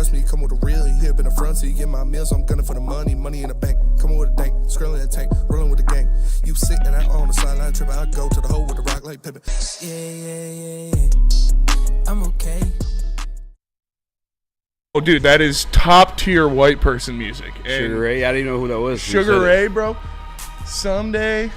trust me, come with a real hip in the front seat. Get my meals, I'm gunning for the money in the bank. Come with a dank, scrolling in the tank, rolling with the gang. You sit and I on the sideline tripping, I go to the hole with the rock like Pippin. Yeah. I'm okay. Oh, dude, that is top tier white person music. And Sugar Ray, I didn't know who that was. Sugar Ray, bro. Someday,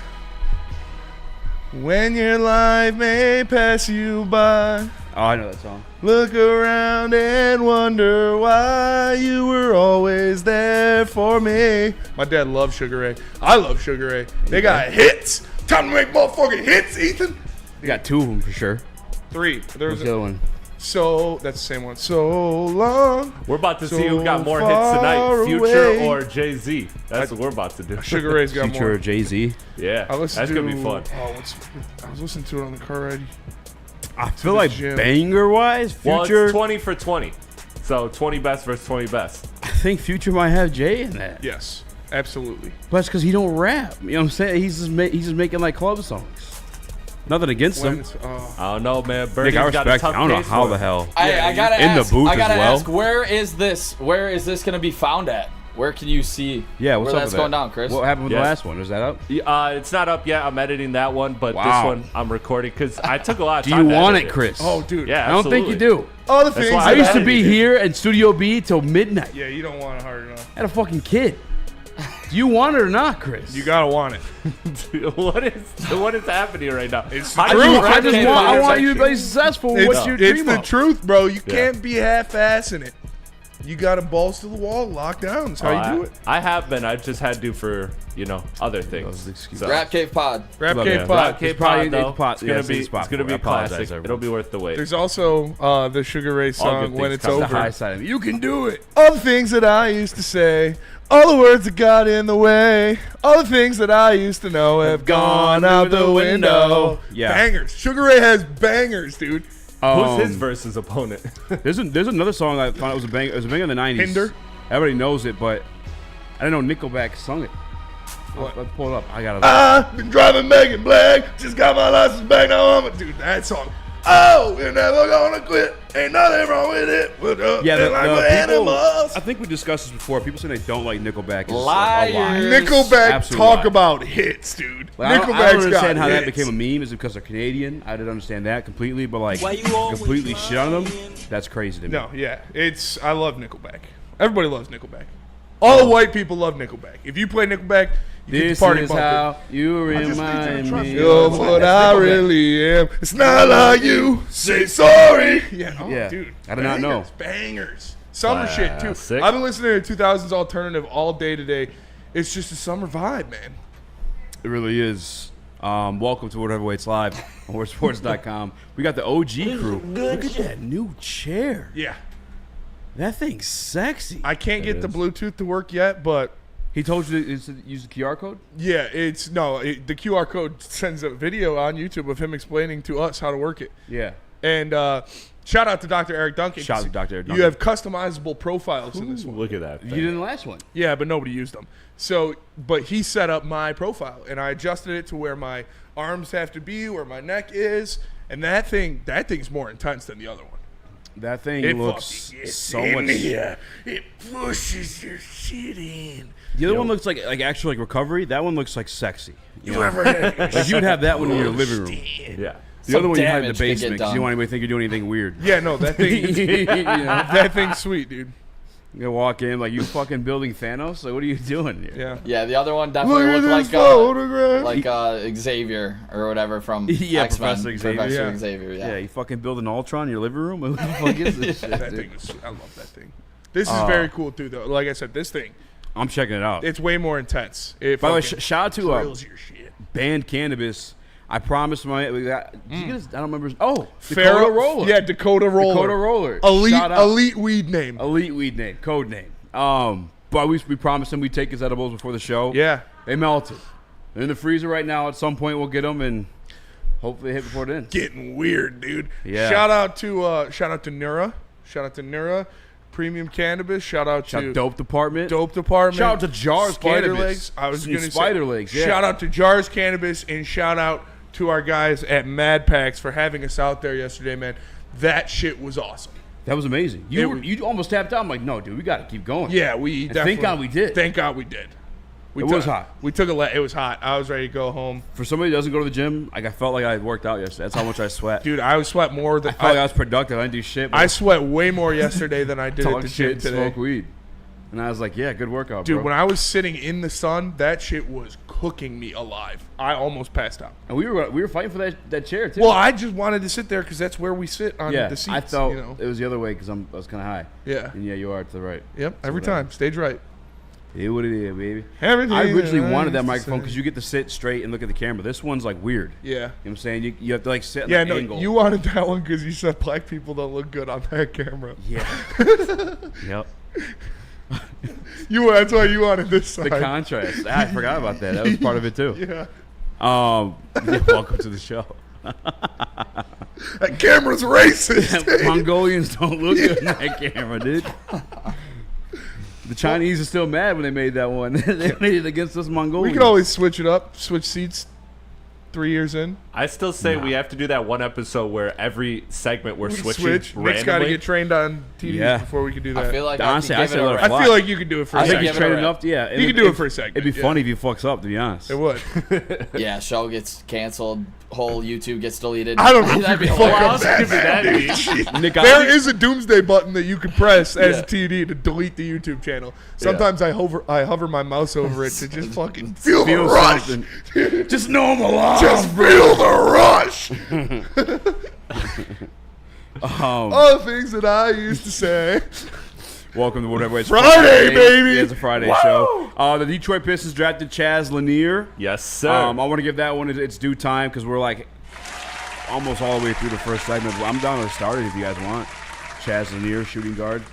when your life may pass you by. Oh, I know that song. Look around and wonder why you were always there for me. My dad loved Sugar Ray. I love Sugar Ray. They got hits. Time to make motherfucking hits, Ethan. You got 2 of them for sure. 3. There's What's the other one? So that's the same one. So long. We're about to so see who got more hits tonight, Future or Jay-Z. That's what we're about to do. Sugar Ray's got Future more. or Jay-Z. Yeah, that's gonna be fun. Oh, I was listening to it on the car ride. I feel like banger-wise, Future. Well, it's 20 for 20. So 20 best versus 20 best. I think Future might have Jay in that. Yes, absolutely. But it's because he don't rap. You know what I'm saying? He's just making like club songs. Nothing against him. I don't know, man. Nick, I respect. I don't know how the hell. I gotta in ask, the booth I gotta as well. ask, where is this gonna be found at? Where can you see? Yeah, what's where up that's with going that? down, Chris? What happened with the last one? Is that up? It's not up yet. I'm editing that one, but this one I'm recording because I took a lot of Do time. you to want edit it, Chris? Oh, dude. Yeah, I don't think you do. All the things. why I used to be edited it. here in Studio B till midnight. Yeah, you don't want it hard enough. I had a fucking kid. Do you want it or not, Chris? You gotta want it. Dude, what is happening right now? It's How the do you truth. I want you to It's be successful. It's, What's your it's dream the of? truth, bro. You can't be half-assing it. You got to balls to the wall, lock down. That's how you do it. I have been. I've just had to for other things. So. Rap Cave Pod. Rap Love Cave it. Pod. Rap Cave Pod, though. It's It's gonna be I apologize, classic. everyone. It'll be worth the wait. There's also the Sugar Ray song, good When things It's come. The Over. high side of it. You can do it. All the things that I used to say, all the words that got in the way, all the things that I used to know have gone out the window. Yeah. Bangers. Sugar Ray has bangers, dude. Who's his versus opponent? There's another song I thought it was a banger. It was a banger in the 90s. Hinder? Everybody knows it, but I didn't know Nickelback sung it. What? Let's pull it up. I got it. I've been driving Megan Black, just got my license back, now I'm a dude. That song. Oh, we're never gonna quit. Ain't nothing wrong with it. Yeah, the people, animals. I think we discussed this before. People say they don't like Nickelback. It's Liars. a lie. Nickelback Absolute talk lie. about hits, dude. Like, I don't Nickelback's understand got how that hits. became a meme. Is it because they're Canadian? I didn't understand that completely, but like completely shit on them. That's crazy to me. No, yeah, I love Nickelback. Everybody loves Nickelback. All white people love Nickelback. If you play Nickelback, you get This the party is bumping. how you remind me. You're what I really am. It's not like you. Say sorry. Yeah, Yeah. dude. I did not know. Bangers. Summer shit, too. Classic. I've been listening to 2000s alternative all day today. It's just a summer vibe, man. It really is. Welcome to Whatever Waits Live on WordSports.com. We got the OG crew. Look at that new chair. Yeah. That thing's sexy. I can't get the Bluetooth to work yet, but He told you to use the QR code? yeah, the QR code sends a video on YouTube of him explaining to us how to work it. Yeah. And shout out to Dr. Eric Duncan. Shout out to Dr. Eric You Duncan. have customizable profiles in this one. Look at that. You did in the last one. Yeah, but nobody used them. So, but he set up my profile, and I adjusted it to where my arms have to be, where my neck is, and that thing's more intense than the other one. That thing It looks fucking gets so in much. here. It pushes your shit in. The other one looks like actual recovery. That one looks like sexy. You ever had Like you would have that one in your living room. Yeah. The other one you have in the damage could get basement because you done. don't want anybody to think you're doing anything weird. Yeah, no, that thing. You know? That thing's sweet, dude. You walk in like you fucking building Thanos. Like what are you doing here? Yeah. Yeah, the other one Look definitely at looked this photograph. like Xavier or whatever from Yeah, X-Men. Professor Xavier. Professor Yeah. Xavier, Yeah, yeah. you fucking build an Ultron in your living room. What the fuck is this shit? That dude? thing is sweet. I love that thing. This is very cool too, though. Like I said, this thing, I'm checking it out. it's way more intense. It By the way, fucking shout out to drills your shit. Banned Cannabis. I promised we got. Did you get his, I don't remember. Oh, Pharaoh- Dakota Roller. Yeah, Dakota Roller. Dakota Roller. Elite, Shout out. elite weed name. Elite weed name, code name. But we promised him we'd take his edibles before the show. Yeah. They melted. They're in the freezer right now. At some point, we'll get them and hopefully hit before then. Getting weird, dude. Yeah. Shout out to Nura. Shout out to Nura. Premium Cannabis. Shout out to Dope Department. Dope Department. Shout out to Jars Spider Cannabis. Legs. I was going to say Spider Legs. Yeah. Shout out to Jars Cannabis and shout out to our guys at Mad Packs for having us out there yesterday, man. That shit was awesome. That was amazing. You almost tapped out. I'm like, no, dude, we got to keep going. Yeah, we definitely. Thank God we did. Thank God we did. It was hot. We took it was hot. I was ready to go home. For somebody who doesn't go to the gym, I felt like I had worked out yesterday. That's how much I sweat. Dude, I sweat more than I felt like I was productive. I didn't do shit. I sweat way more yesterday than I did at talk the shit, gym today. smoke weed. And I was like, yeah, good workout, Dude, bro. when I was sitting in the sun, that shit was cooking me alive. I almost passed out. And we were fighting for that chair, too. Well, I just wanted to sit there because that's where we sit on the seats. I felt it was the other way because I was kind of high. Yeah. And yeah, you are to the right. Yep, every time. Stage right. It what it is, baby. Everything I originally I wanted that used to microphone say. because you get to sit straight and look at the camera. This one's like weird. Yeah. You know what I'm saying? You have to like sit Yeah, at no, an angle. you wanted that one because you said black people don't look good on that camera. Yeah. Yep. That's why you wanted this side. The contrast. I forgot about that. That was part of it too. Yeah. Welcome to the show. That camera's racist. Mongolians don't look good in that camera, dude. The Chinese are still mad when they made that one. They made it against us Mongolians. We could always switch it up, switch seats 3 years in. I still say we have to do that one episode where every segment we're switching Nick's got to randomly. get trained on TDs before we can do that. I feel like Honestly, I I could said give it a let it rep. fly. I feel like you could do it for a I think second. he's give it a trained rep. enough. Yeah, You can do it for a second. It'd be yeah. funny if he fucks up, to be honest. It would. Yeah, show gets canceled. Whole YouTube gets deleted. I don't know if That'd you be can fuck How up else that. could be that be? Nick, There is a doomsday button that you can press as Yeah. a TD to delete the YouTube channel. Sometimes I hover my mouse over it to just fucking feel the rush. something. Just know I'm alive. Just feel the rush. All the things that I used to say. Welcome to whatever it's Friday, baby. Yeah, it's a Friday show. The Detroit Pistons drafted Chaz Lanier. Yes, sir. I want to give that one its due time because we're like almost all the way through the first segment. I'm down to start it if you guys want. Chaz Lanier, shooting guard.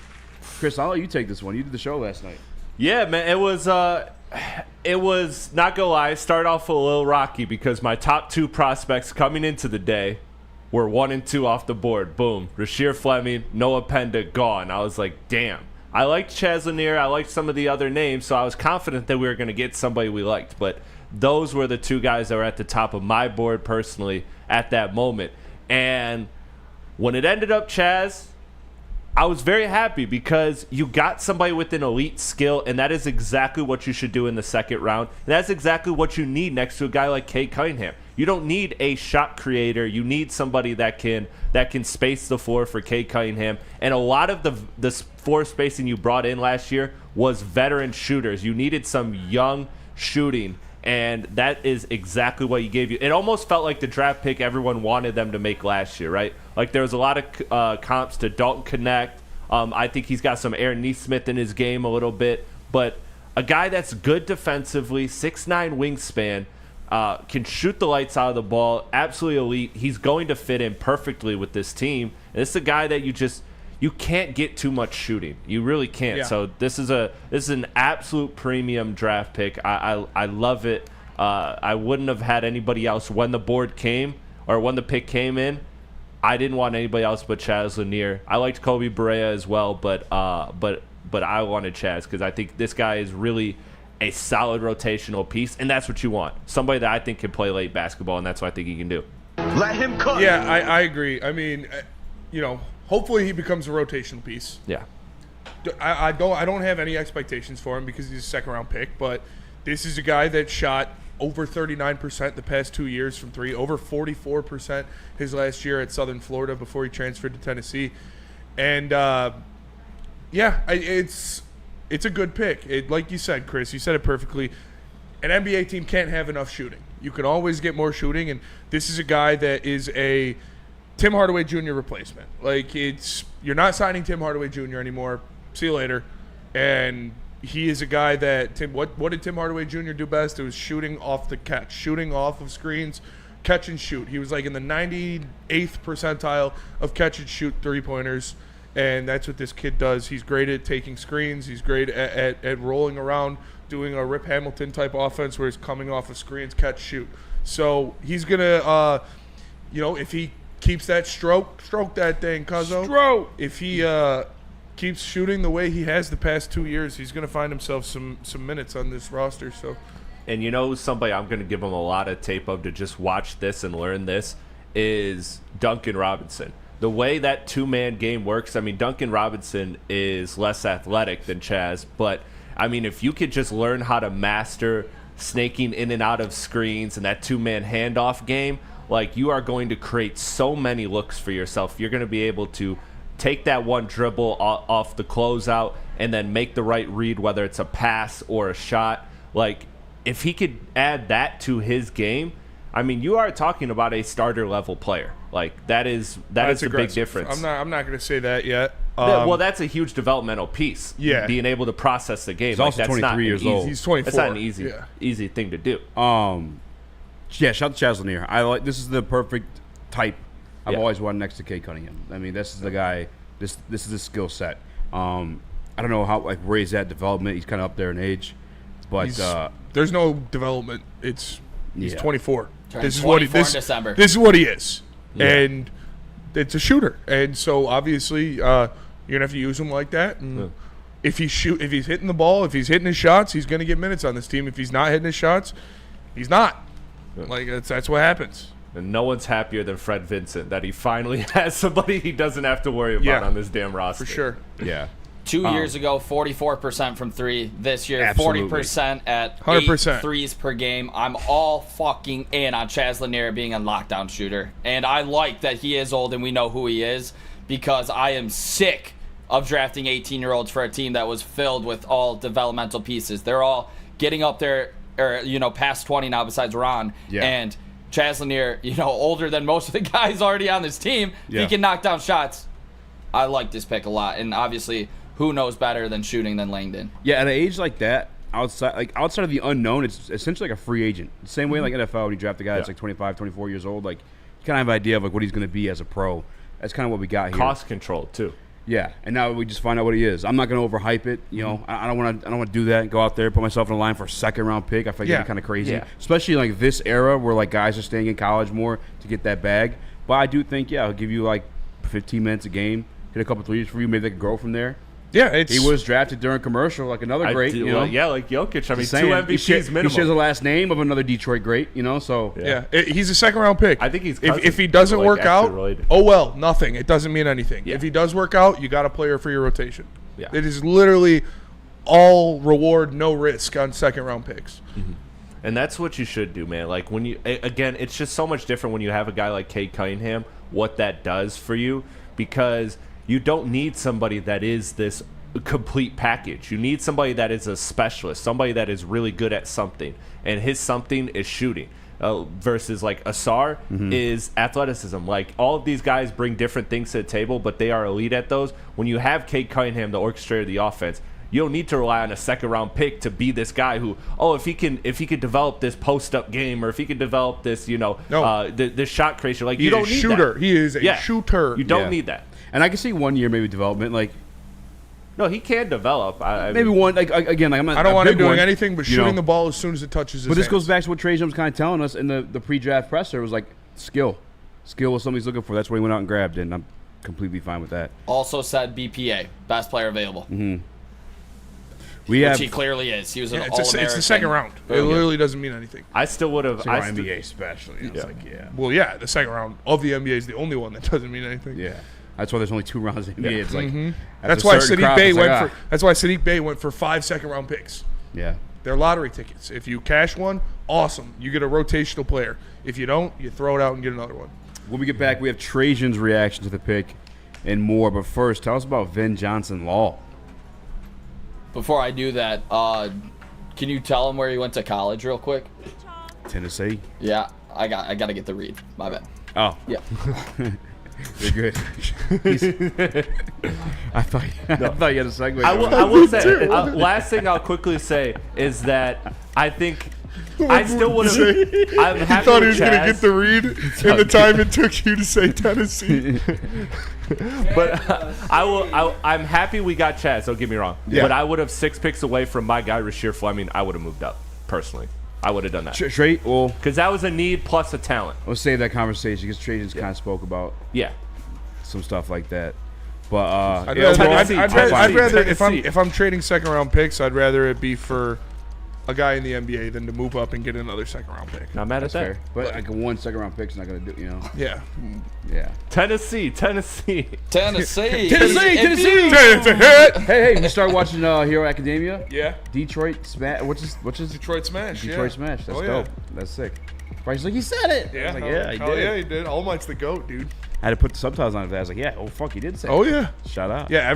Chris, I'll let you take this one. You did the show last night. Yeah, man, it was not gonna lie, started off a little rocky because my top two prospects coming into the day were 1 and 2 off the board. Boom. Rasheer Fleming, Noah Penda, gone. I was like, damn. I liked Chaz Lanier. I liked some of the other names, so I was confident that we were going to get somebody we liked. But those were the two guys that were at the top of my board personally at that moment. And when it ended up Chaz, I was very happy because you got somebody with an elite skill, and that is exactly what you should do in the second round. And that's exactly what you need next to a guy like Cade Cunningham. You don't need a shot creator. You need somebody that can space the floor for Cade Cunningham. And a lot of the floor spacing you brought in last year was veteran shooters. You needed some young shooting, and that is exactly what you gave you. It almost felt like the draft pick everyone wanted them to make last year, right? Like there was a lot of comps to Dalton Connect. I think he's got some Aaron Nesmith in his game a little bit. But a guy that's good defensively, 6'9" wingspan, can shoot the lights out of the ball, absolutely elite. He's going to fit in perfectly with this team. And this is a guy that you can't get too much shooting. You really can't. Yeah. So this is an absolute premium draft pick. I love it. I wouldn't have had anybody else when the board came or when the pick came in. I didn't want anybody else but Chaz Lanier. I liked Kobe Barea as well, but I wanted Chaz because I think this guy is really a solid rotational piece, and that's what you want. Somebody that I think can play late basketball, and that's what I think he can do. Let him cook. Yeah, I agree. I mean, hopefully he becomes a rotational piece. Yeah. I don't have any expectations for him because he's a second round pick, but this is a guy that shot over 39% the past 2 years from three, over 44% his last year at Southern Florida before he transferred to Tennessee. And it's a good pick. Like you said, Chris, you said it perfectly. An NBA team can't have enough shooting. You can always get more shooting, and this is a guy that is a Tim Hardaway Jr. replacement. Like, you're not signing Tim Hardaway Jr. anymore. See you later. And he is a guy that what did Tim Hardaway Jr. do best? It was shooting off the catch, shooting off of screens, catch and shoot. He was like in the 98th percentile of catch and shoot three-pointers, and that's what this kid does. He's great at taking screens. He's great at rolling around, doing a Rip Hamilton type offense where he's coming off of screens, catch, shoot. So he's gonna, if he keeps that stroke that thing, cuzzo. Stroke. If he keeps shooting the way he has the past 2 years, he's going to find himself some minutes on this roster. So, And somebody I'm going to give him a lot of tape of to just watch this and learn this is Duncan Robinson. the way that two-man game works, I mean, Duncan Robinson is less athletic than Chaz, but, I mean, if you could just learn how to master snaking in and out of screens and that two-man handoff game, like, you are going to create so many looks for yourself. You're going to be able to take that one dribble off the closeout and then make the right read, whether it's a pass or a shot. Like, if he could add that to his game, I mean, you are talking about a starter-level player. Like, that is a big difference. I'm not going to say that yet. Well, that's a huge developmental piece. Yeah. Being able to process the game. He's also 23 years old. He's 24. That's not an easy thing to do. Yeah, shout out to Chaz Lanier. This is the perfect type I've Yeah. always wanted next to Cade Cunningham. I mean, this is the guy. This is his skill set. I don't know how where he's at development. He's kind of up there in age, but There's no development. He's Yeah. 24. Turns This is what he 24 in this, December. this is what he is, and it's a shooter. And so obviously you're gonna have to use him like that. And if he's hitting the ball, if he's hitting his shots, he's gonna get minutes on this team. If he's not hitting his shots, he's not. Like that's what happens. And no one's happier than Fred Vincent that he finally has somebody he doesn't have to worry about on this damn roster. For sure. yeah. 2 years ago, 44% from three. This year, Absolutely. 40% at 100%. 8 threes per game. I'm all fucking in on Chaz Lanier being a lockdown shooter. And I like that he is old and we know who he is, because I am sick of drafting 18-year-olds for a team that was filled with all developmental pieces. They're all getting up there, or past 20 now besides Ron. Yeah. And Chaz Lanier, older than most of the guys already on this team. Yeah. He can knock down shots. I like this pick a lot. And obviously, who knows better than shooting than Langdon? Yeah, at an age like that, outside of the unknown, it's essentially like a free agent. The same way like NFL, when you draft a guy that's like 25, 24 years old, like you kind of have an idea of like what he's going to be as a pro. That's kind of what we got here. Cost control too. Yeah, and now we just find out what he is. I'm not going to overhype it. I don't want to do that and go out there and put myself in a line for a second-round pick. I feel like that'd be kind of crazy, especially like this era where like guys are staying in college more to get that bag. But I do think, I'll give you like 15 minutes a game, hit a couple threes for you. Maybe they can grow from there. Yeah, He was drafted during commercial, like another great. Like Jokic. I mean, Saying, 2 MVPs minimum. He shares the last name of another Detroit great, so. Yeah, he's a second-round pick. I think he's if he doesn't work actually out, related. oh well, nothing. It doesn't mean anything. Yeah. If he does work out, you got a player for your rotation. Yeah. It is literally all reward, no risk on second-round picks. And that's what you should do, man. Like when you again, it's just so much different when you have a guy like Cade Cunningham. What that does for you, because you don't need somebody that is this complete package. You need somebody that is a specialist, somebody that is really good at something, and his something is shooting. Versus like Asar is athleticism. Like all of these guys bring different things to the table, but they are elite at those. When you have Cade Cunningham, the orchestrator of the offense, you don't need to rely on a second-round pick to be this guy who, if he could develop this post-up game, or if he could develop this, this shot creation, like you don't need shooter. that. He is a shooter. You don't need that. And I can see 1 year maybe development, like No, he can develop. maybe one. Like again, like I'm not. I don't want him big doing one, anything but shooting the ball as soon as it touches his But this hands. goes back to what Trajan was kind of telling us in the pre-draft presser. It was like skill. Skill was something he's looking for. That's what he went out and grabbed, and I'm completely fine with that. Also said BPA, best player available. We Which have he clearly is. He was an it's All-American. the second round. It literally doesn't mean anything. I still would have. NBA especially. It's like Well, yeah, the second round of the NBA is the only one that doesn't mean anything. yeah. That's why there's only 2 rounds in the NBA. It's like That's why Sadiq Bey went for. That's why Sadiq Bey went for 5 second-round picks. Yeah. They're lottery tickets. If you cash one, awesome. You get a rotational player. If you don't, you throw it out and get another one. When we get back, we have Trajan's reaction to the pick and more. But first, tell us about Vin Johnson Law. Before I do that, can you tell him where he went to college real quick? Tennessee. Yeah, I got to get the read. My bad. Oh, Yeah. you're good. I thought you had a segue. I will say, last thing I'll quickly say is that I think I still would have. I'm happy. He thought he with was going to Chaz, get the read in the time it took you to say Tennessee. but I'm happy we got Chaz. Don't get me wrong. Yeah. But I would have 6 picks away from my guy Rasheer Fleming. I would have moved up personally. I would have done that Straight. Well, because that was a need plus a talent. let's save that conversation because Trajan's kind of spoke about Yeah. some stuff like that. But I'd yeah, rather, overall, Tennessee, I'd rather Tennessee. if I'm trading second round picks, I'd rather it be for a guy in the NBA than to move up and get another second-round pick. Not mad at that. Fair. But like a 1 second-round pick's not gonna do. You know. Yeah. Yeah. Tennessee. Tennessee. Tennessee. Hey, you start watching Hero Academia? Yeah. Detroit Smash. What's his Detroit Smash. Detroit Smash. That's Oh, yeah. dope. That's sick. Bryce's like, he said it. Yeah. I was like, he Hell did. yeah, he did. All Might's the GOAT, dude. I had to put the subtitles on it. I was like, yeah, oh fuck, he did say Oh it. yeah. Shout out. Yeah,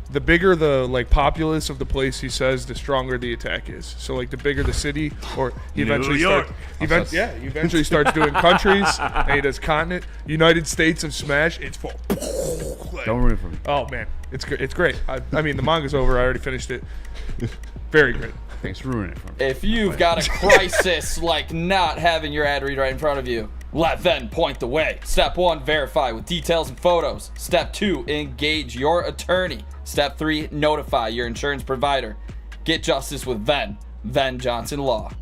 the bigger the like populace of the place he says, the stronger the attack is. So like the bigger the city, or he eventually York. starts. He eventually starts doing countries, and he does continent. United States of Smash. It's full. Don't ruin it for me. Oh man, it's good. It's great. I mean, the manga's over. I already finished it. Very great. Thanks for ruining it for me. If you've got a crisis like not having your ad read right in front of you, let Ven point the way. Step 1, verify with details and photos. Step 2, engage your attorney. Step 3, notify your insurance provider. Get justice with Ven Johnson Law.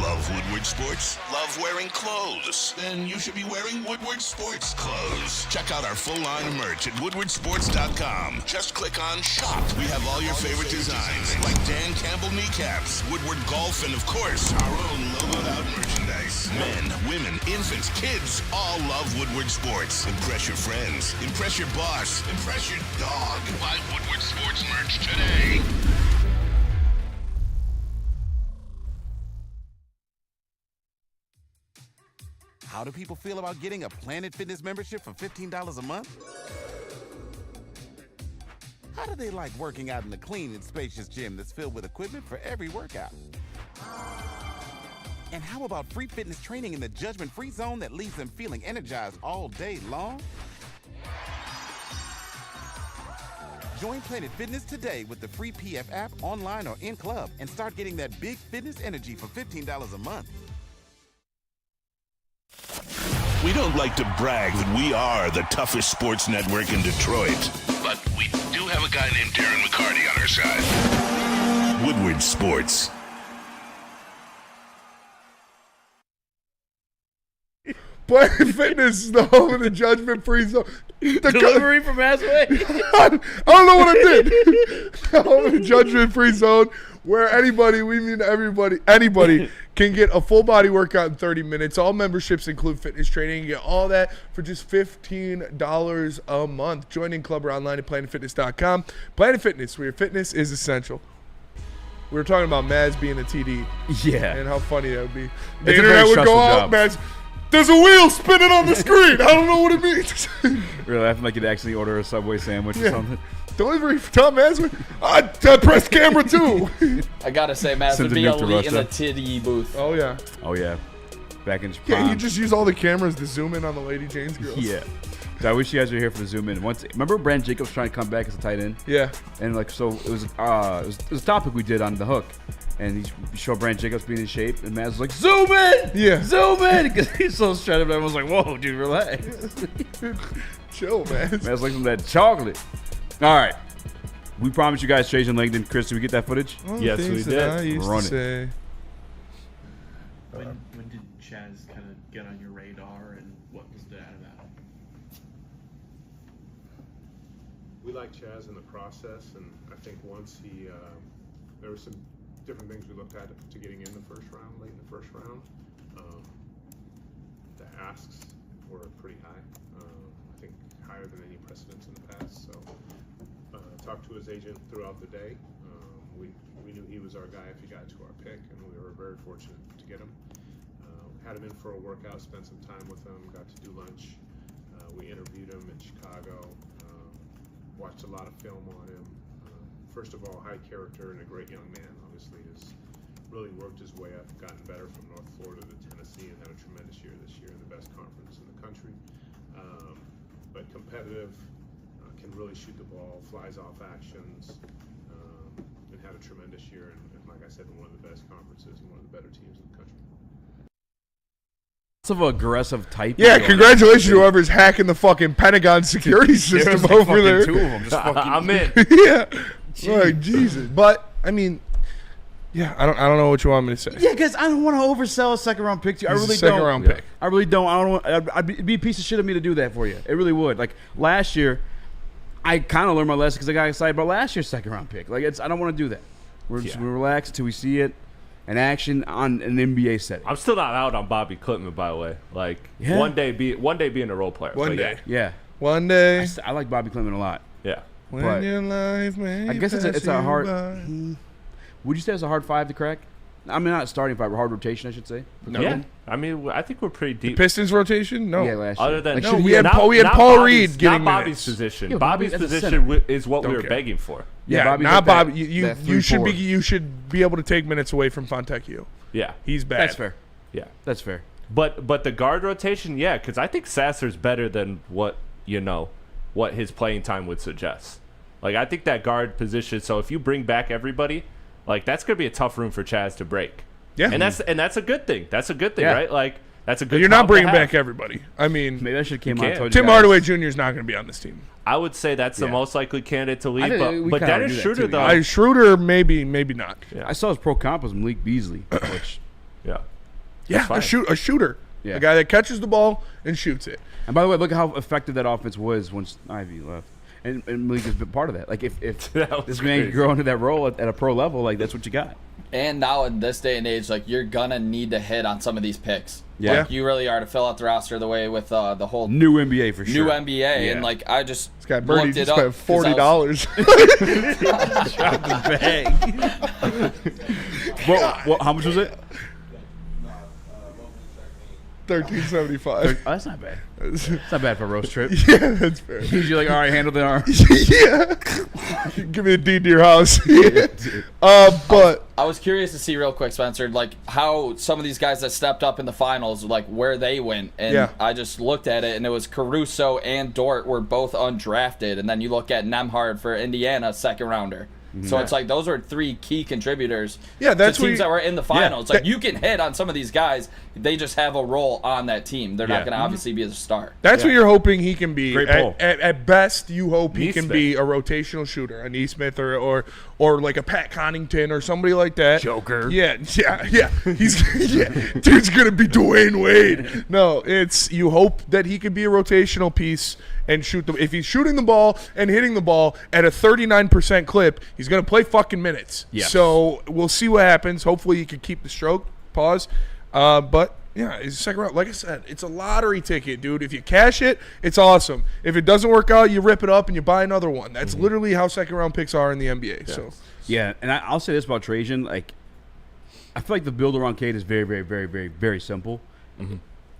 Love Woodward Sports? Love wearing clothes? Then you should be wearing Woodward Sports clothes. Check out our full line of merch at woodwardsports.com. Just click on shop. We have all your favorite designs, like Dan Campbell kneecaps, Woodward golf, and of course, our own logoed out merchandise. Men, women, infants, kids, all love Woodward Sports. Impress your friends. Impress your boss. Impress your dog. Buy Woodward Sports merch today. How do people feel about getting a Planet Fitness membership for $15 a month? How do they like working out in a clean and spacious gym that's filled with equipment for every workout? And how about free fitness training in the judgment-free zone that leaves them feeling energized all day long? Join Planet Fitness today with the free PF app, online or in club, and start getting that big fitness energy for $15 a month. We don't like to brag that we are the toughest sports network in Detroit, but we do have a guy named Darren McCarty on our side. Woodward Sports. Planet Fitness is the home of the judgment-free zone. Delivery from halfway. I don't know what I did. The home of the judgment-free zone, where anybody, we mean everybody, anybody can get a full body workout in 30 minutes. All memberships include fitness training. You get all that for just $15 a month. Join in club or online at planetfitness.com. Planet Fitness, where your fitness is essential. We were talking about Maz being a TD. Yeah. And how funny that would be. The It's a internet very would go stressful out, job. Maz. There's a wheel spinning on the screen. I don't know what it means. Really, I feel like you'd actually order a Subway sandwich or something. Delivery for Tom Maz. I pressed camera too. I gotta say, Matt Send would a be nuke to elite in the Russia. titty booth. Oh yeah. Oh, yeah. Back in Japan. Yeah, you just use all the cameras to zoom in on the Lady Jane's girls. Yeah. So I wish you guys were here for the zoom in. Once, remember Brandon Jacobs trying to come back as a tight end? Yeah. And like, so it was a topic we did on The Hook. And he showed Brandon Jacobs being in shape. And Matt was like, zoom in! Yeah. Zoom in! Because he's so shredded. And everyone's like, whoa, dude, relax. Chill, man. Matt's like some of that chocolate. All right. We promised you guys Chase and Langdon. Chris, did we get that footage? Yes, we did. I used Run to it. say. When did Chaz kind of get on your radar, and what was that about? We liked Chaz in the process, and I think once he, there were some different things we looked at to getting in the first round, late in the first round. The asks were pretty high, I think higher than any precedents in the past. So talked to his agent throughout the day. We knew he was our guy if he got to our pick, and we were very fortunate to get him. Had him in for a workout, spent some time with him, got to do lunch. We interviewed him in Chicago, watched a lot of film on him. First of all, high character and a great young man. Obviously, has really worked his way up, gotten better from North Florida to Tennessee, and had a tremendous year this year in the best conference in the country. But competitive, can really shoot the ball, flies off actions, and had a tremendous year. And like I said, in one of the best conferences and one of the better teams in the country. Lots of aggressive type. Yeah, congratulations to whoever's hacking the fucking Pentagon security system Like over there. two of them. Just fucking. I'm in. Yeah. Like, Jesus. But, I mean, yeah, I don't know what you want me to say. Yeah, because I don't want to oversell a second round pick to you. I He's a really second don't. round pick. I really don't. I don't. It'd be a piece of shit of me to do that for you. It really would. Like last year, I kind of learned my lesson because I got excited about last year's second-round pick. Like, I don't want to do that. We're just going to relax until we see it in action on an NBA setting. I'm still not out on Bobby Clipman, by the way. Like, one day being a role player. One day. Yeah. One day. I like Bobby Clipman a lot. Yeah. When your life may I guess it's a hard. by. Would you say it's a hard 5 to crack? I mean, not starting 5, but hard rotation, I should say. No. Yeah. I mean, I think we're pretty deep. Pistons rotation? No. Yeah, last Other year. than Like, No, should we he- had not- Paul. We had not Paul Bobby's- Reed getting not Bobby's minutes. position. Yeah, Bobby's Bobby as a position center. is what we were Okay. begging for. Yeah, Bobby's not like that- Bobby. You that should 3-4. be able to take minutes away from Fontecchio. Yeah. He's bad. That's fair. Yeah. That's fair. But the guard rotation, yeah, because I think Sasser's better than what his playing time would suggest. Like, I think that guard position. So if you bring back everybody, like, that's gonna be a tough room for Chaz to break. Yeah. And that's a good thing. That's a good thing, Yeah. right? Like, that's a good. But you're not problem to bringing have. back everybody. I mean, Maybe I should have came You out and can't. told you Tim guys. Hardaway Jr. is not going to be on this team. I would say that's the Yeah. most likely candidate to I leave, think we but kinda Dennis do that Schroeder too, though. yeah. Schroeder, maybe not. Yeah. I saw his pro comp was Malik Beasley, which, Yeah. Yeah, fine. a shooter. Yeah. A guy that catches the ball and shoots it. and by the way, look at how effective that offense was once Ivy left. And Malik has been part of that. Like, if That was this man crazy. can grow into that role at a pro level, like, that's what you got. And now in this day and age, like, you're gonna need to hit on some of these picks. Yeah. Like, you really are to fill out the roster the way with the whole New NBA for sure. new NBA. Yeah. And like, I just This guy Birdie looked it just up spent 'cause I was- What, how much was it? $13.75. Oh, that's not bad. It's not bad for a roast trip. Yeah, that's fair. You're like, all right, handle the arm. Yeah. Give me a deed to your house. But I was curious to see real quick, Spencer, like how some of these guys that stepped up in the finals, like where they went. And Yeah. I just looked at it, and it was Caruso and Dort were both undrafted. And then you look at Nemhard for Indiana, second rounder. So it's like those are 3 key contributors Yeah, that's to what teams you- that were in the finals. Like that- you can hit on some of these guys. They just have a role on that team. They're Yeah. not going to obviously be a star. that's what you're hoping he can be. Great pull. At best, you hope he can Neesmith. be a rotational shooter, a Neesmith or like a Pat Connaughton or somebody like that. Joker. Yeah. He's dude's gonna be Dwayne Wade. No, it's you hope that he could be a rotational piece and shoot the. If he's shooting the ball and hitting the ball at a 39% clip, he's gonna play fucking minutes. Yes. So we'll see what happens. Hopefully, he can keep the stroke. Pause. But yeah, it's a second round. Like I said, it's a lottery ticket, dude. If you cash it, it's awesome. If it doesn't work out, you rip it up and you buy another one. That's literally how second round picks are in the NBA. So Yeah, and I'll say this about Trajan. Like, I feel like the build around Cade is very, very, very, very, very simple.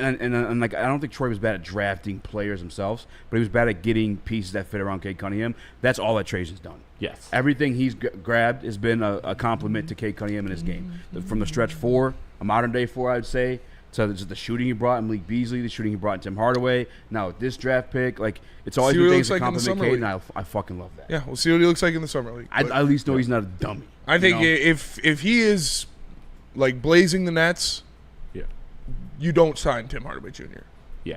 And like, I don't think Troy was bad at drafting players themselves, but he was bad at getting pieces that fit around Cade Cunningham. That's all that Trajan's done. Yes. Everything he's grabbed has been a compliment to Cade Cunningham in his game. From the stretch 4, a modern day 4, I would say, to the shooting he brought in Malik Beasley, the shooting he brought in Tim Hardaway. Now with this draft pick, like, it's always See been what he things looks that like in the compliment summer Cade, league. and I fucking love that. yeah, we'll see what he looks like in the summer league. I But at least know he's not a dummy. I think you know? if he is like blazing the nets, Yeah. you don't sign Tim Hardaway Jr. Yeah.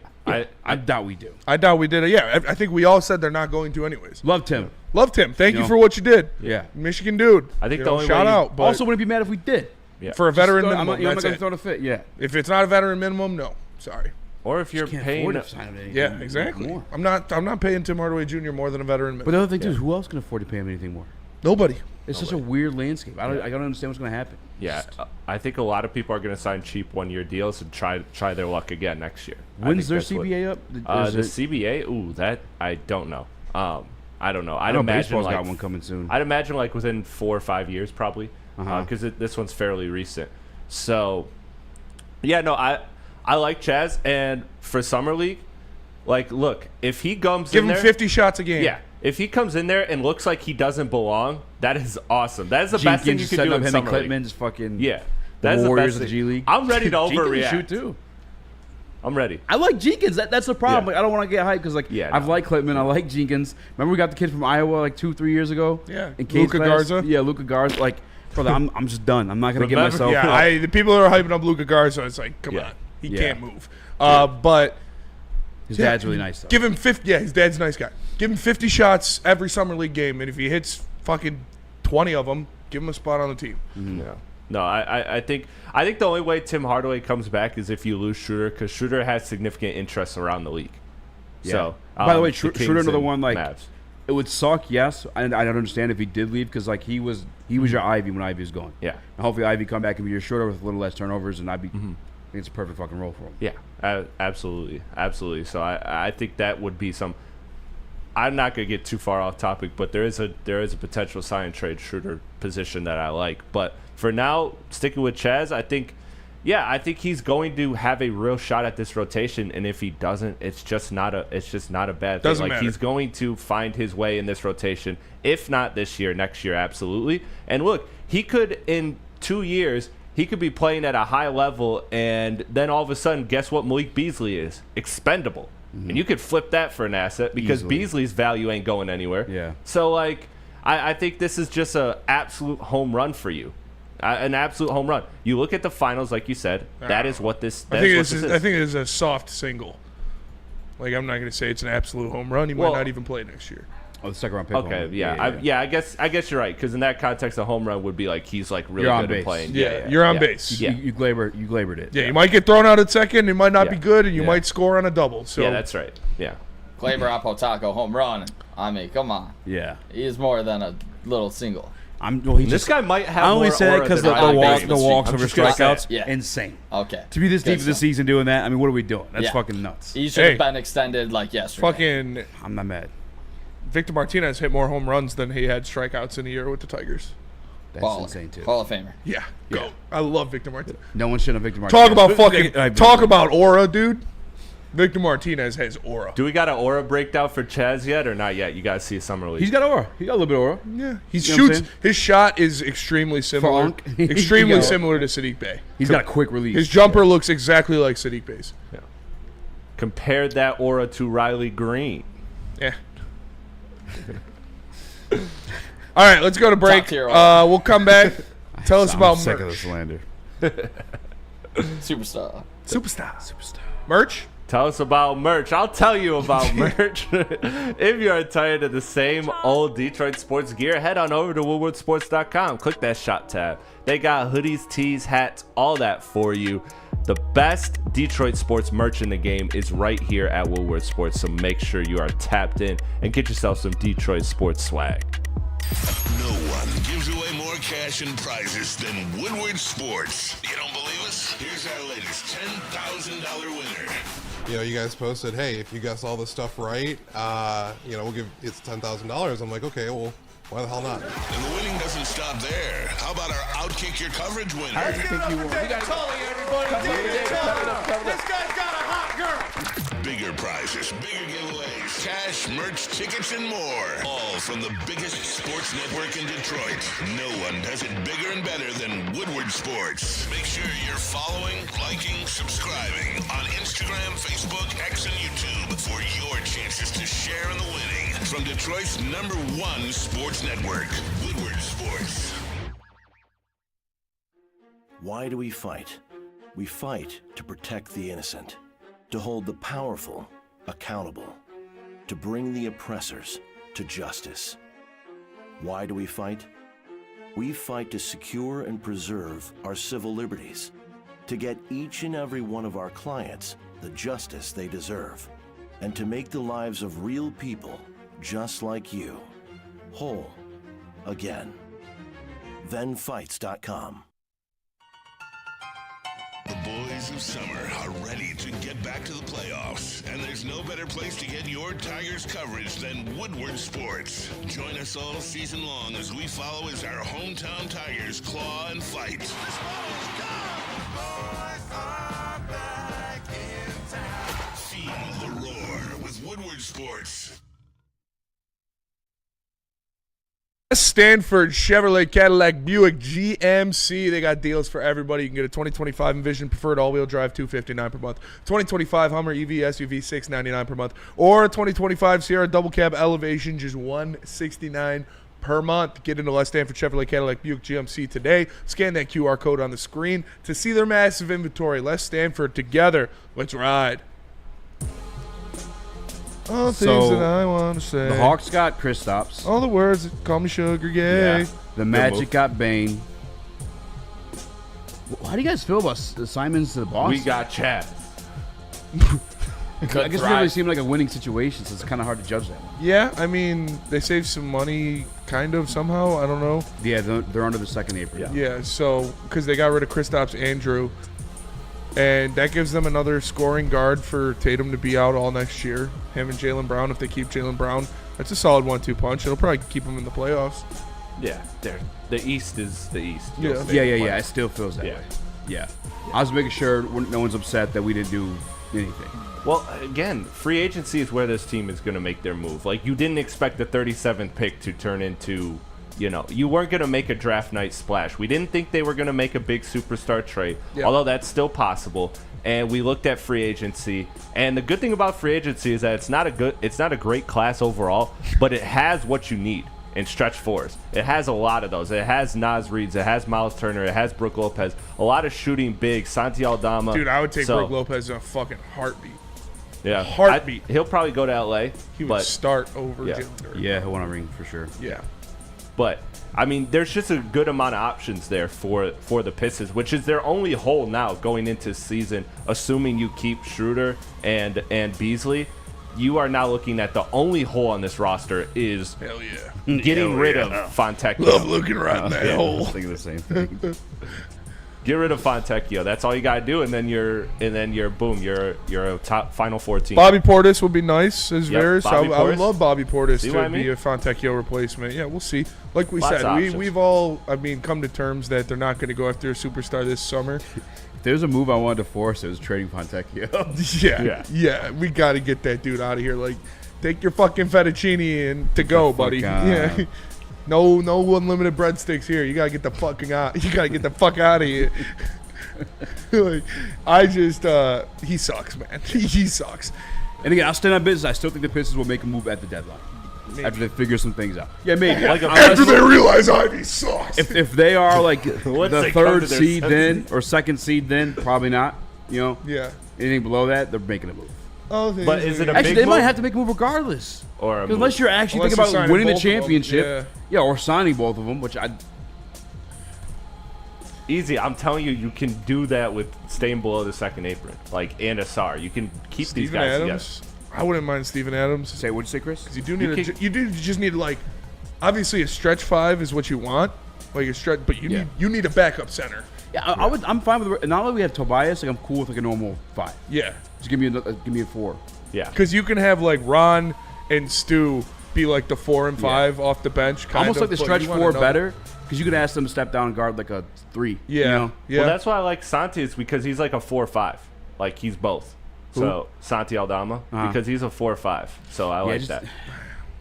I doubt we do. I doubt we did it. Yeah, I think we all said they're not going to anyways. Loved him. Loved him. Thank you know? for what you did. Yeah. Michigan dude. I think You the know, only shout way you- out. But Also, wouldn't be mad if we did. Yeah. for a veteran I'm minimum, not, that's going to it. throw the fit. Yeah. If it's not a veteran minimum, no. Sorry. Or if you're Can't paying afford to sign him anything Yeah, exactly. more. I'm not paying Tim Hardaway Jr. more than a veteran But minimum. the other thing too is, who else can afford to pay him anything more? Nobody. It's such a weird landscape. I don't understand what's going to happen. Yeah, I think a lot of people are going to sign cheap 1-year deals and try their luck again next year. I When's think their that's what- CBA up? The CBA, that I don't know. I don't know. I'd know imagine baseball's like got one coming soon. I'd imagine like within 4 or 5 years probably, because this one's fairly recent. So, yeah, no, I like Chaz, and for summer league, like, look, if he comes Give in him there, 50 shots a game. yeah. If he comes in there and looks like he doesn't belong, that is awesome. That is the best thing you can do in Henry summer league. Clipman's fucking Yeah, the that is the Warriors best of the thing. G League. I'm ready to Jenkins overreact. shoot too. I'm ready. I like Jenkins. That's the problem. Yeah. Like, I don't want to get hyped because, like, Yeah, I've no. liked Clipman. I like Jenkins. Remember we got the kid from Iowa like 2-3 years ago? Yeah. In Cade's Luka class? Garza? Yeah, Luka Garza. Like, brother, I'm just done. I'm not gonna get Remember- myself. Yeah, the people that are hyping up Luka Garza, it's like, come Yeah. on, he Yeah. can't move. But His dad's really nice though. give him 50. Yeah, his dad's a nice guy. Give him 50 shots every summer league game, and if he hits fucking 20 of them, give him a spot on the team. No, no. I think the only way Tim Hardaway comes back is if you lose Schroeder, because Schroeder has significant interest around the league. Yeah. So, By the way, the Schroeder Kings another and one like Mavs. It would suck, yes. And I don't understand if he did leave because like he was your Ivy when Ivy was going. Yeah. And hopefully Ivy come back and be your shorter with a little less turnovers, and Ivy. I think it's a perfect fucking role for him. Yeah, absolutely. So I think that would be some. I'm not gonna get too far off topic, but there is a potential sign and trade shooter position that I like. But for now, sticking with Chaz, I think he's going to have a real shot at this rotation, and if he doesn't, it's just not a bad thing. Doesn't like matter. He's going to find his way in this rotation. If not this year, next year, absolutely. And look, he could in 2 years. He could be playing at a high level, and then all of a sudden, guess what Malik Beasley is? Expendable. And you could flip that for an asset because Easily. Beasley's value ain't going anywhere. Yeah. So, like, I think this is just an absolute home run for you. An absolute home run. You look at the finals, like you said, that is what this I think it is a soft single. Like, I'm not going to say it's an absolute home run. He might not even play next year. Oh, the second round pick. Okay, home. yeah. I guess you're right, because in that context, a home run would be like he's like really You're on good at base. playing. Yeah, you're on base. You glabered it. Yeah, you might get thrown out at second. It might not be good, and you Yeah. might score on a double. So Yeah, that's right. Yeah. Glaber Apotaco home run. I mean, come on. Yeah. He is more than a little single. This guy might have I only more say that aura because than the Riley walks Green. over I'm just gonna say strikeouts, it. Yeah. insane. Okay. To be this deep Good in the stuff. season doing that, I mean, what are we doing? That's Yeah. fucking nuts. He should have been extended like yesterday. fucking I'm not mad. Victor Martinez hit more home runs than he had strikeouts in a year with the Tigers. That's Baller. insane too. Hall of Famer. Yeah, go. I love Victor Martinez. No one should have Victor Martinez. Talk about fucking. Talk about aura, dude. Victor Martinez has aura. Do we got an aura breakdown for Chaz yet or not yet? You guys see a summer league. He's got aura. He got a little bit of aura. Yeah, he You know what I'm shoots. saying? His shot is extremely similar. Funk. Extremely Yeah. similar to Sadiq Bey. He's got a quick release. His jumper looks exactly like Sadiq Bey's. Compared that aura to Riley Green. Yeah. All right, let's go to break. Top tier aura. We'll come back. Tell us I'm about sick of the merch. slander. Superstar. Superstar. Merch. Tell us about merch. I'll tell you about merch. If you are tired of the same old Detroit sports gear, head on over to woodwardsports.com. Click that shop tab. They got hoodies, tees, hats, all that for you. The best Detroit sports merch in the game is right here at Woodward Sports, so make sure you are tapped in and get yourself some Detroit sports swag. No one gives away more cash and prizes than Woodward Sports. You don't believe us? Here's our latest $10,000 winner. You know, you guys posted, hey, if you guess all this stuff right, we'll give it's $10,000. I'm like, okay, well, why the hell not? And the winning doesn't stop there. How about our Outkick Your Coverage winner? I think you won. We got Tully, everybody. This guy's got a hot girl. Bigger prizes, bigger giveaways, cash, merch, tickets, and more. All from the biggest sports network in Detroit. No one does it bigger and better than Woodward Sports. Make sure you're following, liking, subscribing on Instagram, Facebook, X, and YouTube for your chances to share in the winning. From Detroit's #1 sports network, Woodward Sports. Why do we fight? We fight to protect the innocent, to hold the powerful accountable, to bring the oppressors to justice. Why do we fight? We fight to secure and preserve our civil liberties, to get each and every one of our clients the justice they deserve, and to make the lives of real people just like you whole again. ThenFights.com. The boys of summer are ready to get back to the playoffs, and there's no better place to get your Tigers coverage than Woodward Sports. Join us all season long as we follow as our hometown Tigers claw and fight. Feel the roar with Woodward Sports. Stanford Chevrolet Cadillac Buick GMC. They got deals for everybody. You can get a 2025 Envision Preferred All-Wheel Drive, $259 per month. 2025 Hummer EV SUV, $699 per month. Or a 2025 Sierra Double Cab Elevation, just $169 per month. Get into Stanford Chevrolet Cadillac Buick GMC today. Scan that QR code on the screen to see their massive inventory. Let's Stanford together. Let's ride. All things that I want to say. The Hawks got Kristaps. All the words that call me sugar gay. Yeah. The Magic got Bane. How do you guys feel about the Simons to the Boston? We got Chad. I guess it really seemed like a winning situation, so it's kind of hard to judge that. Yeah, I mean, they saved some money, kind of, somehow. I don't know. Yeah, they're under the second apron. Yeah, so, because they got rid of Kristaps Andrew, and that gives them another scoring guard for Tatum to be out all next year. Him and Jaylen Brown, if they keep Jaylen Brown, that's a solid 1-2 punch. It'll probably keep them in the playoffs. Yeah, the East is the East. Yeah. It still feels that way. Yeah. I was making sure no one's upset that we didn't do anything. Well, again, free agency is where this team is going to make their move. Like, you didn't expect the 37th pick to turn into, you weren't going to make a draft night splash. We didn't think they were going to make a big superstar trade, although that's still possible. And we looked at free agency, and the good thing about free agency is that it's not a great class overall, but it has what you need in stretch fours. It has a lot of those. It has Naz Reeds. It has Miles Turner. It has Brook Lopez. A lot of shooting big. Santi Aldama. Dude, I would take Brook Lopez in a fucking heartbeat. Yeah, heartbeat. He'll probably go to LA. He would start over Jalen Duren. Yeah, he'll want to ring for sure. Yeah. But I mean, there's just a good amount of options there for the Pistons, which is their only hole now going into the season, assuming you keep Schroeder and Beasley. You are now looking at the only hole on this roster is getting rid of Fontecchio. Love looking right in that hole. I was thinking the same thing. Get rid of Fontecchio. That's all you gotta do, and then you're boom. You're a top Final Four team. Bobby Portis would be nice as Varys. I would Portis. love Bobby Portis See to be a Fontecchio replacement. Yeah, we'll see. Like we Lots said, of options. we've all come to terms that they're not going to go after a superstar this summer. If there's a move I wanted to force, it was trading Fontecchio. Yeah, we got to get that dude out of here. Like, take your fucking fettuccine and to go, buddy. Yeah. No unlimited breadsticks here. You gotta get the fucking out. You gotta get the fuck out of here. He sucks, man. He sucks. And again, I'll stand on business. I still think the Pistons will make a move at the deadline after they figure some things out. Yeah, maybe. After they realize Ivy sucks. If they are like the third seed then or second seed then, probably not. Yeah. Anything below that, they're making a move. But is it a actually? big They might move? have to make a move regardless. Or unless you're actually thinking about winning the championship, or signing both of them, which Easy. I'm telling you, you can do that with staying below the second apron, like and Asar. You can keep these guys Adams. I wouldn't mind Steven Adams. What'd you say, Chris? Because you do just need like, obviously a stretch five is what you want, like a stretch, but you need a backup center. Yeah, I'm fine with. Not only we have Tobias, like I'm cool with like a normal 5. Yeah, just give me a 4. Yeah, because you can have like Ron and Stu be like the 4 and 5 off the bench. Almost like the stretch 4 better, because you could ask them to step down and guard like a 3. Yeah. Well, that's why I like Santi is because he's like a 4-5. Like he's both. Who? So Santi Aldama because he's a 4-5 So I like that.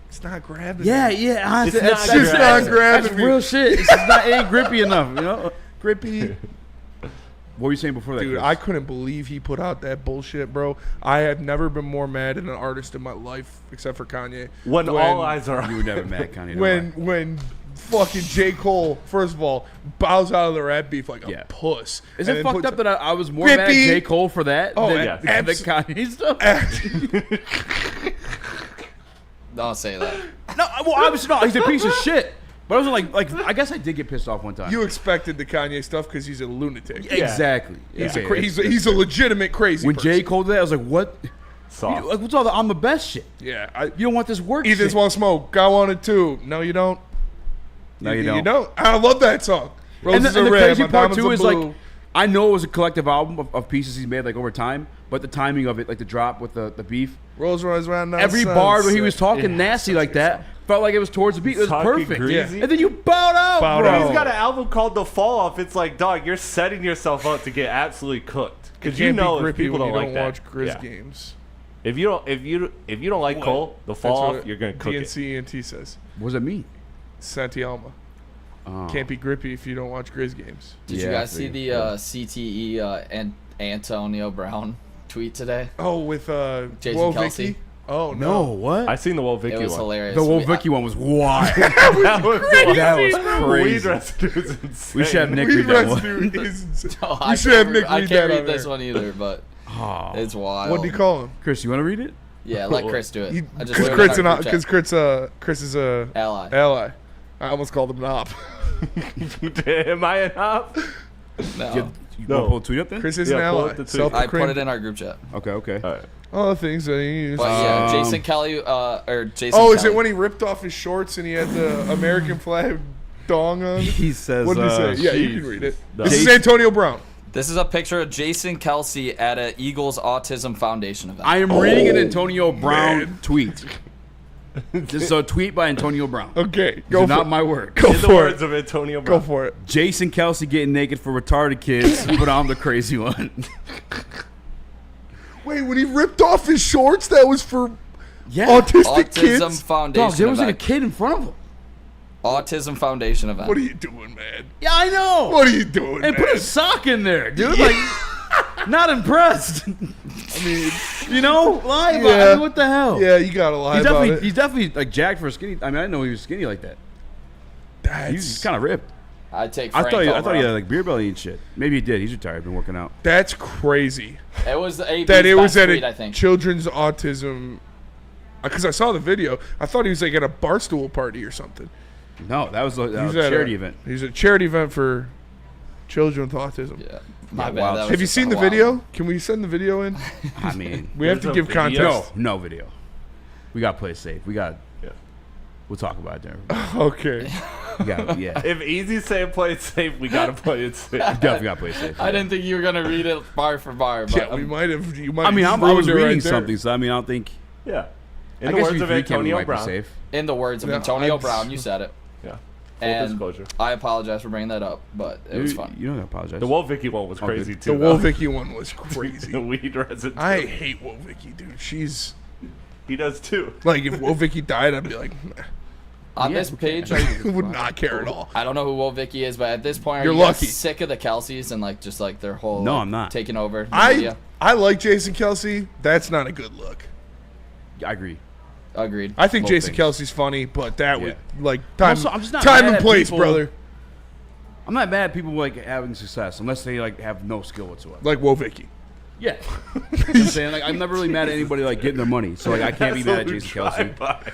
It's not grabbing. Yeah. It's Honestly, not grabbing. That's real shit. It ain't grippy enough, Grippy. What were you saying before that, Dude, Chris? I couldn't believe he put out that bullshit, bro. I have never been more mad at an artist in my life, except for Kanye. When all eyes are on you, were never mad at Kanye. When fucking J. Cole, first of all, bows out of the rap beef like a puss. Is it fucked up that I was more mad at J. Cole for that than the Kanye stuff? Don't say that. No, well, obviously not. He's a piece of shit. But I wasn't like I guess I did get pissed off one time. You expected the Kanye stuff because he's a lunatic. Yeah. Exactly. He's a legitimate crazy when person. J. Cole did that, I was like, what? Soft. Like, what's all the I'm the best shit? Yeah. You don't want this work He just want smoke. I want it too. No, you don't. No, you don't. You don't. I love that song. And Roses the are red. crazy My part diamonds too are is blue. like, I know it was a collective album of pieces he's made like over time, but the timing of it, like the drop with the beef, Rolls Royce around now. every bar where he was talking nasty like that felt like it was towards the beat. It was Talking perfect. greasy. And then you bowed out, bro. He's got an album called The Fall Off. It's like, dog, you're setting yourself up to get absolutely cooked because you know if people don't like that. Watch Grizz games. If you don't like Cole, The Fall Off, you're gonna cook it. DNC ENT says. What does that mean? Santi Alma. Can't be grippy if you don't watch Grizz games. Did you guys see the CTE and Antonio Brown tweet today? Oh, with Jason Whoa Kelsey? Vicky? Oh No, what? I seen the Whoa Vicky It was one. hilarious. The Whoa Vicky one was wild. That was crazy. Weed residue is insane. We should have Nick read that one. We should have Nick I read can't that read on this there. one either, but it's wild. What do you call him? Chris, you want to read it? Yeah, let Chris do it. I just Because wrote it in our group chat. Chris is a Ally. I almost called him an op. Am I an op? No. You want to pull a tweet up then? Chris is an Yeah, pull ally. up the tweet. I put it in our group chat. Okay. All right. All the things that he used. But yeah, Jason Kelly or Jason. Oh, Kelly. is it when he ripped off his shorts and he had the American flag dong on? He says, what did he say? Yeah, you can read it. No. This is Antonio Brown. This is a picture of Jason Kelsey at a Eagles Autism Foundation event. I am reading an Antonio Brown tweet. This is a tweet by Antonio Brown. Okay, These are not my word. Go In the for words it. of Antonio Brown. Go for it. Jason Kelsey getting naked for retarded kids, but I'm the crazy one. Wait, when he ripped off his shorts, that was for Yeah. autistic Autism kids? Foundation Dog, there was like a event. kid in front of him. Autism Foundation event. What are you doing, man? Yeah, I know. What are you doing, And man? put a sock in there, dude. Like, not impressed. I mean, You know, lie about Yeah. it. What the hell? yeah, you gotta lie He's about definitely, it. he's definitely like jacked for a skinny. I mean, I didn't know he was skinny like that. He's kind of ripped. I take. I Frank thought he over had him. like beer belly and shit. Maybe he did. He's retired. Been working out. That's crazy. It was the AP's That it was best at tweet, a I think. children's autism. Because I saw the video. I thought he was like at a barstool party or something. No, that was a He's at charity event. He's a charity event for children with autism. Yeah. My Yeah, bad. wow. that was Have you just seen the wild. video? Can we send the video in? I mean, We have to There's give a video? context. no video. We got to play it safe. We got. Yeah. We'll talk about it there. Okay. We got, yeah. If Easy saying play it safe, we gotta play it safe. Definitely got to play it safe. I didn't think you were gonna read it bar for bar, but Yeah, we might have. You might. I mean, have I was ruined it reading right there. something, so I mean, I don't think. Yeah. I In the guess words we of can, we Antonio might be Brown. safe. in the words of Yeah, Antonio I- Brown, you said it. Yeah. Full And disclosure. I apologize for bringing that up, but it was You- fun. You don't apologize. The Wolvicky one was Oh, crazy good. too. The though. Wolvicky one was crazy. The weed resin. I hate Wolvicky, dude. She's He does too. like, if Wolvicky died, I'd be like, nah. On Yeah, this who page, I would not care at all. I don't know who Will Vicky is, but at this point, are You're you guys lucky. sick of the Kelseys and like just like their whole No, like, I'm not. taking over the I media? like Jason Kelsey. That's not a good look. I agree. Agreed. I think Both Jason things. Kelsey's funny, but that would Yeah. like time, Also, I'm just not time mad and at place, people- brother. I'm not mad at people like having success unless they like have no skill whatsoever. Like Wolvicky. Yeah. You know what I'm saying? Like, I'm never really mad at anybody like getting their money. So like I can't be mad at Jason Kelsey.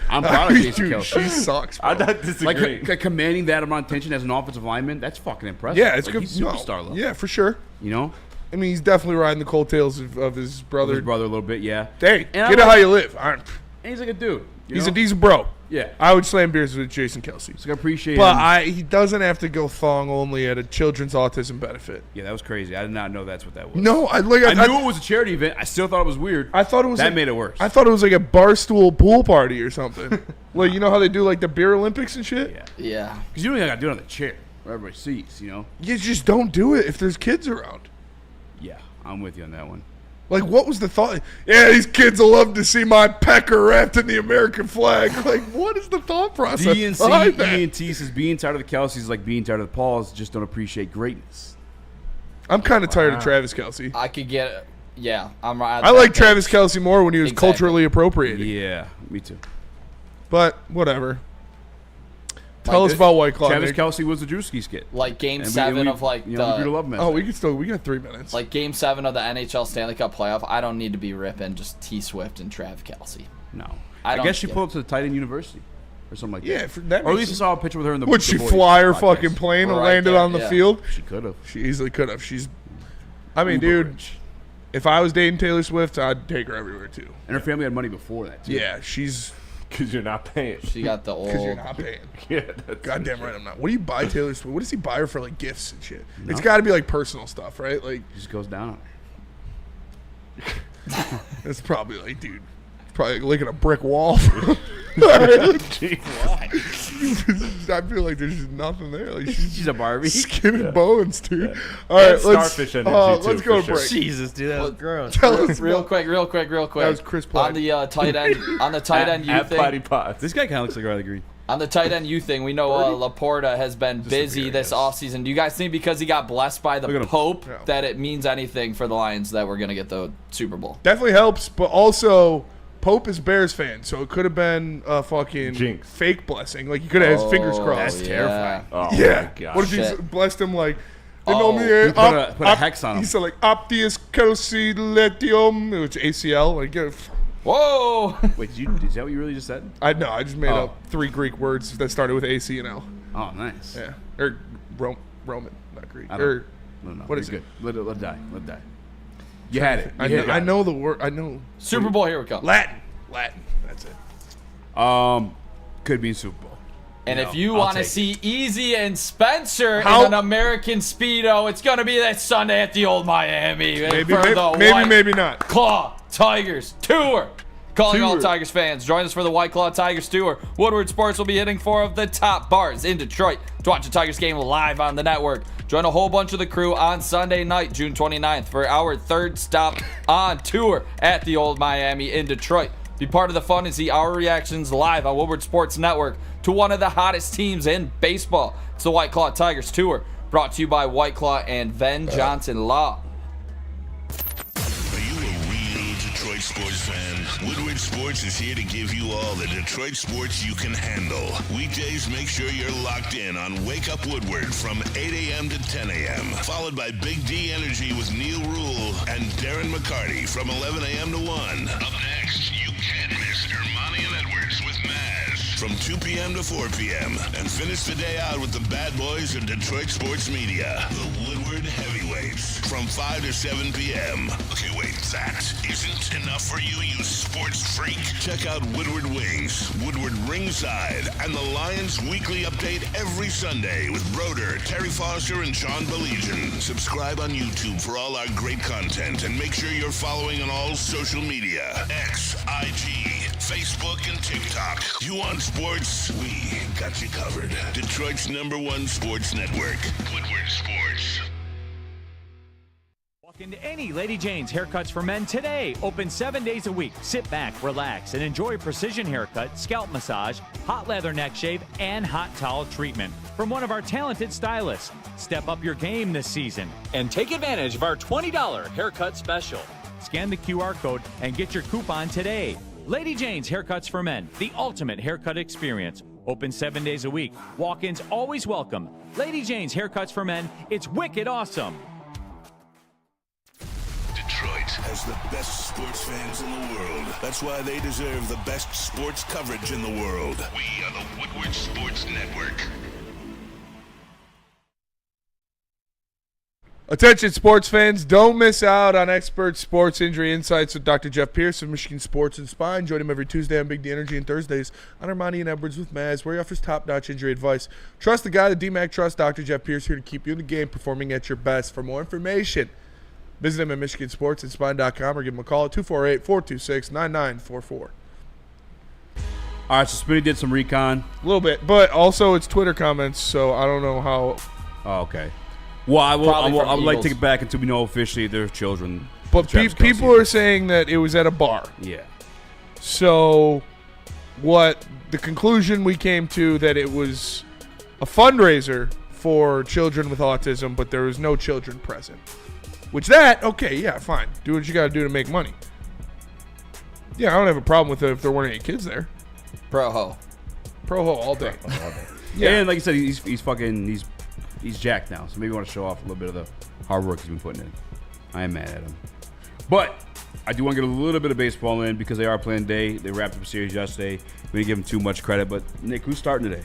I'm proud of Jason Dude, Kelsey. she sucks. Bro. I'm not disagreeing. Like commanding that amount of attention as an offensive lineman, that's fucking impressive. Yeah, it's Like, good. He's no, superstar level. Yeah, for sure. You know? I mean, he's definitely riding the coattails of his brother. His brother a little bit, yeah. Hey, And I get it like- how you live. And he's like a dude. you He's know? a decent bro. Yeah. I would slam beers with Jason Kelsey. So I appreciate But him. he doesn't have to go thong only at a children's autism benefit. Yeah, that was crazy. I did not know that's what that was. No, I I knew knew it was a charity event. I still thought it was weird. I thought it was That like- made it worse. I thought it was like a barstool pool party or something. Like, you know how they do like the beer Olympics and shit? Yeah. Yeah. Because you don't even got to do it on the chair where everybody sees, you know? You just don't do it if there's kids around. Yeah, I'm with you on that one. Like, what was the thought? Yeah, these kids will love to see my pecker wrapped in the American flag. Like, what is the thought process behind that? DNT says being tired of the Kelseys is like being tired of the Pauls, just don't appreciate greatness. I'm kind of tired of Travis Kelsey. I could get. Yeah, I'm right. I like Travis Kelsey more when he was Exactly. culturally appropriating. Yeah, me too. But whatever. Tell us this- about White Claw. Travis Nick. Kelsey was the Drewski skit. Like Game And 7 of like you know, we the grew to love him as Oh, that. we got 3 minutes. like Game 7 of the NHL Stanley Cup playoff. I don't need to be ripping just T Swift and Trav Kelsey. No. I I don't guess she get pulled up to the Titan University or something like Yeah, that. for that or at makes least I saw a picture with her in the Would the she boys fly her podcast. fucking plane and Right land it there, on the yeah. field? She could have. She easily could have. I mean, dude, if I was dating Taylor Swift, I'd take her everywhere too. And her family had money before that too. Yeah, she's Because you're not paying. She got the because you're old. not paying. Yeah, that's Goddamn right, I'm not. What do you buy Taylor Swift? What does he buy her for, like gifts and shit? It's got to be like personal stuff, right? Like It just goes down. it's probably like, dude, it's probably like licking a brick wall. I feel like there's just nothing there. Like She's a Barbie. skin and bones, dude. All right, And let's starfish energy, too, let's go for to break. sure. Jesus, dude, that was gross. Tell us Real about- quick. That was Chris On Platt. the tight end, on the tight end at youth thing, Potty Pots. This guy kind of looks like Riley Green. on the tight end youth thing, we know Laporta has been busy this offseason. Do you guys think because he got blessed by the Look at him. Pope Yeah. that it means anything for the Lions that we're gonna get the Super Bowl? Definitely helps, but also Pope is Bears fan, so it could have been a fucking Jinx. fake blessing. Like he could have had his fingers crossed. That's terrifying. Oh Yeah. my god. What if he Shit. blessed him like? He He put a hex on him. He said like Optius Calciletium, which ACL. Like, Whoa! Wait, is that what you really just said? I know. I just made Oh. up 3 Greek words that started with AC and L. Oh, nice. Yeah, or Roman, not Greek. I Or don't know. what is You're it? good. Let it die. Let it die. You had it. I know the word. I know. Super Bowl, here we go. Latin. That's it. Could be Super Bowl. And No, if you I'll want to take see Eazy and Spencer How- in an American Speedo, it's going to be that Sunday at the Old Miami. Maybe for the maybe not. Claw Tigers Tour. Calling all Tour. Tigers fans, join us for the White Claw Tigers Tour. Woodward Sports will be hitting 4 of the top bars in Detroit to watch the Tigers game live on the network. Join a whole bunch of the crew on Sunday night, June 29th, for our 3rd stop on tour at the Old Miami in Detroit. Be part of the fun and see our reactions live on Woodward Sports Network to one of the hottest teams in baseball. It's the White Claw Tigers Tour, brought to you by White Claw and Ven Johnson Law. Are you a real Detroit sports fan? Woodward Sports is here to give you all the Detroit sports you can handle. Weekdays, make sure you're locked in on Wake Up Woodward from 8 a.m. to 10 a.m. Followed by Big D Energy with Neil Rule and Darren McCarty from 11 a.m. to 1. Up next, you can't miss Ermanni and Edwards with Maz from 2 p.m. to 4 p.m. And finish the day out with the bad boys of Detroit sports media, the Woodward Heavyweights, from 5 to 7 p.m. Okay, wait, that isn't enough for you, you sports freak? Check out Woodward Wings, Woodward Ringside, and the Lions Weekly Update every Sunday with Broder, Terry Foster, and Sean Belegian. Subscribe on YouTube for all our great content, and make sure you're following on all social media, X, IG, Facebook, and TikTok. You want sports? We got you covered. Detroit's #1 sports network, Woodward Sports. Walk into any Lady Jane's Haircuts for Men today. Open 7 days a week. Sit back, relax, and enjoy precision haircut, scalp massage, hot leather neck shave, and hot towel treatment from one of our talented stylists. Step up your game this season and take advantage of our $20 haircut special. Scan the QR code and get your coupon today. Lady Jane's Haircuts for Men, the ultimate haircut experience. Open 7 days a week. Walk-ins always welcome. Lady Jane's Haircuts for Men. It's wicked awesome. Detroit has the best sports fans in the world. That's why they deserve the best sports coverage in the world. We are the Woodward Sports Network. Attention sports fans, don't miss out on expert sports injury insights with Dr. Jeff Pierce of Michigan Sports and Spine. Join him every Tuesday on Big D Energy and Thursdays on Ermanni and Edwards with Maz, where he offers top-notch injury advice. Trust the guy that DMAC trusts, Dr. Jeff Pierce, here to keep you in the game, performing at your best. For more information, visit him at MichiganSportsandSpine.com or give him a call at 248-426-9944. All right, so Spinny did some recon. A little bit, but also it's Twitter comments, so I don't know how. Oh, okay. Well, I would like to take it back until we know officially there's children. But people are saying that it was at a bar. Yeah. So what the conclusion we came to, that it was a fundraiser for children with autism, but there was no children present. Which okay, yeah, fine. Do what you got to do to make money. Yeah, I don't have a problem with it if there weren't any kids there. Pro-ho all day. Yeah, and like you said, he's jacked now, so maybe want to show off a little bit of the hard work he's been putting in. I am mad at him. But I do want to get a little bit of baseball in because they are playing today. They wrapped up a series yesterday. We didn't give them too much credit, but Nick, who's starting today?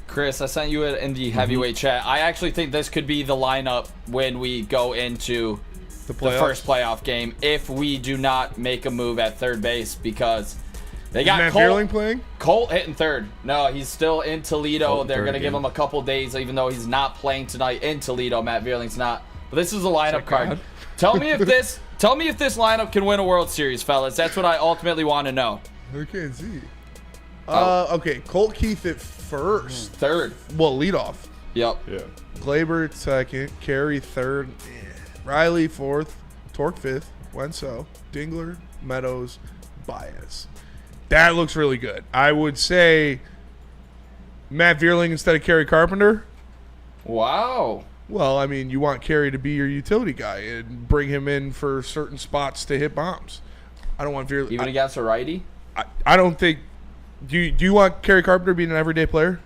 Chris, I sent you it in the heavyweight chat. I actually think this could be the lineup when we go into the first playoff game if we do not make a move at third base, because they got Matt Vierling playing? Colt hitting third. No, he's still in Toledo. They're going to give him a couple days, even though he's not playing tonight in Toledo. Matt Vierling's not. But this is the lineup card. Tell me if this lineup can win a World Series, fellas. That's what I ultimately want to know. I can't see. Okay, Colt Keith at first. Third. Well, leadoff. Yep. Yeah. Glaber second. Carey third. Riley fourth. Torque fifth. Wenso. Dingler. Meadows. Baez. That looks really good. I would say Matt Vierling instead of Kerry Carpenter. Wow. Well, I mean, you want Kerry to be your utility guy and bring him in for certain spots to hit bombs. I don't want Vierling. Even against a righty? I don't think. Do you want Kerry Carpenter being an everyday player?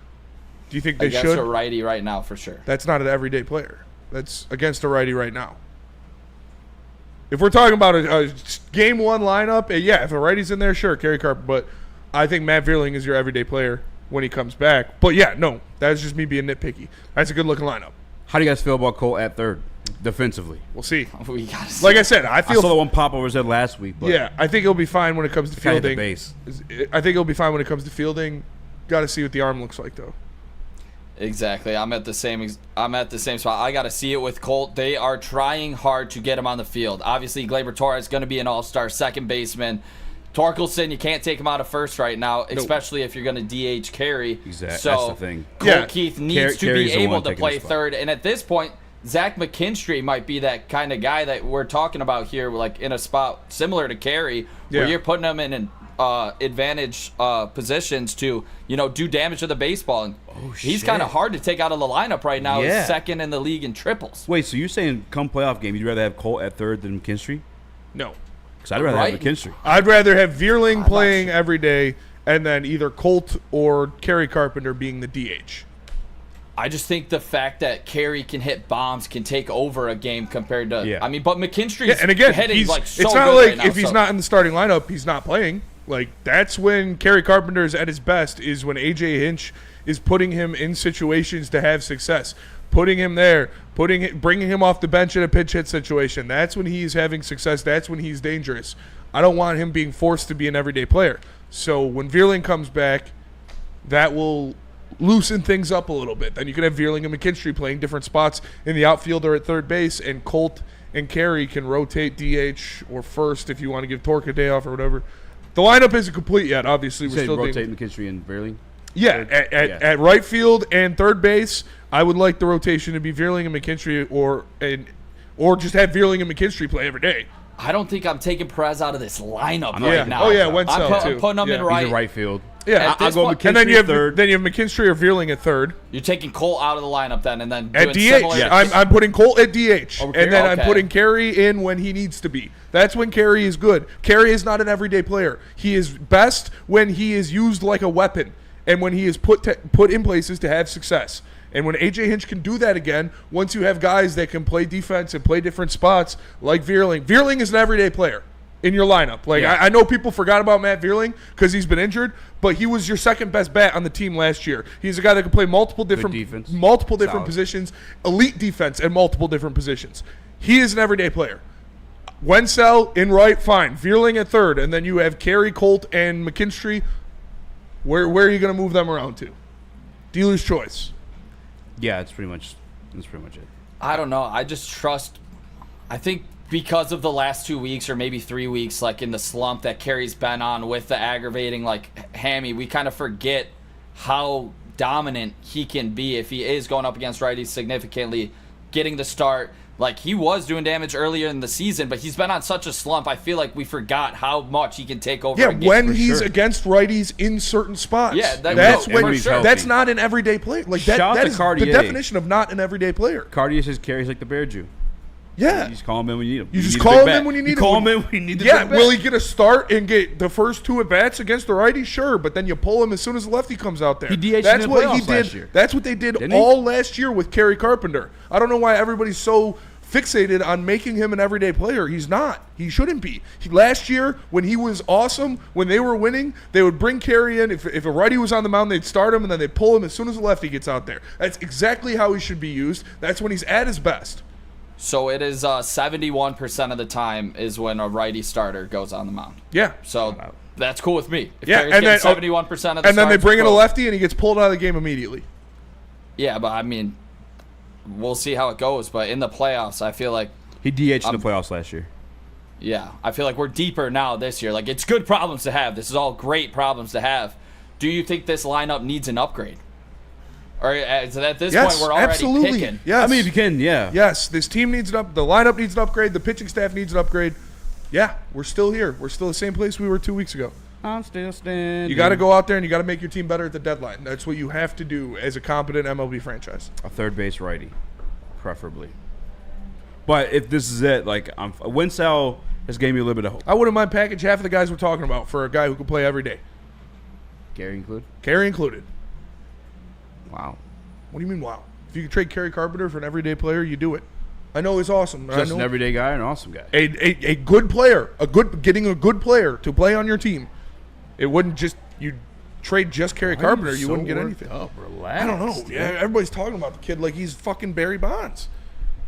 Do you think they should? Against a righty right now, for sure. That's not an everyday player. That's against a righty right now. If we're talking about a game one lineup, yeah, if a righty's in there, sure, Kerry Carpenter. But I think Matt Vierling is your everyday player when he comes back. But yeah, no, that's just me being nitpicky. That's a good looking lineup. How do you guys feel about Cole at third? Defensively. We'll see. We gotta see. Like I said, I saw the one pop over his head last week. But yeah, I think he'll be fine when it comes to kinda hit the fielding. base. I think he'll be fine when it comes to fielding. Got to see what the arm looks like, though. Exactly. I'm at the same spot. I got to see it with Colt. They are trying hard to get him on the field. Obviously, Gleyber Torres is going to be an all-star second baseman. Torkelson, you can't take him out of first right now, especially if you're going to DH Carey. Exactly. So That's the thing. Colt Keith needs to be Carey's the able one to taking play his spot. third. And at this point, Zach McKinstry might be that kind of guy that we're talking about here, like in a spot similar to Carey, where you're putting him in an advantage positions to, do damage to the baseball. And he's kind of hard to take out of the lineup right now. Yeah. He's second in the league in triples. Wait, so you're saying come playoff game, you'd rather have Colt at third than McKinstry? No. Because I'd rather have McKinstry. I'd rather have Vierling playing every day and then either Colt or Kerry Carpenter being the DH. I just think the fact that Carey can hit bombs can take over a game compared to. Yeah. I mean, but McKinstry's and again, hitting like so it's not good like right now, if he's not in the starting lineup, he's not playing. Like that's when Kerry Carpenter is at his best. Is when AJ Hinch is putting him in situations to have success, putting him there, bringing him off the bench in a pinch hit situation. That's when he's having success. That's when he's dangerous. I don't want him being forced to be an everyday player. So when Vierling comes back, that will loosen things up a little bit. Then you can have Vierling and McKinstry playing different spots in the outfield or at third base, and Colt and Carey can rotate DH or first if you want to give Torque a day off or whatever. The lineup isn't complete yet. Obviously, You we're say still rotate McKinstry and Vierling? Yeah, at right field and third base, I would like the rotation to be Vierling and McKinstry, or just have Vierling and McKinstry play every day. I don't think I'm taking Perez out of this lineup right now. Oh yeah, Wenzel too. I'm putting him in right. He's in right field. Yeah, I'll go and then you have third. Then you have McKinstry or Vierling at third. You're taking Colt out of the lineup then, and then At doing DH, similar- I'm putting Colt at DH, Okay. and then I'm Okay. putting Carey in when he needs to be. That's when Carey is good. Carey is not an everyday player. He is best when he is used like a weapon, and when he is put in places to have success. And when AJ Hinch can do that again, once you have guys that can play defense and play different spots, like Vierling. Vierling is an everyday player in your lineup. Like I know people forgot about Matt Vierling because he's been injured, but he was your second best bat on the team last year. He's a guy that can play multiple different positions, elite defense at multiple different positions. He is an everyday player. Wenzel in right, fine. Vierling at third, and then you have Carey, Colt, and McKinstry. Where are you going to move them around to? Dealer's choice. Yeah, that's pretty much it. I don't know. I just trust. I think because of the last 2 weeks or maybe 3 weeks, like in the slump that Carey's been on with the aggravating hammy, we kind of forget how dominant he can be if he is going up against righties significantly, getting the start. Like he was doing damage earlier in the season, but he's been on such a slump. I feel like we forgot how much he can take over. Yeah, when he's against righties in certain spots. Yeah, that's not an everyday player. Like that is the Cartier. definition of not an everyday player. Cartier says Carey's like the Bear Jew. Yeah. You just call him in when you need him. You just call him in when you need him. You call him in when you need the Yeah, big bat. will he get a start and get the first two at-bats against the righty? Sure, but then you pull him as soon as the lefty comes out there. He DH'd That's in the what he playoffs did. last year. That's what they did Didn't he? all last year with Kerry Carpenter. I don't know why everybody's so fixated on making him an everyday player. He's not. He shouldn't be. Last year, when he was awesome, when they were winning, they would bring Kerry in. If a righty was on the mound, they'd start him, and then they'd pull him as soon as the lefty gets out there. That's exactly how he should be used. That's when he's at his best. So it is 71% of the time is when a righty starter goes on the mound. Yeah. So that's cool with me. If Yeah, Carey's and then getting 71% of the and then they starts, bring in a cool. lefty, and he gets pulled out of the game immediately. Yeah, but I mean, we'll see how it goes. But in the playoffs, I feel like he DH'd in the playoffs last year. Yeah, I feel like we're deeper now this year. Like, it's good problems to have. This is all great problems to have. Do you think this lineup needs an upgrade? Or so at this point, we're already picking. Yes. I mean, if you can, yeah. Yes, this team needs the lineup needs an upgrade. The pitching staff needs an upgrade. Yeah, we're still here. We're still the same place we were 2 weeks ago. I'm still standing. You got to go out there and you got to make your team better at the deadline. That's what you have to do as a competent MLB franchise. A third base righty, preferably. But if this is it, like Wenzel has gave me a little bit of hope. I wouldn't mind package half of the guys we're talking about for a guy who can play every day. Carey included? Carey included. Wow. What do you mean, wow? If you could trade Kerry Carpenter for an everyday player, you do it. I know he's awesome. Just an everyday guy and an awesome guy. A good player, getting a good player to play on your team. It wouldn't just you trade just Kerry Carpenter, you wouldn't get anything. Relax. I don't know. Yeah, everybody's talking about the kid like he's fucking Barry Bonds.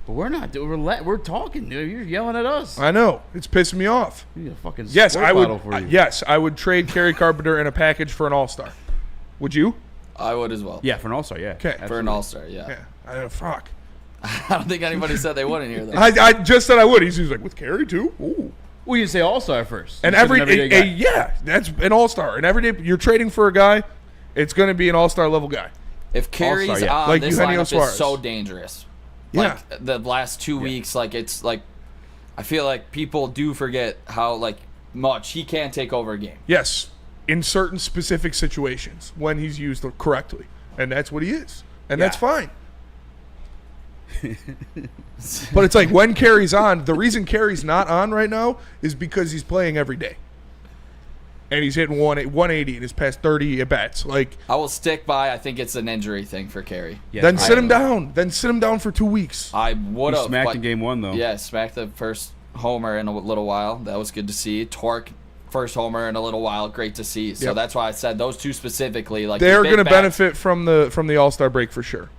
But we're not. We're talking, dude. You're yelling at us. I know. It's pissing me off. You need a fucking yes, squirt I would. bottle for you. Yes, I would trade Kerry Carpenter in a package for an All-Star. Would you? I would as well. Yeah, for an All-Star, yeah. Okay. For an All-Star, yeah. Yeah. I don't fuck. I don't think anybody said they wouldn't hear that. I just said I would. He's like, with Kerry too? Ooh. Well, you say All-Star first. And everyday guy. Yeah, that's an All-Star. And every day you're trading for a guy, it's going to be an All-Star level guy. If Kerry's All-Star, yeah. on, Like this Eugenio lineup Suarez. is so dangerous. Yeah. Like, the last 2 weeks, like, it's like, I feel like people do forget how, like, much he can take over a game. Yes, in certain specific situations when he's used correctly. And that's what he is. And that's fine. But it's like when Kerry's on, the reason Kerry's not on right now is because he's playing every day. And he's hitting 180 in his past 30 at-bats. Like, I will stick by, I think it's an injury thing for Kerry. Yeah, then sit him down. Then sit him down for 2 weeks. I would He have. smacked in game 1, though. Yeah, smacked the first homer in a little while. That was good to see. Torque, first homer in a little while. Great to see. So that's why I said those two specifically. Like, they're going to benefit from the All-Star break for sure.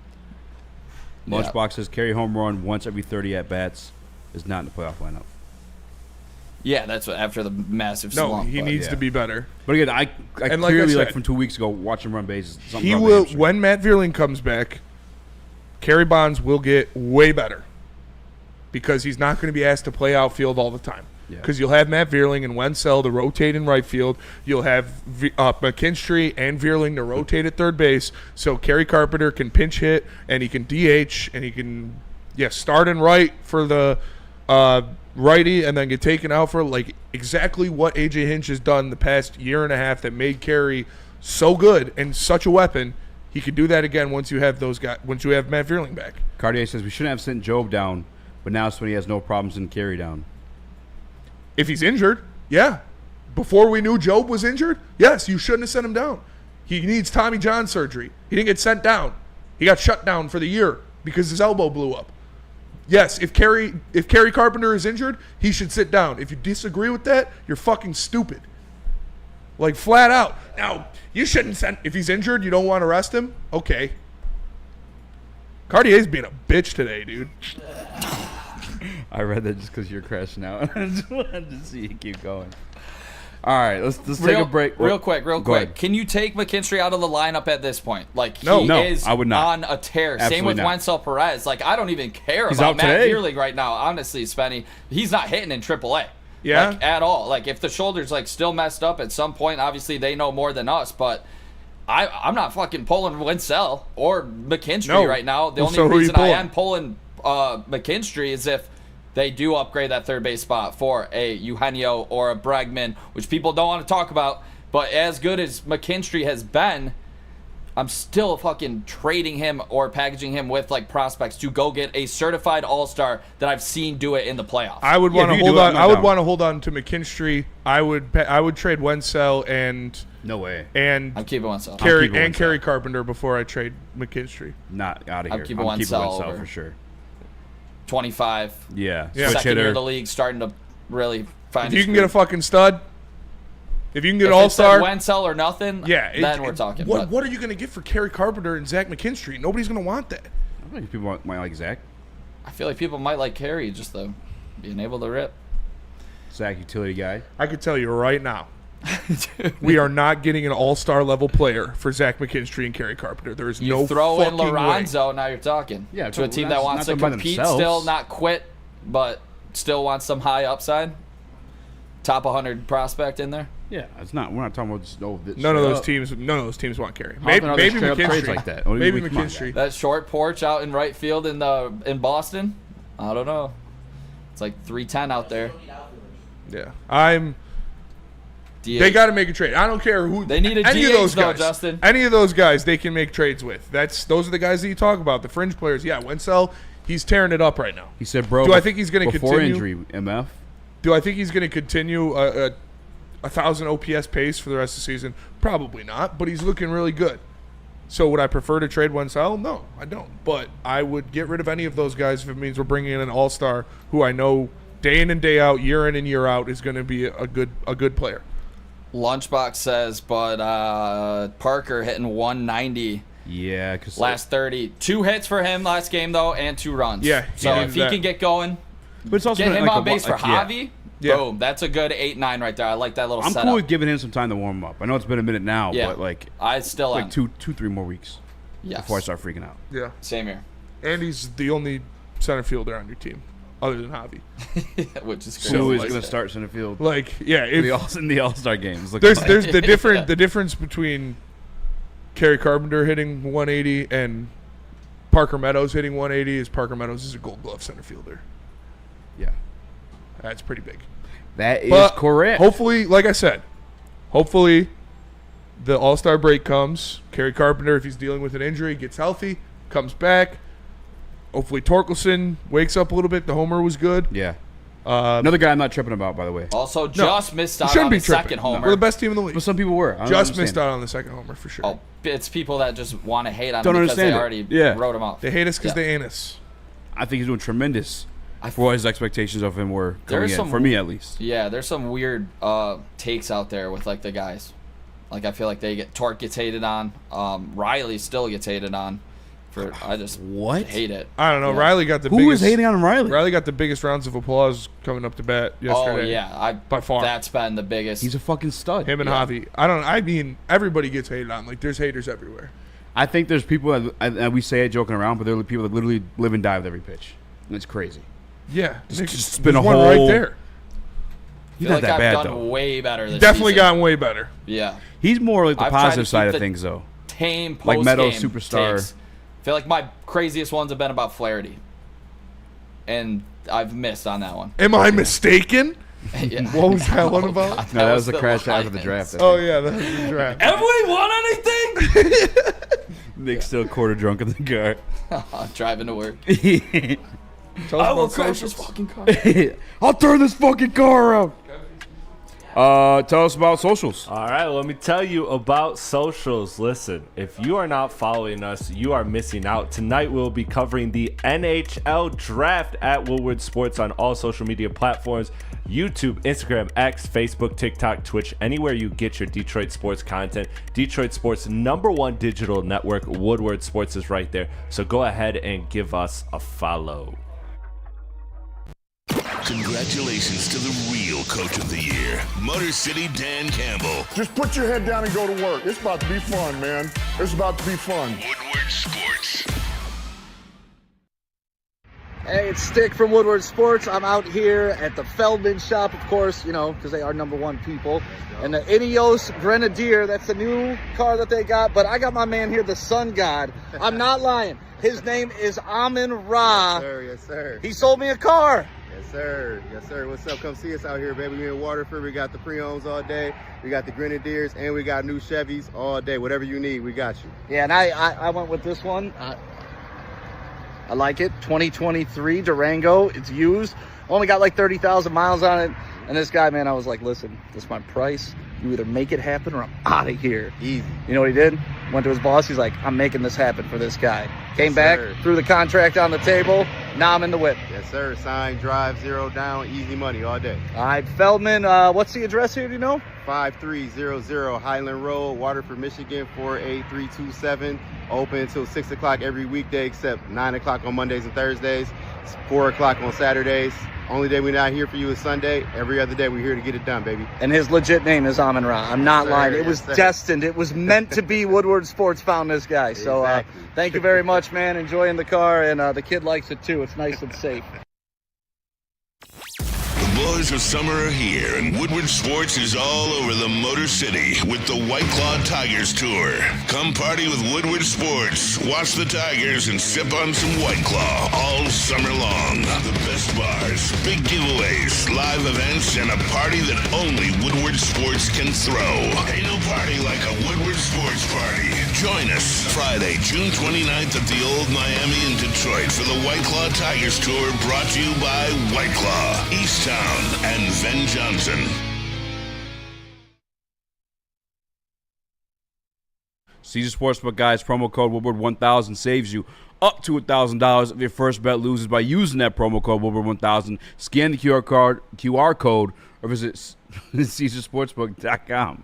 Lunchbox says Kerry home run once every 30 at-bats is not in the playoff lineup. Yeah, that's what, after the massive No, slump. he needs to be better. But again, I And clearly, like I said, from 2 weeks ago, watch him run bases. He will, when Matt Vierling comes back, Kerry Bonds will get way better because he's not going to be asked to play outfield all the time. Because you'll have Matt Vierling and Wenzel to rotate in right field. You'll have McKinstry and Vierling to rotate at third base. So Kerry Carpenter can pinch hit and he can DH and he can start and right for the righty and then get taken out for like exactly what AJ Hinch has done the past year and a half that made Kerry so good and such a weapon. He could do that again once you have those guys. Once you have Matt Vierling back. Cartier says we shouldn't have sent Job down, but now it's when he has no problems in Kerry down. If he's injured, yeah. Before we knew Job was injured, yes, you shouldn't have sent him down. He needs Tommy John surgery. He didn't get sent down. He got shut down for the year because his elbow blew up. Yes, if Kerry Carpenter is injured, he should sit down. If you disagree with that, you're fucking stupid. Like, flat out. Now, you shouldn't send... If he's injured, you don't want to rest him? Okay. Cartier's being a bitch today, dude. I read that just because you're crashing out. I just wanted to see you keep going. All right, let's take a break. Real quick. Ahead. Can you take McKinstry out of the lineup at this point? Like, he is I would not. on a tear. Absolutely Same with not. Wenzel Perez. Like, I don't even care He's about out Matt today. Vierling right now. Honestly, Spenny, he's not hitting in AAA. Yeah. Like, at all. Like, if the shoulder's, like, still messed up at some point, obviously they know more than us, but I'm not fucking pulling Wenzel or McKinstry right now. The only reason I am pulling McKinstry is if they do upgrade that third base spot for a Eugenio or a Bregman, which people don't want to talk about. But as good as McKinstry has been, I'm still fucking trading him or packaging him with like prospects to go get a certified all-star that I've seen do it in the playoffs. I would want to hold on. I would want to hold on to McKinstry. I would trade Wenzel and no way. And I'm keeping Wenzel. Kerry Carpenter before I trade McKinstry. Not out of here. I'm keeping Wenzel for sure. 25. Yeah. Second year of the league, starting to really find. If you can get a fucking stud, if you can get an all all-star, Wenzel or nothing, then we're talking. What are you going to get for Kerry Carpenter and Zach McKinstry? Nobody's going to want that. I think people might like Zach. I feel like people might like Kerry just though being able to rip. Zach, utility guy. I can tell you right now, we are not getting an all-star level player for Zach McKinstry and Kerry Carpenter. There is You no throw in fucking Lorenzo, way. now you're talking. Yeah, to a team that wants to not by compete themselves. still, not quit, but still wants some high upside. Top 100 prospect in there. Yeah, it's not. We're not talking about just None of those teams want Kerry. Maybe Maybe McKinstry McKinstry. like that. Maybe Come on, McKinstry. That short porch out in right field in Boston. I don't know. It's like 310 out there. Yeah, They got to make a trade. I don't care who. They need a any DH of those though, guys. Justin. Any of those guys they can make trades with. Those are the guys that you talk about. The fringe players. Yeah, Wenzel, he's tearing it up right now. He said, "Bro, do I think he's going to before continue? injury, MF? Do I think he's going to continue a 1,000 OPS pace for the rest of the season? Probably not. But he's looking really good. So would I prefer to trade Wenzel? No, I don't. But I would get rid of any of those guys if it means we're bringing in an all-star who I know day in and day out, year in and year out, is going to be a good player. Lunchbox says, but Parker hitting 190 Yeah, because last 30. 2 hits for him last game, though, and 2 runs. Yeah. So if he can get going, but it's also get him like on base for Javi, Yeah. boom. That's a good 8-9 right there. I like that little I'm setup. cool with giving him some time to warm up. I know it's been a minute now, Yeah. but like I still am. like 2-3 more weeks before I start freaking out. Yeah. Same here. And he's the only center fielder on your team, other than Javi. Which is crazy. Who is going to start center field? Like, yeah, in the All-Star games. There's the difference between Kerry Carpenter hitting 180 and Parker Meadows hitting 180 is Parker Meadows is a Gold Glove center fielder. Yeah, that's pretty big. That is correct. Hopefully, like I said, hopefully the All-Star break comes. Kerry Carpenter, if he's dealing with an injury, gets healthy, comes back. Hopefully Torkelson wakes up a little bit. The homer was good. Yeah. Another guy I'm not tripping about, by the way. Also, just missed out shouldn't on be the tripping. second homer. We're the best team in the league. But some people were. Just missed out on the second homer for sure. Oh, it's people that just want to hate on Don't him because they understand it. already wrote him off. They hate us because they ain't us. I think he's doing tremendous for what his expectations of him were coming in, for me at least. Yeah, there's some weird takes out there with like the guys. Like I feel like Torque gets hated on. Riley still gets hated on. I just hate it. I don't know. Yeah. Riley got the Who biggest. was hating on Riley? Riley got the biggest rounds of applause coming up to bat yesterday. Oh yeah, by far. That's been the biggest. He's a fucking stud. Him and Javi. I mean, everybody gets hated on. Like, there's haters everywhere. I think there's people that we say it joking around, but there are people that literally live and die with every pitch. And it's crazy. Yeah, Just been a one whole right there. He's feel not like that I've bad done though. way better this Definitely season. gotten way better. Yeah. He's more like the I've tried to positive side keep of the things though. Tame Like Meadows post-game superstar. takes. I feel like my craziest ones have been about Flaherty, and I've missed on that one. Am I mistaken? Yeah. What was that one about? God, No, that was the the crash after the Lions. draft. Oh yeah, that was the draft. Have we won anything? Nick's still quarter drunk in the car. Driving to work. Tell us I will about crash this socials. fucking car. I'll turn this fucking car around. Tell us about socials. All right, let me tell you about socials. Listen, if you are not following us, you are missing out. Tonight we'll be covering the NHL draft at Woodward Sports on all social media platforms: YouTube, Instagram, X, Facebook, TikTok, Twitch, anywhere you get your Detroit sports content. Detroit Sports' #1 digital network, Woodward Sports, is right there. So go ahead and give us a follow. Congratulations to the real coach of the year, Motor City Dan Campbell. Just put your head down and go to work. It's about to be fun, man. It's about to be fun. Woodward Sports. Hey, it's Stick from Woodward Sports. I'm out here at the Feldman shop, of course, you know, because they are #1 people. And the Ineos Grenadier, that's the new car that they got. But I got my man here, the Sun God. I'm not lying. His name is Amon-Ra. Yes, sir. Yes, sir. He sold me a car. Yes, sir. Yes, sir. What's up? Come see us out here, baby. We in Waterford. We got the pre-owns all day. We got the Grenadiers, and we got new Chevys all day. Whatever you need, we got you. Yeah, and I went with this one. I like it. 2023 Durango. It's used. Only got like 30,000 miles on it. And this guy, man, I was like, listen, this is my price. You either make it happen or I'm out of here. Easy. You know what he did? Went to his boss. He's like, I'm making this happen for this guy. Came Yes, back, sir. threw the contract on the table. Now I'm in the whip. Yes, sir. Sign, drive, 0 down, easy money all day. All right, Feldman, what's the address here? Do you know? 5300 Highland Road, Waterford, Michigan, 48327. Open until 6 o'clock every weekday except 9 o'clock on Mondays and Thursdays. It's 4 o'clock on Saturdays. Only day we're not here for you is Sunday. Every other day we're here to get it done, baby. And his legit name is Amon-Ra. I'm not Yes, lying. sir. It was Yes, sir. destined. It was meant to be. Woodward Sports found this guy. So Exactly. thank you very much, man. Enjoying the car, and the kid likes it too. It's nice and safe. The boys of summer are here, and Woodward Sports is all over the Motor City with the White Claw Tigers Tour. Come party with Woodward Sports, watch the Tigers, and sip on some White Claw all summer long. The best bars, big giveaways, live events, and a party that only Woodward Sports can throw. Ain't no party like a Woodward Sports party. Join us Friday, June 29th at the Old Miami in Detroit for the White Claw Tigers Tour, brought to you by White Claw, Easttown, and Ben Johnson. Caesar Sportsbook, guys, promo code Woodward1000 saves you up to $1,000 if your first bet loses by using that promo code Woodward1000. Scan the QR code or visit CaesarSportsbook.com.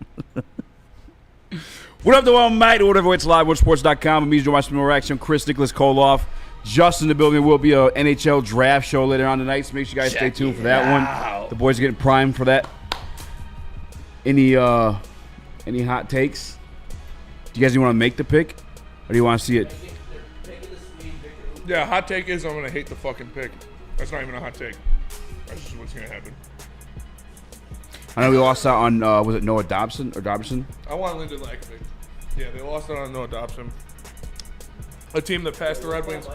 What up, the world, mate? Whatever it's live, woodsports.com. I'm Joe Raxter, Chris Nicholas Koloff. Just in the building. Will be a NHL draft show later on tonight, so make sure you guys stay tuned for that one. The boys are getting primed for that. Any hot takes? Do you guys want to make the pick, or do you want to see it? Yeah, hot take is I'm going to hate the fucking pick. That's not even a hot take. That's just what's going to happen. I know we lost out on, was it Noah Dobson or Dobson? I want Lyndon Lackman. Yeah, they lost out on Noah Dobson. A team that passed the Red Wings.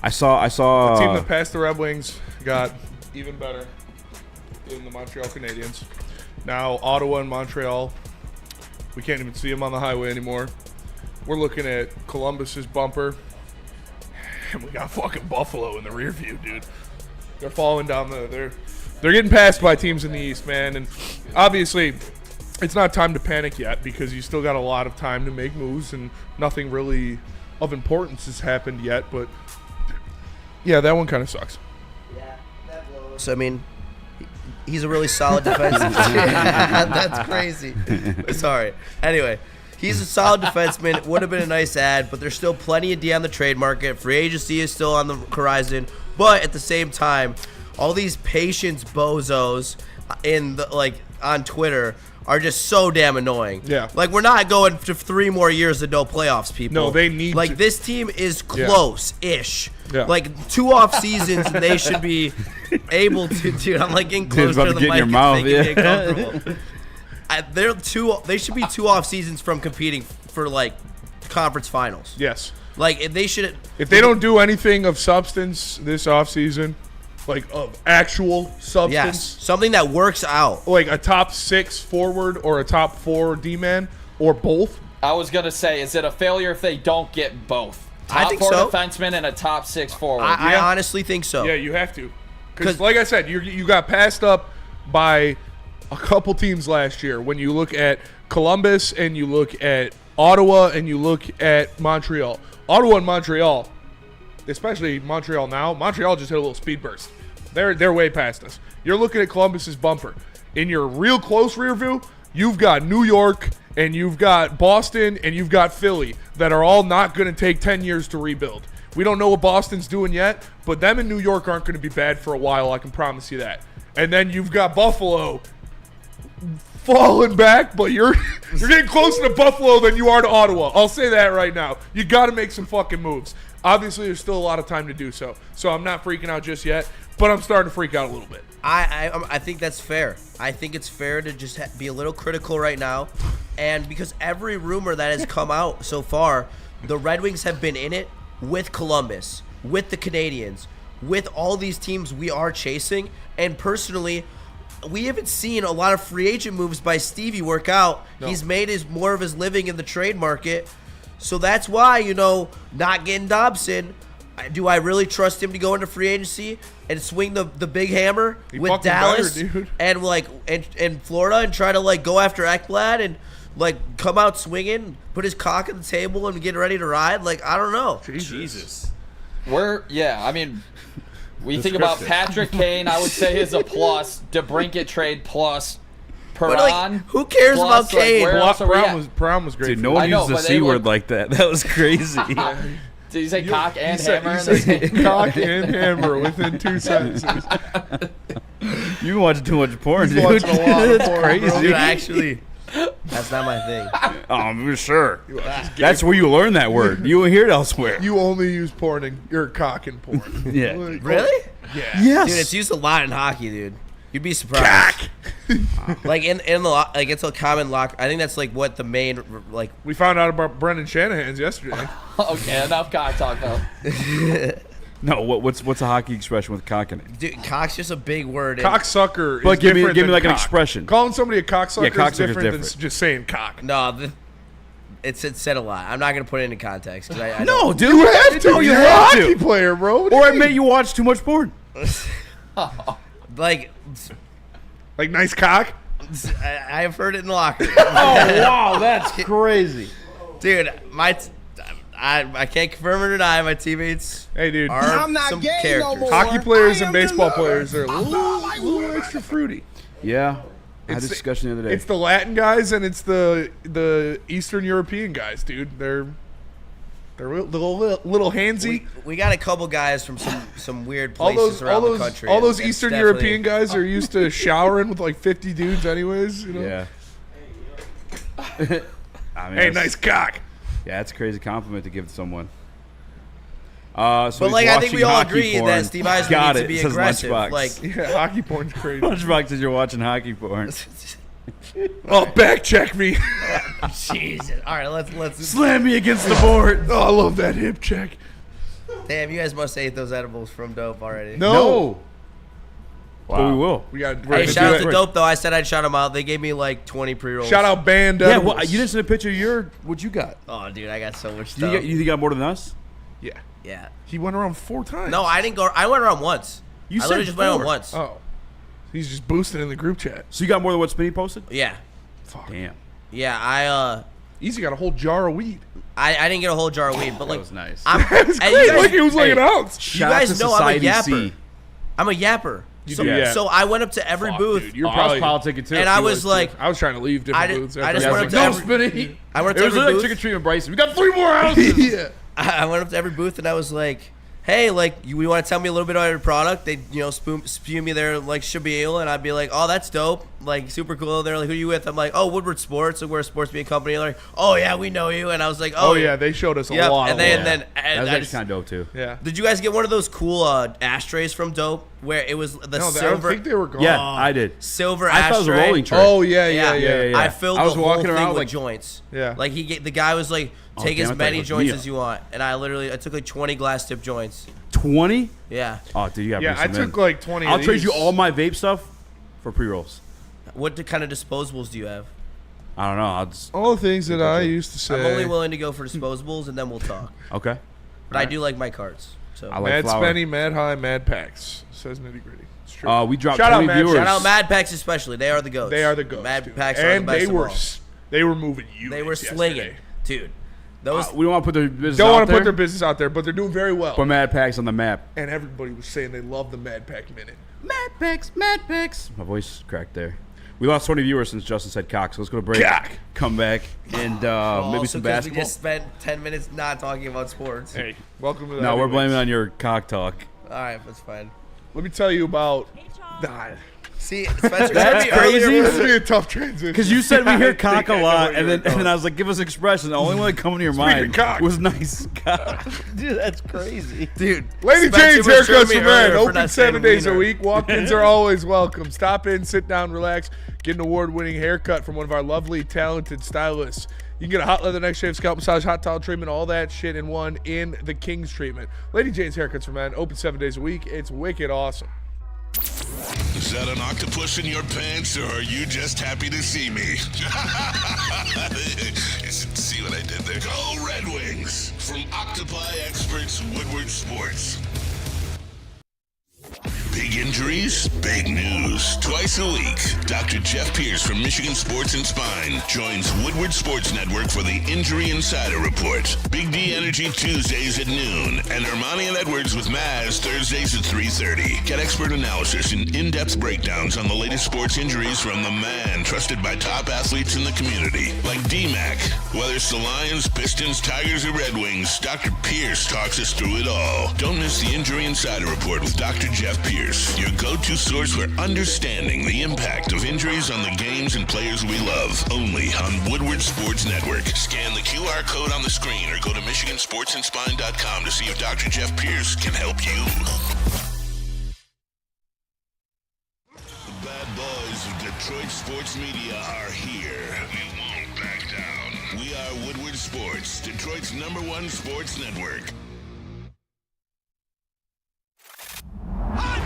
I saw. A team that passed the Red Wings got even better in the Montreal Canadiens. Now Ottawa and Montreal, we can't even see them on the highway anymore. We're looking at Columbus's bumper, and we got fucking Buffalo in the rear view, dude. They're falling down they're getting passed by teams in the East, man. And obviously, it's not time to panic yet because you still got a lot of time to make moves, and nothing really of importance has happened yet. But yeah, that one kind of sucks. Yeah, that blows. So I mean, he's a really solid defenseman. That's crazy. Sorry. Anyway, he's a solid defenseman. It would have been a nice ad, but there's still plenty of D on the trade market. Free agency is still on the horizon, but at the same time, all these patience bozos on Twitter are just so damn annoying. Yeah. Like, we're not going to 3 more years of no playoffs, people. No, they need to. This team is close-ish. Yeah. Like, 2 off seasons, and they should be able to, dude, I'm like getting close to the mic. Your mouth, making me uncomfortable. They should be 2 off seasons from competing for, like, conference finals. Yes. Like, they should. If they don't do anything of substance this offseason, like of actual substance. Yes, something that works out. Like a top 6 forward or a top 4 D-man or both. I was going to say, is it a failure if they don't get both? I think top 4 so. defenseman and a top 6 forward. I honestly think so. Yeah, you have to. Because like I said, you got passed up by a couple teams last year. When you look at Columbus and you look at Ottawa and you look at Montreal. Ottawa and Montreal, especially Montreal now. Montreal just hit a little speed burst. They're way past us. You're looking at Columbus's bumper. In your real close rear view, you've got New York and you've got Boston and you've got Philly that are all not going to take 10 years to rebuild. We don't know what Boston's doing yet, but them in New York aren't going to be bad for a while. I can promise you that. And then you've got Buffalo falling back, but you're getting closer to Buffalo than you are to Ottawa. I'll say that right now. You got to make some fucking moves. Obviously, there's still a lot of time to do so. So I'm not freaking out just yet, but I'm starting to freak out a little bit. I think that's fair. I think it's fair to just be a little critical right now. And because every rumor that has come out so far, the Red Wings have been in it with Columbus, with the Canadiens, with all these teams we are chasing. And personally, we haven't seen a lot of free agent moves by Stevie work out. No. He's made more of his living in the trade market. So that's why, not getting Dobson, do I really trust him to go into free agency and swing the big hammer with Dallas and Florida and try to go after Ekblad and come out swinging, put his cock on the table and get ready to ride? I don't know. Jesus. We think about Patrick Kane, I would say is a plus. DeBrincat trade plus. Perron, who cares about Kane? Brown was great. Dude, no one used the C word like that. That was crazy. Did you say cock and hammer? He said cock and hammer within 2 sentences. You've been watching too much porn, dude. Watching a lot of porn, crazy. Dude, actually, that's not my thing. I'm sure. That's where you learn that word. You will hear it elsewhere. You only use porn in your cock and porn. Yeah. Really? Yeah. Yes. Dude, it's used a lot in hockey, dude. You'd be surprised. It's a common lock. I think that's what the main We found out about Brendan Shanahan's yesterday. Okay, enough cock talk though. No, what's a hockey expression with cock in it? Dude, cock's just a big word. Cocksucker But is give me different than an cock. expression. Calling somebody a cocksucker is different than different. just saying cock. No, it's said a lot. I'm not gonna put it into context. No, dude, You have to. You You're a have hockey to. player, bro. Or admit you watch too much porn. Like nice cock? I have heard it in the locker room. Oh, wow, that's crazy. Dude, I can't confirm or deny my teammates. Hey, dude. I'm not gay characters. no more. Hockey players and baseball players are a little extra fruity. Yeah. I had a discussion the other day. It's the Latin guys and it's the Eastern European guys, dude. They're little handsy. We got a couple guys from some weird places around the country. All those Eastern European guys are used to showering with like 50 dudes, anyways. You know? Yeah. I mean, hey, nice cock. Yeah, that's a crazy compliment to give to someone. So but like, I think we all agree that Steve Eisman needs to be says aggressive. Lunchbox. Like, yeah, hockey porn's crazy. Lunchbox says you're watching hockey porn. Oh, back check me. Jesus. All right, let's slam me against the board. Oh, I love that hip check. Damn, you guys must ate those edibles from Dope already. No. Wow. But we will. Hey, shout out to Dope though. I said I'd shout them out. They gave me like 20 pre-rolls. Shout out Band. Yeah, well, you didn't send a picture of what you got. Oh, dude, I got so much You stuff. think you got more than us? Yeah. Yeah. He went around 4 times. No, I didn't go. I went around once. You I said literally just went around 4. once. Oh. He's just boosting in the group chat. So you got more than what Spinny posted? Yeah. Fuck. Damn. Yeah, Easy got a whole jar of weed. I didn't get a whole jar of weed, but like That was nice. It was great. Like it was like an ounce. You guys know I'm a yapper. I'm a yapper. You So, do, yeah. so I went up to every booth. Dude, you're I was probably politicking too. And I was like, I was trying to leave different booths. I just after went that. up to every. Spinny. I went up It to was every like booth. trick or treatment, Bryson. We got 3 more ounces. Yeah. I went up to every booth and I was like, hey, like, you want to tell me a little bit about your product? They, spew me their, like, spiel, and I'd be like, oh, that's dope. Like, super cool. They're like, who are you with? I'm like, oh, Woodward Sports. Like, we're a sports media company. They're like, oh, yeah, we know you. And I was like, Oh, yeah, they showed us a Yep. lot. And then that was I actually just, kind of dope too. Yeah. did you guys get one of those cool ashtrays from Dope where it was the No, I silver? think they were gone. Yeah, I did. Silver I thought it was a ashtray. rolling tray. Oh, yeah. I filled I was the whole walking thing around with like- joints. Yeah. Like the guy was like, take damn, I as thought many it was joints Mia. as you want, and I took like 20 glass tip joints. 20? Yeah. Oh, dude, you got to Yeah, I took like 20 I'll of trade these. you all my vape stuff for pre-rolls. What kind of disposables do you have? I don't know. I'll just... All the things that I used to say. I'm only willing to go for disposables, and then we'll talk. Okay. But I do like my cards. So I like Mad flour. Spenny, Mad High, Mad Packs. Says Nitty Gritty. It's true. We dropped Shout out 20 Mad- viewers. shout out Mad Packs especially. They are the goats. They are the goats. Mad dude. Packs are and the best they of were all. they were moving units. They were slinging, yesterday. dude. Those We don't want to put their business Don't out want to there, put their business out there, but they're doing very well. but Mad Packs on the map. And everybody was saying they love the Mad Pack Minute. Mad Packs, Mad Packs. My voice cracked there. We lost 20 viewers since Justin said cock, so let's go to break. Cock. Come back, and maybe also some 'cause basketball. We just spent 10 minutes not talking about sports. Hey, welcome to the No, we're Heavyweights. blaming on your cock talk. All right, that's fine. Let me tell you about. See, Spencer, That's crazy. This is gonna be a tough transition. Because you said we hear I cock think I a know lot, where and you're then going. I was like, give us expression. The only one that coming to your Speaking of mind cock. was nice cock. Dude, that's crazy. Dude, Lady Spencer Jane's was showing Haircuts me for Men. earlier for Open not 7 saying days a wiener. week. Walk-ins are always welcome. Stop in, sit down, relax. Get an award-winning haircut from one of our lovely, talented stylists. You can get a hot leather neck shave, scalp massage, hot towel treatment, all that shit in one in the King's treatment. Lady Jane's Haircuts for Men. Open 7 days a week. It's wicked awesome. Is that an octopus in your pants, or are you just happy to see me? See what I did there? Go Red Wings! From Octopi Experts Woodward Sports. Big injuries, big news. Twice a week, Dr. Jeff Pierce from Michigan Sports and Spine joins Woodward Sports Network for the Injury Insider Report. Big D Energy Tuesdays at noon, and Ermanni and Edwards with Maz Thursdays at 3:30. Get expert analysis and in-depth breakdowns on the latest sports injuries from the man trusted by top athletes in the community, like D-Mac. Whether it's the Lions, Pistons, Tigers, or Red Wings, Dr. Pierce talks us through it all. Don't miss the Injury Insider Report with Dr. Jeff Pierce, your go-to source for understanding the impact of injuries on the games and players we love. Only on Woodward Sports Network. Scan the QR code on the screen or go to MichiganSportsandSpine.com to see if Dr. Jeff Pierce can help you. The bad boys of Detroit sports media are here. We won't back down. We are Woodward Sports, Detroit's #1 sports network.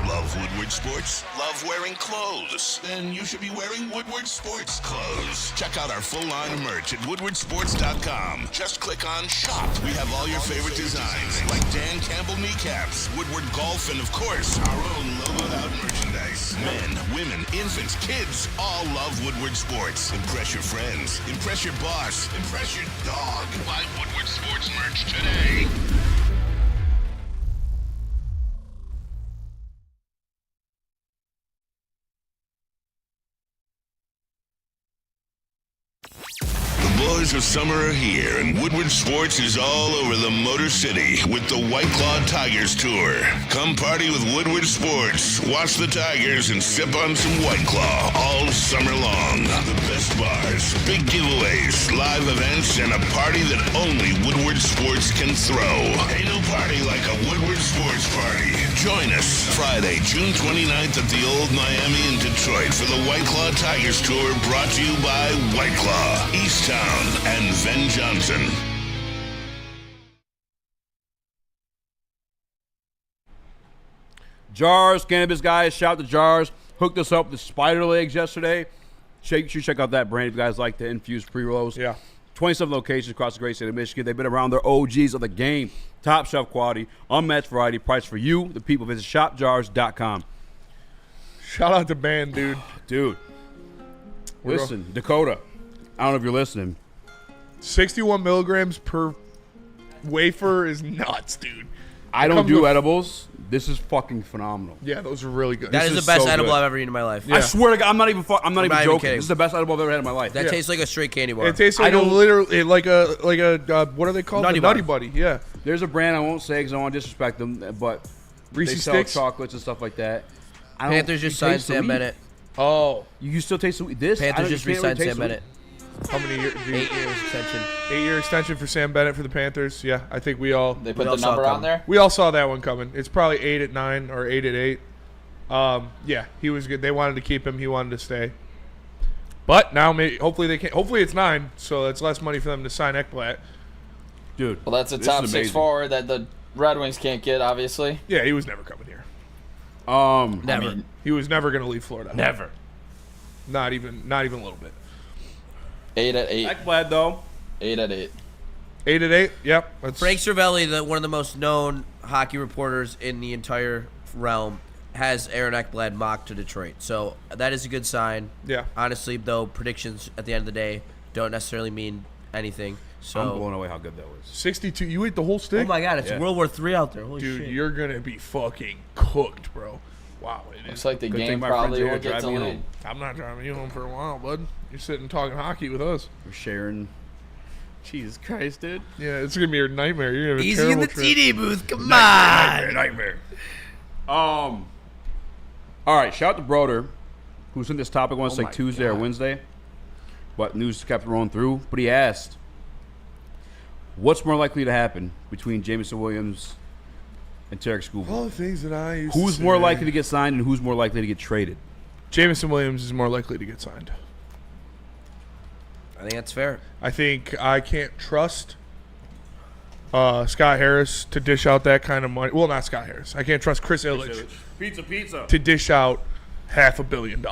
Love Woodward Sports? Love wearing clothes? Then you should be wearing Woodward Sports clothes. Check out our full line of merch at woodwardsports.com. Just click on shop. We have all your favorite designs, like Dan Campbell kneecaps, Woodward golf, and of course, our own logoed out merchandise. Men, women, infants, kids all love Woodward Sports. Impress your friends. Impress your boss. Impress your dog. Buy Woodward Sports merch today. colors of summer are here, and Woodward Sports is all over the Motor City with the White Claw Tigers Tour. Come party with Woodward Sports, watch the Tigers, and sip on some White Claw all summer long. The best bars, big giveaways, live events, and a party that only Woodward Sports can throw. Ain't no party like a Woodward Sports party. Join us Friday, June 29th at the Old Miami in Detroit for the White Claw Tigers Tour, brought to you by White Claw, Easttown, and Ben Johnson. Jars, cannabis guys, shout out to Jars. Hooked us up with spider legs yesterday. You should check out that brand if you guys like the infused pre-rolls. Yeah. 27 locations across the great state of Michigan. They've been around. They're OGs of the game. Top shelf quality, unmatched variety, price for you, the people. Visit shopjars.com. Shout out to Band, dude. Dude. Listen, Dakota. I don't know if you're listening. 61 milligrams per wafer is nuts, dude. I don't do edibles. This is fucking phenomenal. Yeah, those are really good. That is the best edible I've ever eaten in my life. Yeah. I swear to God, I'm not even joking. kidding. This is the best edible I've ever had in my life. That tastes like a straight candy bar. It tastes like literally like a what are they called? Nutty Nutty Bar. Buddy. Yeah. There's a brand I won't say because I don't want to disrespect them, but Reese's they sell Sticks? chocolates and stuff like that. Panthers just signed Sam Bennett. Oh, you still taste the this? Panthers just re-signed Sam Bennett. How many years? 8 years extension. 8-year extension for Sam Bennett for the Panthers. Yeah, I think we all. They put the number on there? We all saw that one coming. It's probably 8 at 9 or 8 at 8. Yeah, he was good. They wanted to keep him. He wanted to stay. But now, hopefully they can. Hopefully it's 9, so that's less money for them to sign Ekblad. Dude, well, that's a top 6 forward that the Red Wings can't get, obviously. Yeah, he was never coming here. Never. I mean, he was never going to leave Florida. Never. Not even a little bit. 8 at 8. Ekblad though. 8 at 8. 8 at 8. Yep. Frank Cervelli, one of the most known hockey reporters in the entire realm, has Aaron Ekblad mocked to Detroit. So that is a good sign. Yeah. Honestly, though, predictions at the end of the day don't necessarily mean anything. So I'm blown away how good that was. 62. You ate the whole stick? Oh my God, it's World War III out there. Holy Dude, shit. you're gonna be fucking cooked, bro. Wow. Looks like the Good game thing my probably friends won't here get drive me delayed. home. I'm not driving you home for a while, bud. You're sitting talking hockey with us. We're sharing. Jesus Christ, dude. Yeah, it's gonna be your nightmare. You're gonna have a Easy in the terrible trip. TD booth. Come Nightmare. All right, shout out to Broder, who sent this topic once like Tuesday or Wednesday. But news kept rolling through. But he asked, what's more likely to happen between Jameson Williams and Tarek Skubal? All the things that I used Who's to more say. likely to get signed and who's more likely to get traded? Jameson Williams is more likely to get signed. I think that's fair. I think I can't trust Scott Harris to dish out that kind of money. Well, not Scott Harris. I can't trust Chris Ilitch Pizza. to dish out $500 million.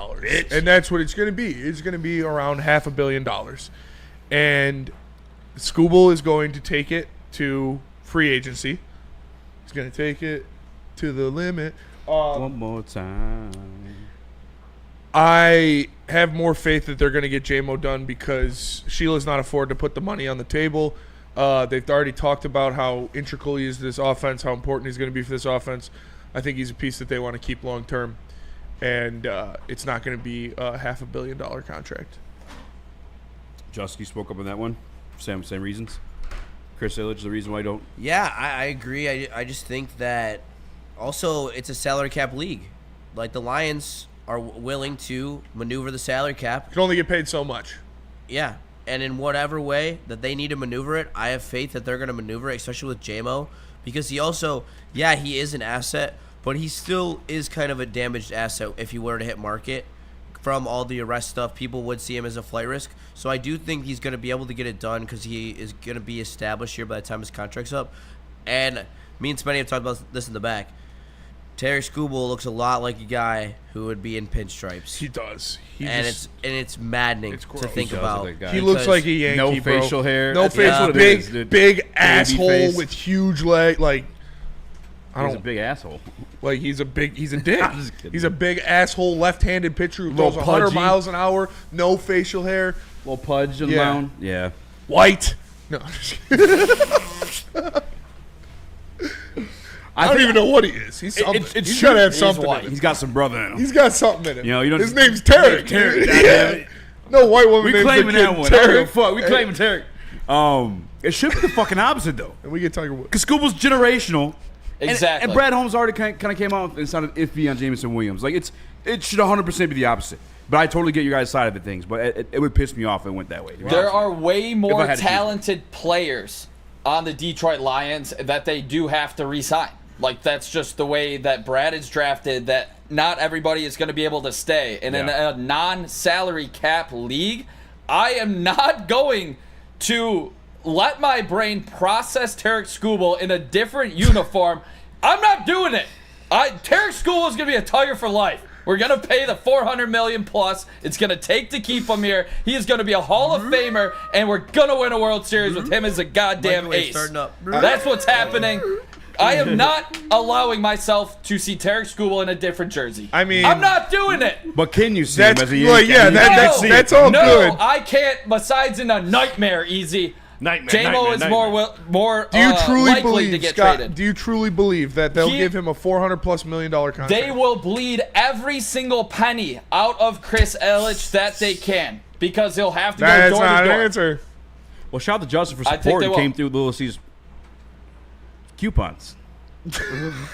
And that's what it's going to be. It's going to be around $500 million. And Skubal is going to take it to free agency. He's going to take it to the limit. One more time. I have more faith that they're going to get Jamo done because Sheila's not afford to put the money on the table. They've already talked about how integral he is to this offense, how important he's going to be for this offense. I think he's a piece that they want to keep long term, and it's not going to be a $500 million contract. Jusky spoke up on that one. Same reasons. Chris Ilitch, the reason why I don't. Yeah, I agree. I just think that also it's a salary cap league. Like the Lions are willing to maneuver the salary cap. You can only get paid so much. Yeah, and in whatever way that they need to maneuver it, I have faith that they're going to maneuver it, especially with Jamo, because he also, he is an asset, but he still is kind of a damaged asset if he were to hit market. From all the arrest stuff, people would see him as a flight risk. So I do think he's going to be able to get it done because he is going to be established here by the time his contract's up. And me and Spenny have talked about this in the back. Terry Skubal looks a lot like a guy who would be in pinstripes. He does. It's maddening to think about. He looks like a Yankee, no bro. facial hair. No facial, big asshole face. with huge leg. Like He's a big asshole. Like he's a dick. I'm just kidding. He's a big asshole, left-handed pitcher who throws 100 miles an hour, no facial hair, little pudge on the mound. Yeah, white. No, I don't even know what he is. He's something. He's got to have something. In him. He's got some brother in him. He's got something in him. You know, his name's Tarek. Tarek. Yeah. No white woman. We names claiming their that kid one. I don't give a Tarek. fuck. We claiming Tarek. It should be the fucking opposite though. And we get Tiger Woods. Because Skubal's generational. Exactly. And Brad Holmes already kind of came out and sounded iffy on Jameson Williams. Like it should 100% be the opposite. But I totally get your guys' side of the things. But it would piss me off if it went that way. There are way more had to choose. talented players on the Detroit Lions that they do have to re-sign. Like, that's just the way that Brad is drafted, that not everybody is going to be able to stay. And in a non-salary cap league, I am not going to let my brain process Tarek Skubal in a different uniform. I'm not doing it. Tarek Skubal is going to be a Tiger for life. We're going to pay the $400 million plus. It's going to take to keep him here. He is going to be a Hall of Famer, and we're going to win a World Series with him as a goddamn ace. That's what's happening. I am not allowing myself to see Tarek Skubal in a different jersey. I mean, I'm not doing it. But can you see him as a Yankee? Like, yeah, that's all good. No, I can't. Besides in a nightmare, Easy. Jamo is more do you truly likely believe, to get Scott, traded. Do you truly believe that they'll give him a $400+ million contract? They will bleed every single penny out of Chris Ilitch that they can, because he'll have to go door to door. That's not an answer. Well, shout out to Justin for I think support. they He will. came through Little C's coupons.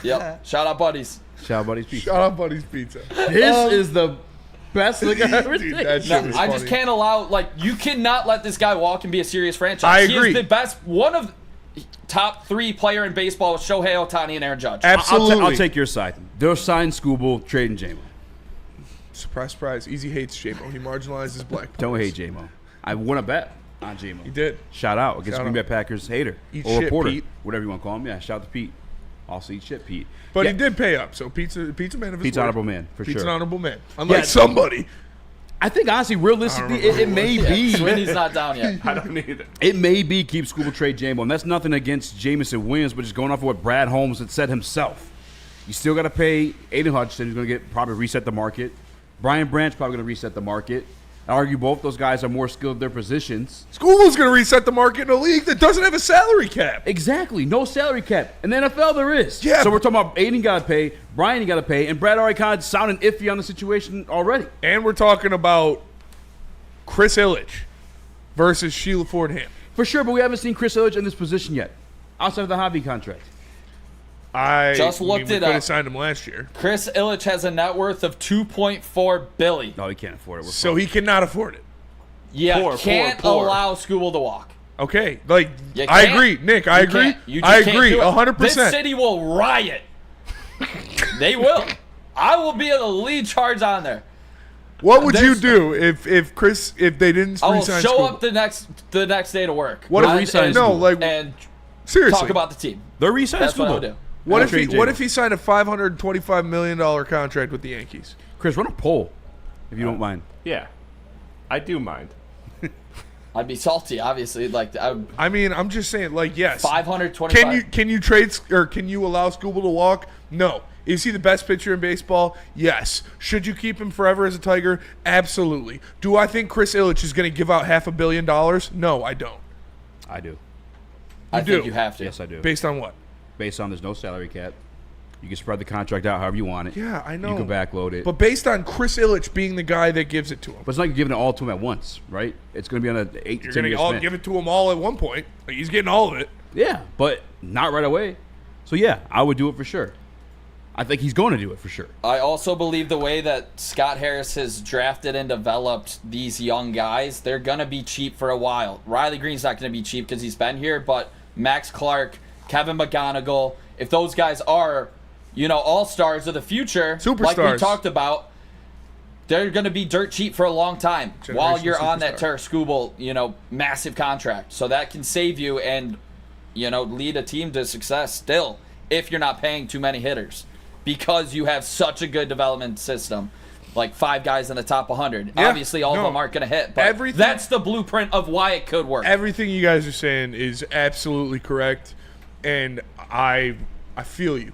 Yep. Shout out, buddies. Shout out, Buddy's Pizza. Shout out, Buddy's Pizza. This is the best look I've ever seen. That shit was I just funny. can't allow, you cannot let this guy walk and be a serious franchise. I He agree. is the best, one of top 3 player in baseball with Shohei Ohtani and Aaron Judge. Absolutely. I'll take your side. They'll sign Skubal, trading Jamo. Surprise, surprise. Easy hates Jamo. He marginalizes black Don't players. hate Jamo. I won a bet on Jamo. He did. Shout out against Shout Green Bay out. Packers hater Eat or shit, reporter, Pete. whatever you want to call him. Yeah, shout out to Pete. Also eat shit, Pete. But Yeah, he did pay up, so Pete's a man of his Pete's word. honorable man for Pete's sure. an honorable man. Unlike Yeah. somebody. I think honestly, realistically, it may be. Sweeney's not down yet. I don't need it. It may be keep Skubal, trade Jamo, and that's nothing against Jameson Williams, but just going off of what Brad Holmes had said himself. You still got to pay Aiden Hutchinson, who's going to probably reset the market. Brian Branch probably going to reset the market. I argue both those guys are more skilled at their positions. Skubal's going to reset the market in a league that doesn't have a salary cap. Exactly. No salary cap. In the NFL, there is. Yeah. So we're talking about Aiden got to pay, Brian got to pay, and Brad already kind of sounding iffy on the situation already. And we're talking about Chris Ilitch versus Sheila Fordham. For sure, but we haven't seen Chris Ilitch in this position yet, outside of the hobby contract. Just looked we it could up. have signed him last year. Chris Ilitch has a net worth of $2.4 billion. No, he can't afford it. So he cannot afford it. You can't allow Skubal to walk. Okay, like You I can't. agree, Nick. I You agree. can't. You just I can't agree, do it. 100%. This city will riot. They will. I will be in the lead charge on there. What would you do if they didn't I will resign show Skubal? up the next day to work. What if And- resign and- No, like and seriously, talk about the team. They're resigning That's what I would Skubal. do. What if he signed a $525 million contract with the Yankees? Chris, run a poll if you don't mind. Yeah, I do mind. I'd be salty, obviously. Like I mean, I'm just saying, like, yes. 525. Can you trade or can you allow Skubal to walk? No. Is he the best pitcher in baseball? Yes. Should you keep him forever as a Tiger? Absolutely. Do I think Chris Ilitch is going to give out $500 million? No, I don't. I do. I do? think you have to. Yes, I do. Based on what? Based on there's no salary cap. You can spread the contract out however you want it. Yeah, I know. You can backload it. But based on Chris Ilitch being the guy that gives it to him. But it's not like you're giving it all to him at once, right? It's going to be on an 8 to You're 10 going year to span. give it to him all at one point. Like, he's getting all of it. Yeah, but not right away. So, yeah, I would do it for sure. I think he's going to do it for sure. I also believe the way that Scott Harris has drafted and developed these young guys, they're going to be cheap for a while. Riley Green's not going to be cheap because he's been here, but Max Clark, Kevin McGonigal, if those guys are, all-stars of the future, like we Superstars. talked about, they're going to be dirt cheap for a long time while Generational you're on that superstar. Tarek Skubal, massive contract. So that can save you and, lead a team to success still if you're not paying too many hitters because you have such a good development system. Like 5 guys in the top 100. Yeah, Obviously, all of them aren't going to hit, but everything- that's the blueprint of why it could work. Everything you guys are saying is absolutely correct, and I feel you.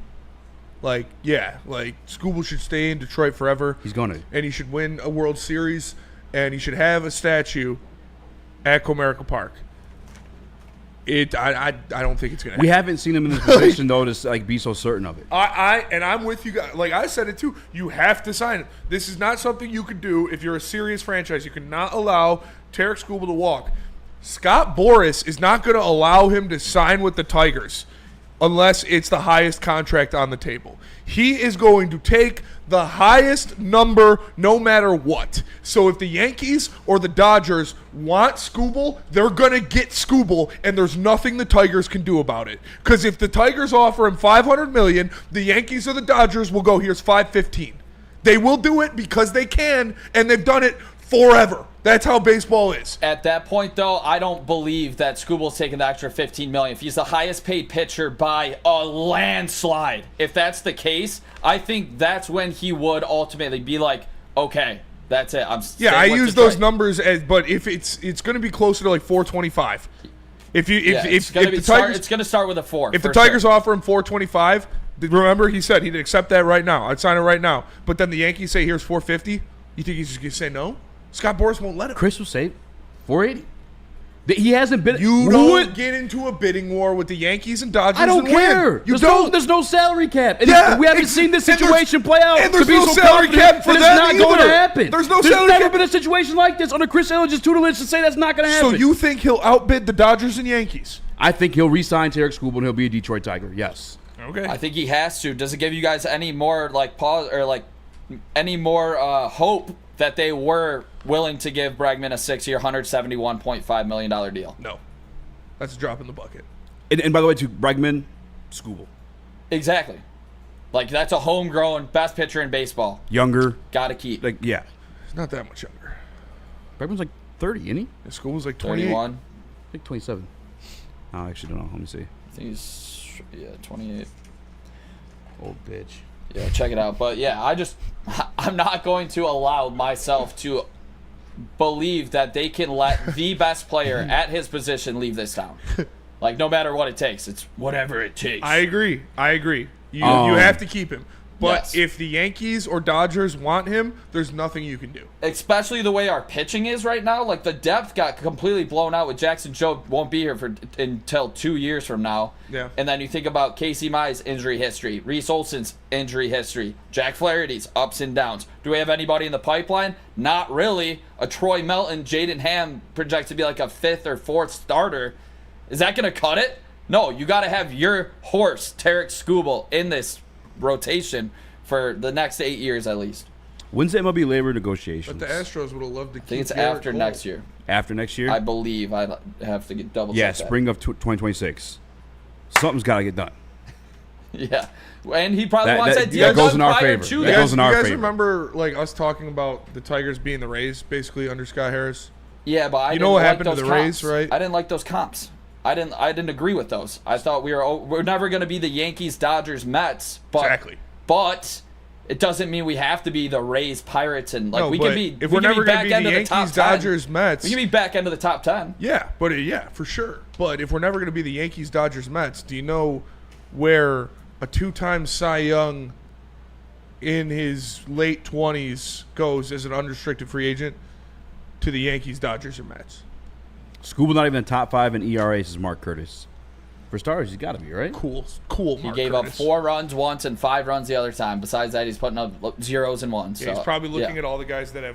Like, yeah, like Skubal should stay in Detroit forever. He's going to. And he should win a World Series, and he should have a statue at Comerica Park. I don't think it's gonna happen. We haven't seen him in this position though to like be so certain of it. I'm with you guys. Like I said it too. You have to sign him. This is not something you could do if you're a serious franchise. You cannot allow Tarek Skubal to walk. Scott Boras is not going to allow him to sign with the Tigers unless it's the highest contract on the table. He is going to take the highest number no matter what. So if the Yankees or the Dodgers want Skubal, they're going to get Skubal, and there's nothing the Tigers can do about it. Because if the Tigers offer him $500 million, the Yankees or the Dodgers will go, here's $515. They will do it because they can, and they've done it forever. That's how baseball is. At that point, though, I don't believe that Skubal's taking the extra $15 million. If he's the highest paid pitcher by a landslide, if that's the case, I think that's when he would ultimately be like, okay, that's it. I'm I use those numbers as, but if it's going to be closer to like 425. It's going to start with a 4. If the Tigers offer him 425, remember he said he'd accept that right now. I'd sign it right now. But then the Yankees say here's 450. You think he's just going to say no? Scott Boras won't let him. Chris will say 480. He hasn't been. You don't get into a bidding war with the Yankees and Dodgers. I don't care. There's no salary cap. And we haven't seen this situation play out. And there's to be no so salary cap for that them it's not going to happen. There's no There's salary never cap. been a situation like this under Chris Ilitch's tutelage to say that's not going to happen. So you think he'll outbid the Dodgers and Yankees? I think he'll re-sign Tarek Skubal and he'll be a Detroit Tiger. Yes. Okay. I think he has to. Does it give you guys any more pause or any more hope that they were willing to give Bregman a 6-year, $171.5 million deal? No. That's a drop in the bucket. And by the way, to Bregman, Skubal. Exactly. That's a homegrown best pitcher in baseball. Younger. Got to keep. Yeah. He's not that much younger. Bregman's 30, isn't he? His Skubal's 28. 31. I think 27. Oh, I actually don't know. Let me see. I think he's 28. Old bitch. Yeah, check it out. But yeah, I'm not going to allow myself to believe that they can let the best player at his position leave this town. No matter what it takes, it's whatever it takes. I agree. You have to keep him. But Yes. if the Yankees or Dodgers want him, there's nothing you can do. Especially the way our pitching is right now. The depth got completely blown out with Jackson Joe won't be here until 2 years from now. Yeah. And then you think about Casey Mize injury history, Reese Olson's injury history, Jack Flaherty's ups and downs. Do we have anybody in the pipeline? Not really. A Troy Melton, Jaden Ham projects to be like a 5th or 4th starter. Is that going to cut it? No, you got to have your horse, Tarek Skubal, in this rotation for the next 8 years at least. When's the MLB labor negotiations? But the Astros would have loved to keep I think it's Garrett after Cole. next year. After next year? I believe. I have to get double check Yeah, that. spring of 2026. Something's got to get done. Yeah. And he probably wants that deal that goes done in our prior favor. to That that. goes in our You guys favor. remember us talking about the Tigers being the Rays basically under Scott Harris? Yeah, but I You didn't know what like happened to those the comps. Rays, right? I didn't like those comps. I didn't agree with those. I thought we're never going to be the Yankees, Dodgers, Mets. But, Exactly. But it doesn't mean we have to be the Rays, Pirates, and No, we but can be. if we we're can never be gonna back be end the of the top Yankees, 10. Dodgers, Mets. We can be back end of the top 10. Yeah, for sure. But if we're never going to be the Yankees, Dodgers, Mets, do you know where a 2-time Cy Young in his late 20s goes as an unrestricted free agent? To the Yankees, Dodgers, or Mets. Skubal not even in the top 5 in ERAs is Mark Curtis. For starters, he's got to be, right? Cool. He Mark gave Curtis. up 4 runs once and 5 runs the other time. Besides that, he's putting up 0s and 1s. Yeah, he's So, probably looking yeah. at all the guys that are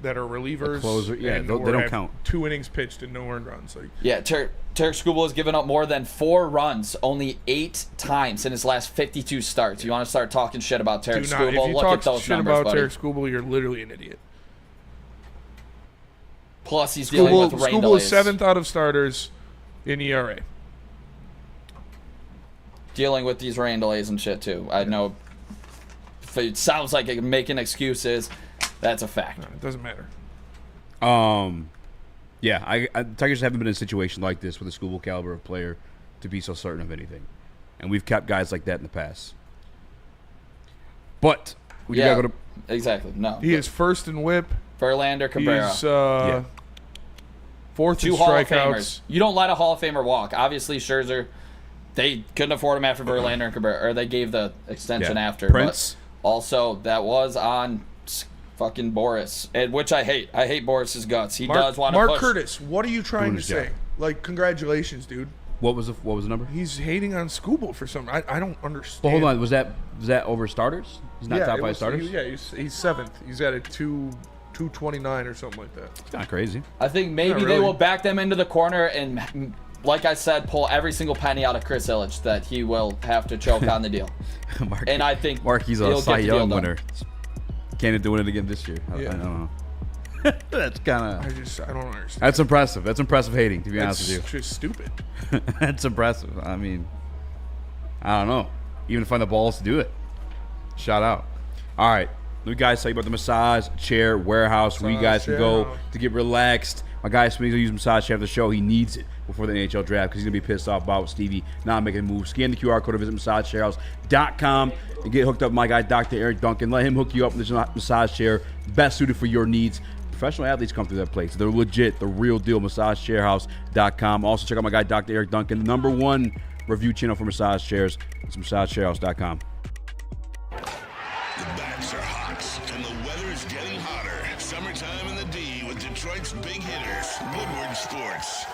relievers. closer, yeah, and they or don't have count. 2 innings pitched and no earned runs. Yeah, Tarek Skubal has given up more than 4 runs only 8 times in his last 52 starts. You want to start talking shit about Tarek Do not. Skubal? If you Look talk at those shit numbers, about buddy. Tarek Skubal, you're literally an idiot. Plus, he's dealing with rain Skubal delays. is 7th out of starters in ERA. Dealing with these rain delays and shit, too. I know if it sounds like it making excuses. That's a fact. It doesn't matter. Yeah, Tigers haven't been in a situation like this with a Skubal caliber of player to be so certain of anything. And we've kept guys like that in the past. But we Yeah, gotta go to exactly. No. He is first in WHIP. Verlander, Cabrera. He's 4th in 2 Hall of strikeouts. Famers. You don't let a Hall of Famer walk. Obviously, Scherzer, they couldn't afford him after Verlander and Cabrera, or they gave the extension after. Prince. But also, that was on fucking Boris, and which I hate. I hate Boris's guts. He does want to Mark push. Curtis, what are you trying Doing to his say? job. Like, congratulations, dude. What was the number? He's hating on Skubal for something. I don't understand. Well, hold on. Was that over starters? He's not top 5 starters? He's 7th. He's at a 229 or something like that. It's kind of crazy. I think maybe they will back them into the corner and, like I said, pull every single penny out of Chris Illich that he will have to choke on the deal. And I think Marky's a Cy Young winner. Can't do it again this year. I don't know. That's kind of. I don't understand. That's impressive. That's impressive hating, to be honest with you. It's just stupid. That's impressive. I mean, I don't know. Even to find the balls to do it. Shout out. All right. Let me guys tell you about the Massage Chair Warehouse, where you guys can go to get relaxed. My guy Smiggs will use massage chair after the show. He needs it before the NHL draft because he's going to be pissed off about Stevie not making a move. Scan the QR code or visit massagechairhouse.com and get hooked up with my guy, Dr. Eric Duncan. Let him hook you up with this massage chair best suited for your needs. Professional athletes come through that place. They're legit, the real deal, massagechairhouse.com. Also, check out my guy, Dr. Eric Duncan, the #1 review channel for massage chairs. It's massagechairhouse.com. The backs are hot, and the weather's getting hotter. Summertime in the D with Detroit's big hitters, Woodward Sports.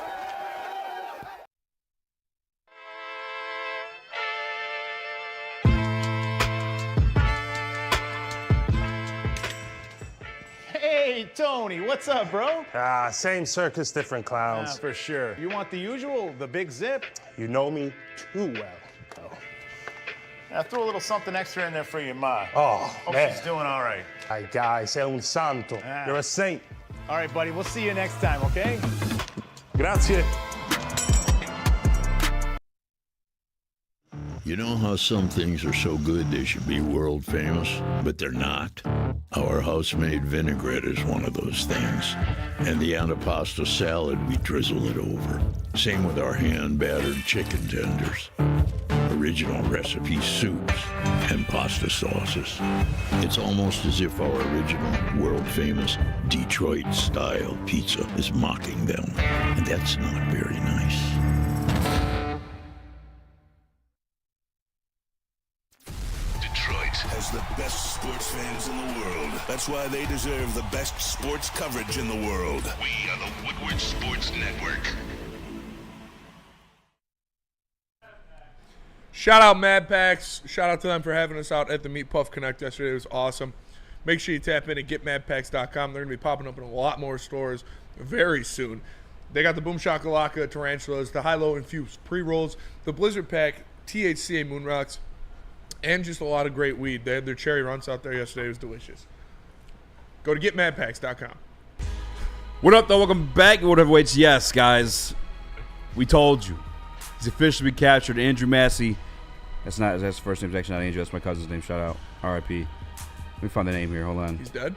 Hey, Tony, what's up, bro? Same circus, different clowns. For sure. You want the usual, the big zip? You know me too well. Now throw a little something extra in there for your ma. Oh, Hope man. she's doing all right. Ay, guy, sei un santo. You're a saint. All right, buddy, we'll see you next time, okay? Grazie. You know how some things are so good they should be world famous, but they're not? Our house-made vinaigrette is one of those things. And the antipasto salad, we drizzle it over. Same with our hand-battered chicken tenders. Original recipe soups and pasta sauces. It's almost as if our original, world-famous Detroit-style pizza is mocking them. And that's not very nice. Detroit has the best sports fans in the world. That's why they deserve the best sports coverage in the world. We are the Woodward Sports Network. Shout out Mad Packs. Shout out to them for having us out at the Meat Puff Connect yesterday. It was awesome. Make sure you tap in at getmadpacks.com. They're going to be popping up in a lot more stores very soon. They got the Boom Shakalaka Tarantulas, the High-Low Infused Pre-Rolls, the Blizzard Pack, THCA Moon Rocks, and just a lot of great weed. They had their cherry runts out there yesterday. It was delicious. Go to getmadpacks.com. What up, though? Welcome back. What heavyweights? Yes, guys. We told you. He's officially been captured. Andrew Massey. That's the first name. It's actually not Andrew. That's my cousin's name. Shout out. R.I.P. Let me find the name here. Hold on. He's dead?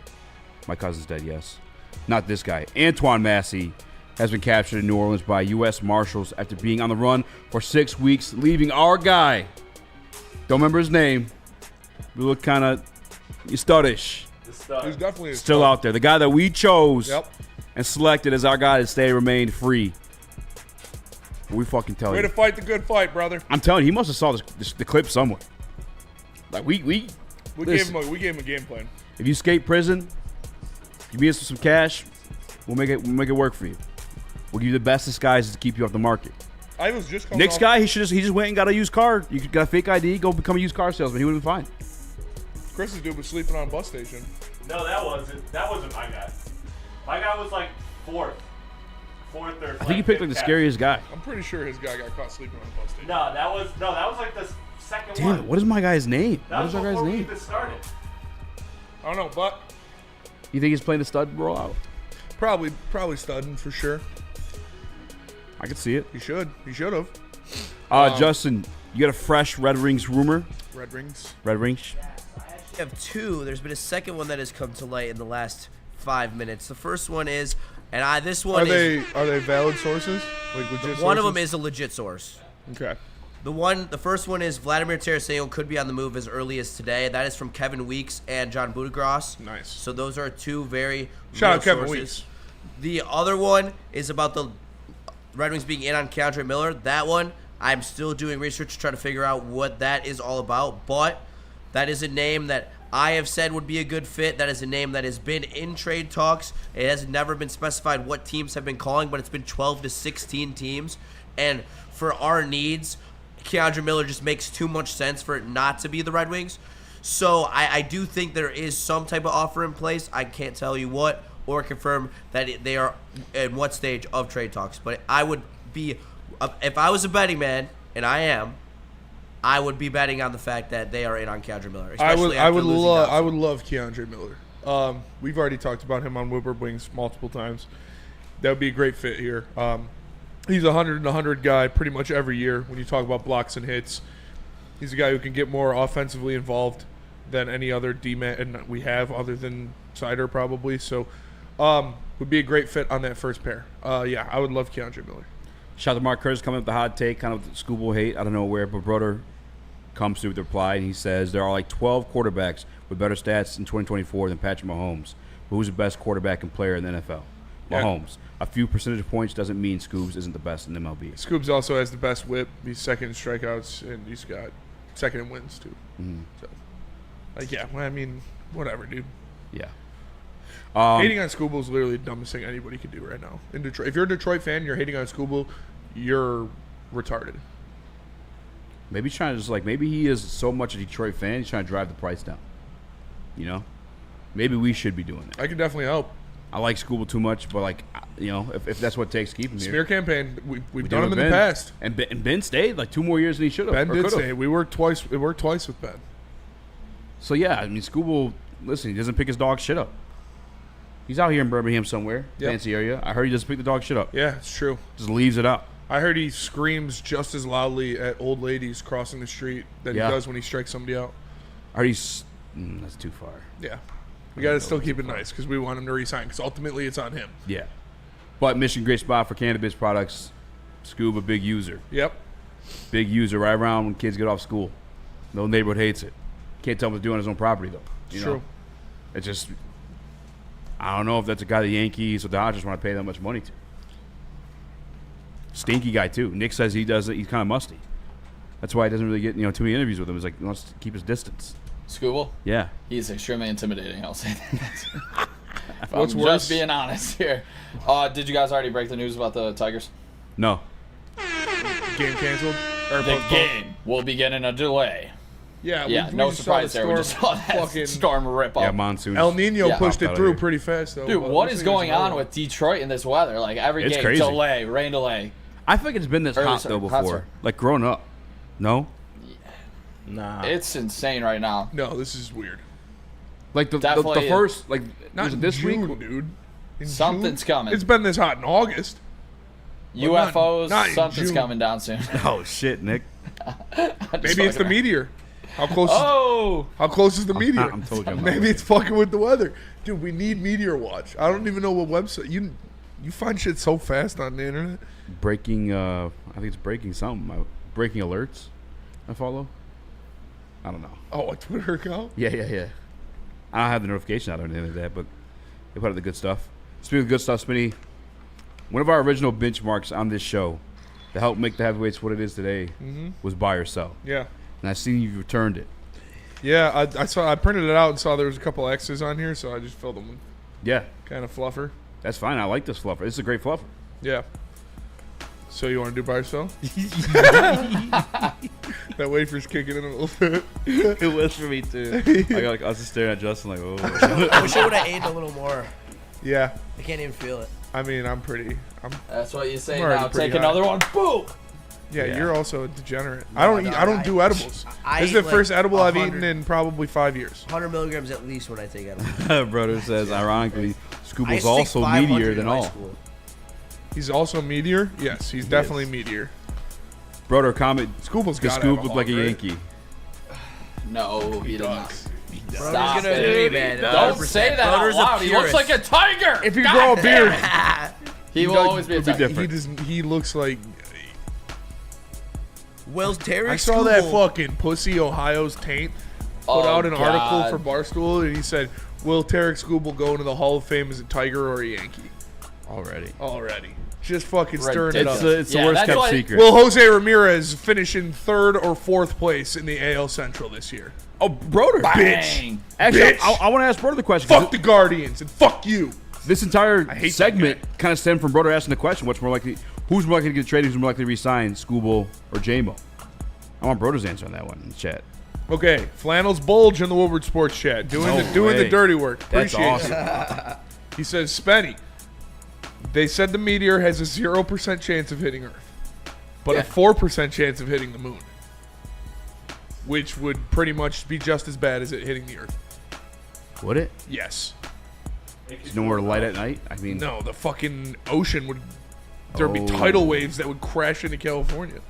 My cousin's dead, yes. Not this guy. Antoine Massey has been captured in New Orleans by U.S. Marshals after being on the run for 6 weeks, leaving our guy. Don't remember his name. We look kind of studdish. He's definitely still out there. The guy that we chose and selected as our guy to stay remained free. We fucking tell you. Way to fight the good fight, brother. I'm telling you, he must have saw the clip somewhere. Like we gave him a game plan. If you escape prison, you beat us with some cash, we'll make it work for you. We'll give you the best disguises to keep you off the market. I was just Nick's guy, he just went and got a used car. You got a fake ID, go become a used car salesman. He would have been fine. Chris's dude was sleeping on a bus station. No, that wasn't my guy. My guy was like fourth or I think he picked like the scariest guy. I'm pretty sure his guy got caught sleeping on a bus station. No, that was like the second Damn one. it, what is my guy's name? That What is was our guy's before we name? even started. I don't know, but You think he's playing the stud rollout? probably studding for sure. I could see it. He should have. Justin, you got a fresh Red Rings rumor? Red Rings. Red Rings? I have two. There's been a second one that has come to light in the last 5 minutes. The first one is, and this one are they valid sources? Like legit one of sources? them is a legit source. Okay. The first one is Vladimir Tarasenko could be on the move as early as today. That is from Kevin Weeks and John Budegrass. Nice. So those are two very Shout real out Kevin sources. Weeks. The other one is about the Red Wings being in on Keandre Miller. That one, I'm still doing research to try to figure out what that is all about. But that is a name that I have said would be a good fit. That is a name that has been in trade talks. It has never been specified what teams have been calling, but it's been 12 to 16 teams. And for our needs, Keandre Miller just makes too much sense for it not to be the Red Wings. So I do think there is some type of offer in place. I can't tell you what or confirm that they are in what stage of trade talks. But I would be, if I was a betting man, and I am, I would be betting on the fact that they are in on Keandre Miller. I would love Keandre Miller. We've already talked about him on Woodward Wings multiple times. That would be a great fit here. He's a 100 guy pretty much every year when you talk about blocks and hits. He's a guy who can get more offensively involved than any other D-man we have other than Sider probably. So would be a great fit on that first pair. Yeah, I would love Keandre Miller. Shout out to Mark Curtis coming with the hot take, kind of Skubal hate. I don't know where, but Broder comes through with the reply, and he says there are like 12 quarterbacks with better stats in 2024 than Patrick Mahomes. Who's the best quarterback and player in the NFL? Mahomes. A few percentage points doesn't mean Scoobs isn't the best in MLB. Scoobs also has the best whip. He's second in strikeouts, and he's got second in wins, too. Mm-hmm. So, yeah, well, I mean, whatever, dude. Yeah. Hating on Skubal is literally the dumbest thing anybody could do right now in Detroit. If you're a Detroit fan and you're hating on Skubal, you're retarded. Maybe he's trying to just maybe he is so much a Detroit fan, he's trying to drive the price down. You know? Maybe we should be doing that. I can definitely help. I like Skubal too much, but if that's what it takes to keep him here. Smear campaign, we've done him in the past. And Ben stayed 2 more years than he should have. Ben did stay. We worked twice. It worked twice with Ben. So yeah, I mean Skubal, listen, he doesn't pick his dog shit up. He's out here in Birmingham somewhere, fancy area. I heard he doesn't pick the dog shit up. Yeah, it's true. Just leaves it out. I heard he screams just as loudly at old ladies crossing the street than he does when he strikes somebody out. I heard he's that's too far. Yeah. We got to still keep it nice because we want him to resign because ultimately it's on him. Yeah. But Michigan, great spot for cannabis products. Scuba, big user. Yep. Big user right around when kids get off school. No neighborhood hates it. Can't tell him what to do on his own property, though. It's true. It's just, I don't know if that's a guy the Yankees or Dodgers want to pay that much money to. Stinky guy, too. Nick says he does it. He's kind of musty. That's why he doesn't really get too many interviews with him. He's he wants to keep his distance. Skubal? Yeah. He's extremely intimidating, I'll say that. What's I'm worse? just being honest here. Did you guys already break the news about the Tigers? No. Game canceled? The game will be getting a delay. Yeah, yeah. No surprise there. We just saw that storm rip up. Yeah, monsoon. El Nino pushed it through pretty fast, though. Dude, what is going on with Detroit in this weather? Every it's game, crazy. delay, rain delay. I think it's been this hot, though, before. Growing up. No? Nah. It's insane right now. No, this is weird. The first, not was it this June, week? dude. In Something's June? coming. It's been this hot in August. UFOs, not something's coming down soon. Oh, shit, Nick. Maybe it's the meteor. How close? How close is the meteor? I'm told you. Maybe it's fucking with the weather, dude. We need Meteor Watch. I don't even know what website you find shit so fast on the internet. Breaking. I think it's breaking something. Breaking alerts. I follow. I don't know. Oh, a Twitter account? Yeah. I don't have the notification out or anything like that, but they put out the good stuff. Speaking of good stuff, Smitty, one of our original benchmarks on this show to help make the heavyweights what it is today was buy or sell. Yeah. And I seen you returned it. Yeah, I printed it out and saw there was a couple X's on here, so I just filled them with kind of fluffer. That's fine. I like this fluffer. This is a great fluffer. Yeah. So you want to do buy or sell? That wafer's kicking in a little bit. It was for me too. I was just staring at Justin oh. I wish I would have ate a little more. Yeah. I can't even feel it. I mean, That's what you say I'm now. Take high. another one. Boom. Yeah, you're also a degenerate. No, I don't do edibles. This is the first edible I've eaten in probably 5 years. 100 milligrams at least when I take edibles. Brother says, ironically, Skubal's also meatier than all. He's also meatier? Yes, he's definitely meatier. Brother, comment. Skubal's got Scoob look like a Yankee. No, he does. Stop it. Man, don't say that out loud. He looks like a tiger. If you grow a beard, he will always be a tiger. He looks like. Will Terry I saw that fucking pussy Ohio's taint put out an article for Barstool, and he said, "Will Tarek Skubal go into the Hall of Fame as a Tiger or a Yankee?" Already. Just fucking stirring it up. It's the worst kept secret. Will Jose Ramirez finish in 3rd or 4th place in the AL Central this year? Oh, Broder. Bitch. Actually, Bitch. I want to ask Broder the question. Fuck the Guardians and fuck you. This entire segment kind of stemmed from Broder asking the question, what's more likely Who's more likely to get traded? Who's more likely to resign, Skubal or Jamo? I want Broder's answer on that one in the chat. Okay, Flannels Bulge in the Woodward Sports chat, doing the dirty work. That's Appreciate it. He says, Spenny, they said the meteor has a 0% chance of hitting Earth, but a 4% chance of hitting the moon, which would pretty much be just as bad as it hitting the Earth. Would it? Yes. There's nowhere to light at night? I mean, no, the fucking ocean would. There'd be tidal waves that would crash into California.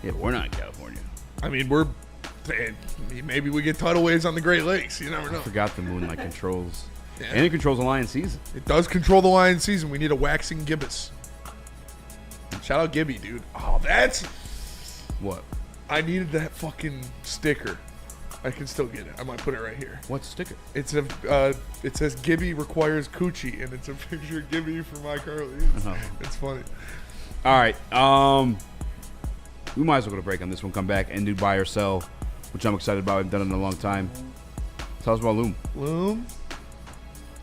Yeah, but we're not in California. I mean, maybe we get tidal waves on the Great Lakes. You never know. I forgot the moon controls. Yeah. And it controls the lion season. It does control the lion season. We need a waxing gibbous. Shout out Gibby, dude. Oh, that's what I needed. That fucking sticker. I can still get it. I might put it right here. What sticker? It's it says Gibby requires coochie, and it's a picture of Gibby for my Carly. It's funny. All right. We might as well go to break on this one. Come back and do buy or sell, which I'm excited about. I've done it in a long time. Tell us about Loom. Loom?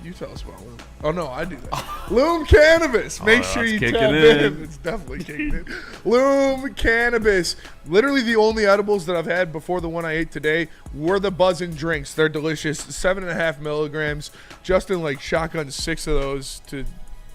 You tell us about Loom. Oh, no, I do that. Loom Cannabis. Make sure you tap in. It's definitely kicking in. Loom Cannabis. Literally the only edibles that I've had before the one I ate today were the Buzzin' drinks. They're delicious. 7.5 milligrams. Justin shotgun 6 of those to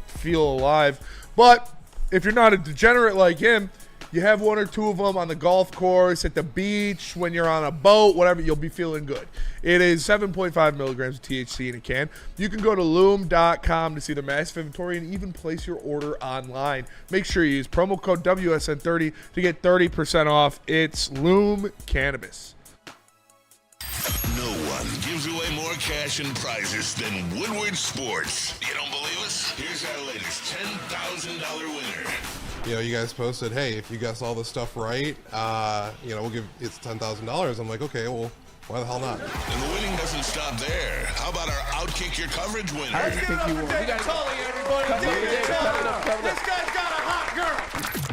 feel alive. But if you're not a degenerate like him, you have 1 or 2 of them on the golf course, at the beach, when you're on a boat, whatever, you'll be feeling good. It is 7.5 milligrams of THC in a can. You can go to loom.com to see the massive inventory and even place your order online. Make sure you use promo code WSN30 to get 30% off. It's Loom Cannabis. No one gives away more cash and prizes than Woodward Sports. You don't believe us? Here's our latest $10,000 winner. You guys posted, hey, if you guess all this stuff right, we'll give it's $10,000. I'm like, okay, well, why the hell not? And the winning doesn't stop there. How about our Outkick Your Coverage winner? I think you won. David Tully, everybody. David Tully. This guy's got a hot girl.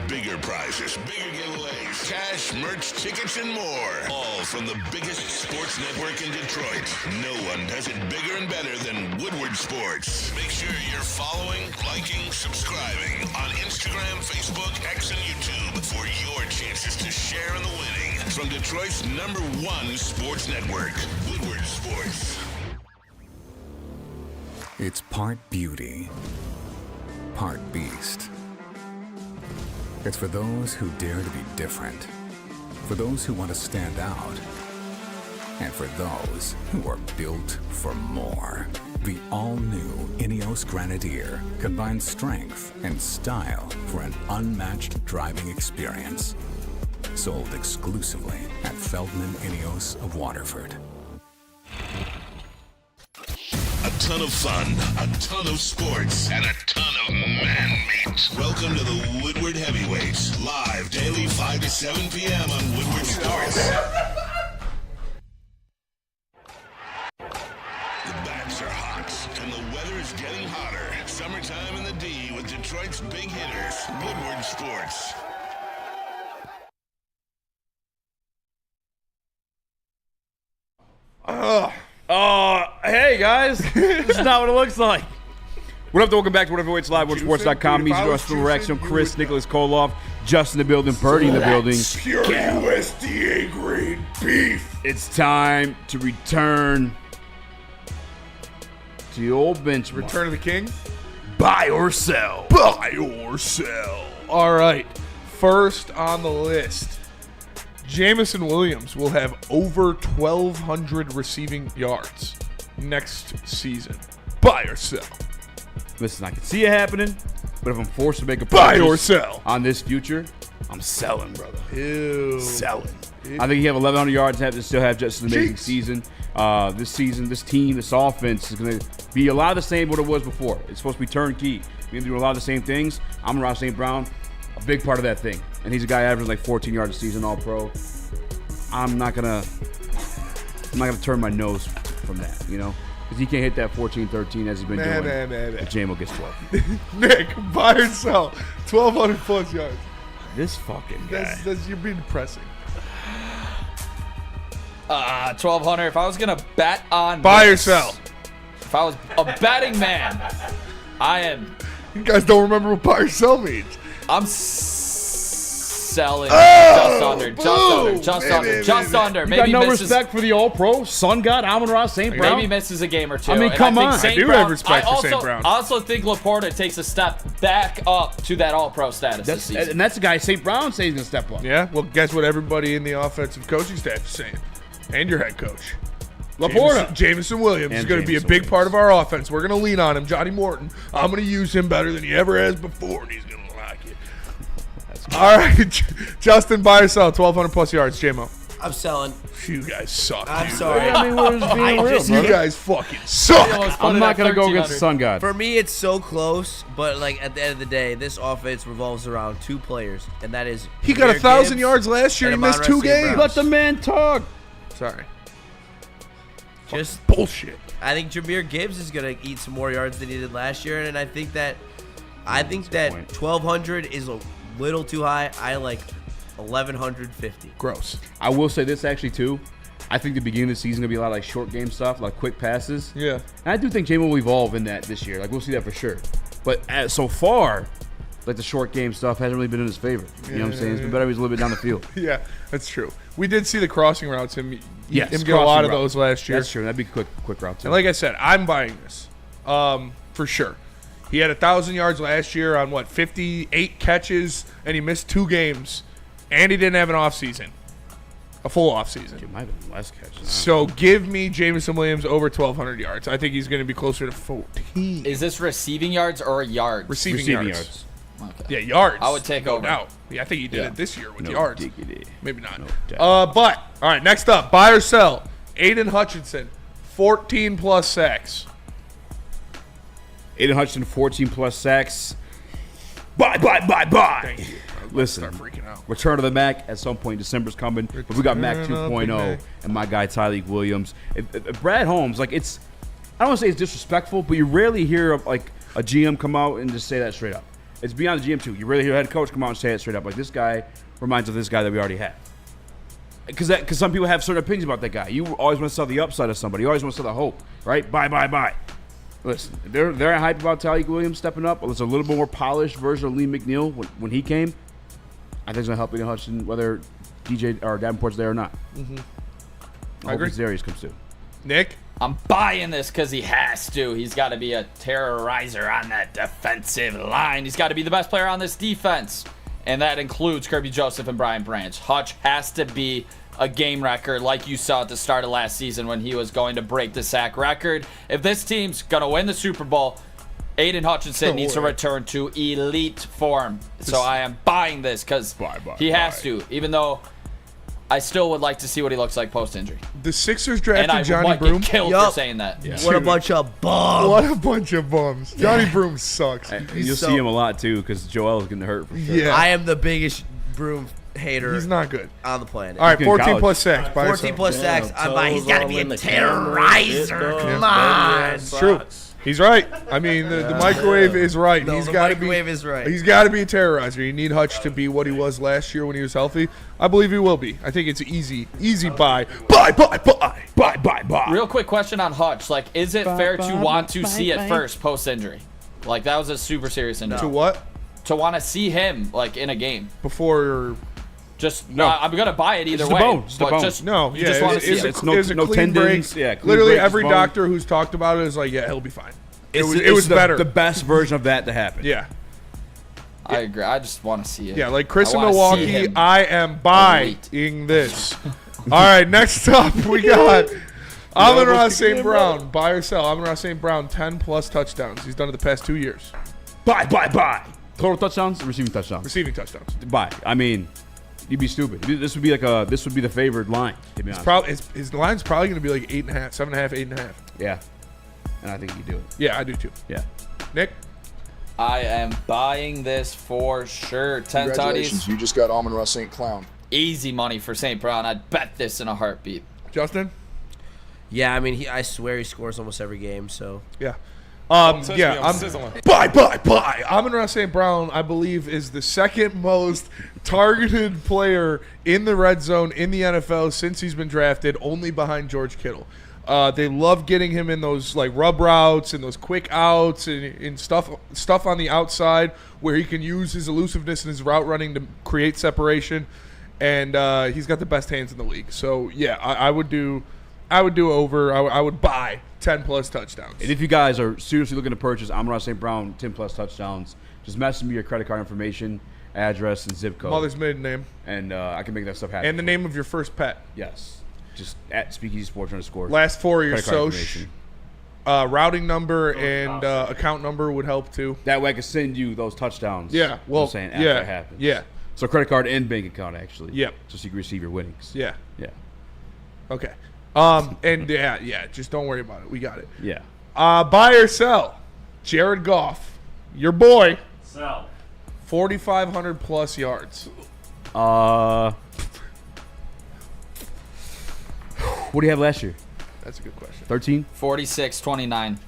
Bigger prizes, bigger giveaways, cash, merch, tickets, and more. All from the biggest sports network in Detroit. No one does it bigger and better than Woodward Sports. Make sure you're following, liking, subscribing on Instagram, Facebook, X, and YouTube for your chances to share in the winning. From Detroit's #1 sports network, Woodward Sports. It's part beauty, part beast. It's for those who dare to be different, for those who want to stand out, and for those who are built for more. The all-new Ineos Grenadier combines strength and style for an unmatched driving experience. Sold exclusively at Feldman Ineos of Waterford. A ton of fun, a ton of sports, and a ton of man-meat. Welcome to the Woodward Heavyweights, live daily 5 to 7 p.m. on Woodward Sports. The bats are hot, and the weather is getting hotter. Summertime in the D with Detroit's big hitters, Woodward Sports. Hey guys, this is not what it looks like. What up, welcome back to Woodward Heavyweights Live, WoodSports.com. Easy to us, Raxter, Chris, Nicholas Koloff, Justin in the building, Birdie in the building. Pure USDA grade beef. It's time to return to the old bench. Return of the King? Buy or sell. Buy or sell. All right. First on the list, Jamison Williams will have over 1,200 receiving yards next season. Buy or sell. Listen, I can see it happening, but if I'm forced to make a buy or sell on this future, I'm selling, brother. Ew. Selling. I think he have 1,100 yards and still have just an amazing season. This season, this team, this offense is going to be a lot of the same what it was before. It's supposed to be turnkey. We're going to do a lot of the same things. Amon-Ra St. Brown, a big part of that thing. And he's a guy averaging 14 yards a season, all pro. I'm not gonna turn my nose from that, because he can't hit that 14-13 as he's been doing. But Jamo gets 12. Nick, buy or sell, 1,200 plus yards. This fucking guy. You're being depressing. 1,200. If I was gonna bet on buy or sell, if I was a betting man, I am. You guys don't remember what buy or sell means. I'm selling just under. You got no respect for the All-Pro, Sun God, Amon-Ra, St. Brown? Maybe misses a game or two. I mean, come on. I do have respect for St. Brown. I also think Laporta takes a step back up to that All-Pro status this season. And that's the guy St. Brown says he's going to step up. Yeah, well, guess what everybody in the offensive coaching staff is saying? And your head coach. Laporta. Jameson Williams is going to be a big part of our offense. We're going to lean on him. Johnny Morton, I'm going to use him better than he ever has before, and he's going to like it. All right, Justin, buy or sell 1,200 plus yards. Jamo. I'm selling. You guys suck. I'm dude. sorry. I mean, we're just being real, You guys fucking suck. I'm not going to go against the Sun God. For me, it's so close, but like at the end of the day, this offense revolves around 2 players, and that is He got 1,000 yards last year and he missed 2 games. Let the man talk. Sorry. Just bullshit. I think Jahmyr Gibbs is gonna eat some more yards than he did last year, and I think that 1,200 is a little too high. I like 1,150. Gross. I will say this actually too. I think the beginning of the season gonna be a lot of like short game stuff, like quick passes. Yeah. And I do think Jamo will evolve in that this year. Like we'll see that for sure. But so far, like the short game stuff hasn't really been in his favor. You know what I'm saying? It's been better. He's a little bit down the field. Yeah, that's true. We did see the crossing routes. Him Yes, get a lot of those last year. That's true. That'd be quick route too. And like I said, I'm buying this for sure. He had 1,000 yards last year on 58 catches, and he missed 2 games, and he didn't have an offseason, a full offseason. It might have been less catches. So give me Jameson Williams over 1,200 yards. I think he's going to be closer to 14. Is this receiving yards or yards? Receiving yards. Okay. Yeah, yards. I would take over. Doubt. Yeah, I think he did it this year with yards. Maybe not. But all right, next up, buy or sell. Aiden Hutchinson, 14 plus sacks. Aiden Hutchinson, 14 plus sacks. Buy. Thank you. Listen, Start freaking out. Return of the Mac at some point. December's coming, but we got Mac 2.0 and my guy Tyreek Williams. If Brad Holmes, like I don't want to say it's disrespectful, but you rarely hear like a GM come out and just say that straight up. It's beyond the GM too. You rarely hear a head coach come out and say it straight up. Like this guy reminds of this guy that we already have. Because some people have certain opinions about that guy. You always want to sell the upside of somebody. You always want to sell the hope, right? Buy. Listen, they're hyped about Tyreek Williams stepping up. It's a little bit more polished version of Lee McNeil when he came. I think it's going to help Aiden Hutchinson, whether DJ or Davenport's there or not. Mm-hmm. I hope Darius comes too. Nick? I'm buying this because he has to. He's got to be a terrorizer on that defensive line. He's got to be the best player on this defense. And that includes Kirby Joseph and Brian Branch. Hutch has to be a game record like you saw at the start of last season when he was going to break the sack record. If this team's going to win the Super Bowl, Aiden Hutchinson needs to return to elite form. So I am buying this because he has to, even though I still would like to see what he looks like post-injury. The Sixers drafted and I Johnny might Broom. Get killed for saying that. Yeah. What a bunch of bums. What a bunch of bums. Johnny Broom sucks. You'll see him a lot too because Joel is getting hurt for sure. Yeah. I am the biggest Broom hater. He's not good on the planet. All right, 14 plus sacks. 14 plus sacks. I'm buying. He's got to be a terrorizer. Come on. It's true. He's right. I mean, the microwave is right. No, He's the got to be. microwave is right. He's got to be a terrorizer. You need Hutch to be what he was last year when he was healthy. I believe he will be. I think it's easy buy. Buy. Real quick question on Hutch. Like, is it fair to want to see it first post-injury? Like, that was a super serious injury. To what? To want to see him, like, in a game. Before... Just no. I'm gonna buy it either It's the way. bone. It's the but bone. just No, you yeah, just want to see it. it's a no clean tendons. break. Yeah, clean literally break, every bone. doctor who's talked about it is like, yeah, he'll be fine. It was It's better. The best version of that to happen. Yeah. I agree. I just want to see it. Yeah, like Chris I in wanna see Milwaukee, him. I am buying this. All right, next up we got Amon-Ra St. Brown. Buy or sell. Amon-Ra St. Brown, 10 plus touchdowns. He's done it the past 2 years. Buy. Total touchdowns, receiving touchdowns. Receiving touchdowns. Buy. I mean, you'd be stupid. This would be the favored line. To be honest. His line's probably going to be like 8.5, 7.5, 8.5. Yeah, and I think you do it. Yeah, I do too. Yeah. Nick? I am buying this for sure. 10 Congratulations, tutties. you just got Amon-Ra St. Clown. Easy money for St. Brown. I'd bet this in a heartbeat. Justin? Yeah, I mean, I swear he scores almost every game. So yeah. I'm sizzling. Buy. Amon-Ra St. Brown, I believe, is the second most targeted player in the red zone in the NFL since he's been drafted, only behind George Kittle. They love getting him in those like rub routes and those quick outs and stuff on the outside where he can use his elusiveness and his route running to create separation. And he's got the best hands in the league. So yeah, I would do over. I would buy 10+ touchdowns. And if you guys are seriously looking to purchase Amon-Ra St. Brown 10+ touchdowns, just message me your credit card information, address, and zip code. Mother's maiden name. And I can make that stuff happen. And the name of your first pet. Yes. Just at Speakeasy Sports _. Last 4 of your credit card social. Routing number and account number would help too. That way I can send you those touchdowns. Yeah. Well, I'm saying after it happens. Yeah. So credit card and bank account actually. Yep. Just so you can receive your winnings. Yeah. Yeah. Okay. And yeah, just don't worry about it. We got it. Yeah. Buy or sell. Jared Goff, your boy. Sell. 4,500+ yards. What do you have last year? That's a good question. 13? 46-29.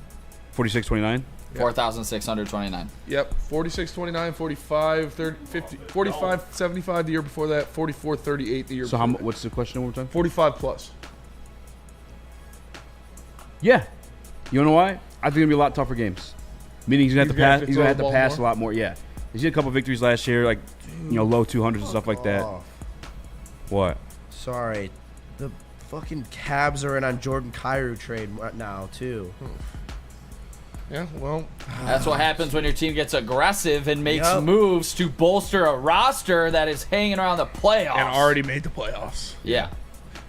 46-29? 4,629. Yep. 46-29, 45, 30, 50, 45, 75 the year before that, 44, 38 the year So before that. what's the question one more time? 45+. Yeah. You know why? I think it's gonna be a lot tougher games. Meaning he's gonna have to pass. He's gonna have to pass a lot more. Yeah. He's had a couple victories last year, like low 200s and stuff like that. What? Sorry, the fucking Cavs are in on Jordan Kyrou trade right now too. Yeah, well, that's what happens when your team gets aggressive and makes moves to bolster a roster that is hanging around the playoffs and already made the playoffs. Yeah.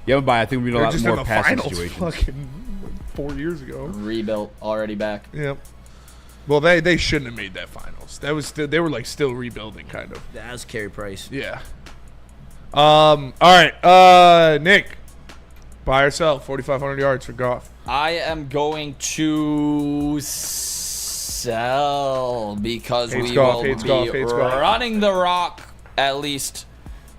Yeah, but I think we're gonna They're a lot more in the passing finals situations. fucking 4 years ago. Rebuilt, already back. Yep. Well, they shouldn't have made that finals. That was they were like still rebuilding, kind of. That was Carey Price. Yeah. All right. Nick, buy or sell 4,500 yards for Goff. I am going to sell because we will be running the rock at least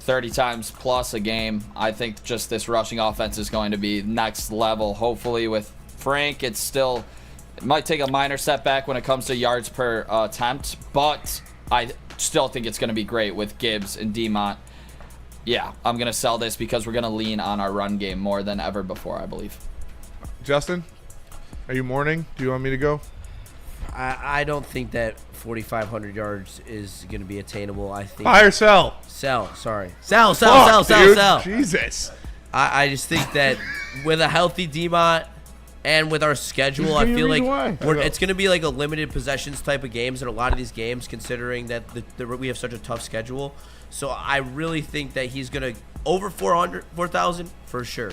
30 times plus a game. I think just this rushing offense is going to be next level. Hopefully with Frank, it might take a minor setback when it comes to yards per attempt, but I still think it's going to be great with Gibbs and DeMont. Yeah, I'm going to sell this because we're going to lean on our run game more than ever before, I believe. Justin, are you mourning? Do you want me to go? I don't think that 4,500 yards is going to be attainable. I think buy or sell. Sell. Sorry. Sell. Sell. Jesus. I just think that with a healthy DeMont and with our schedule, I feel like it's going to be like a limited possessions type of games in a lot of these games, considering that we have such a tough schedule. So I really think that he's going to over 4,000 for sure.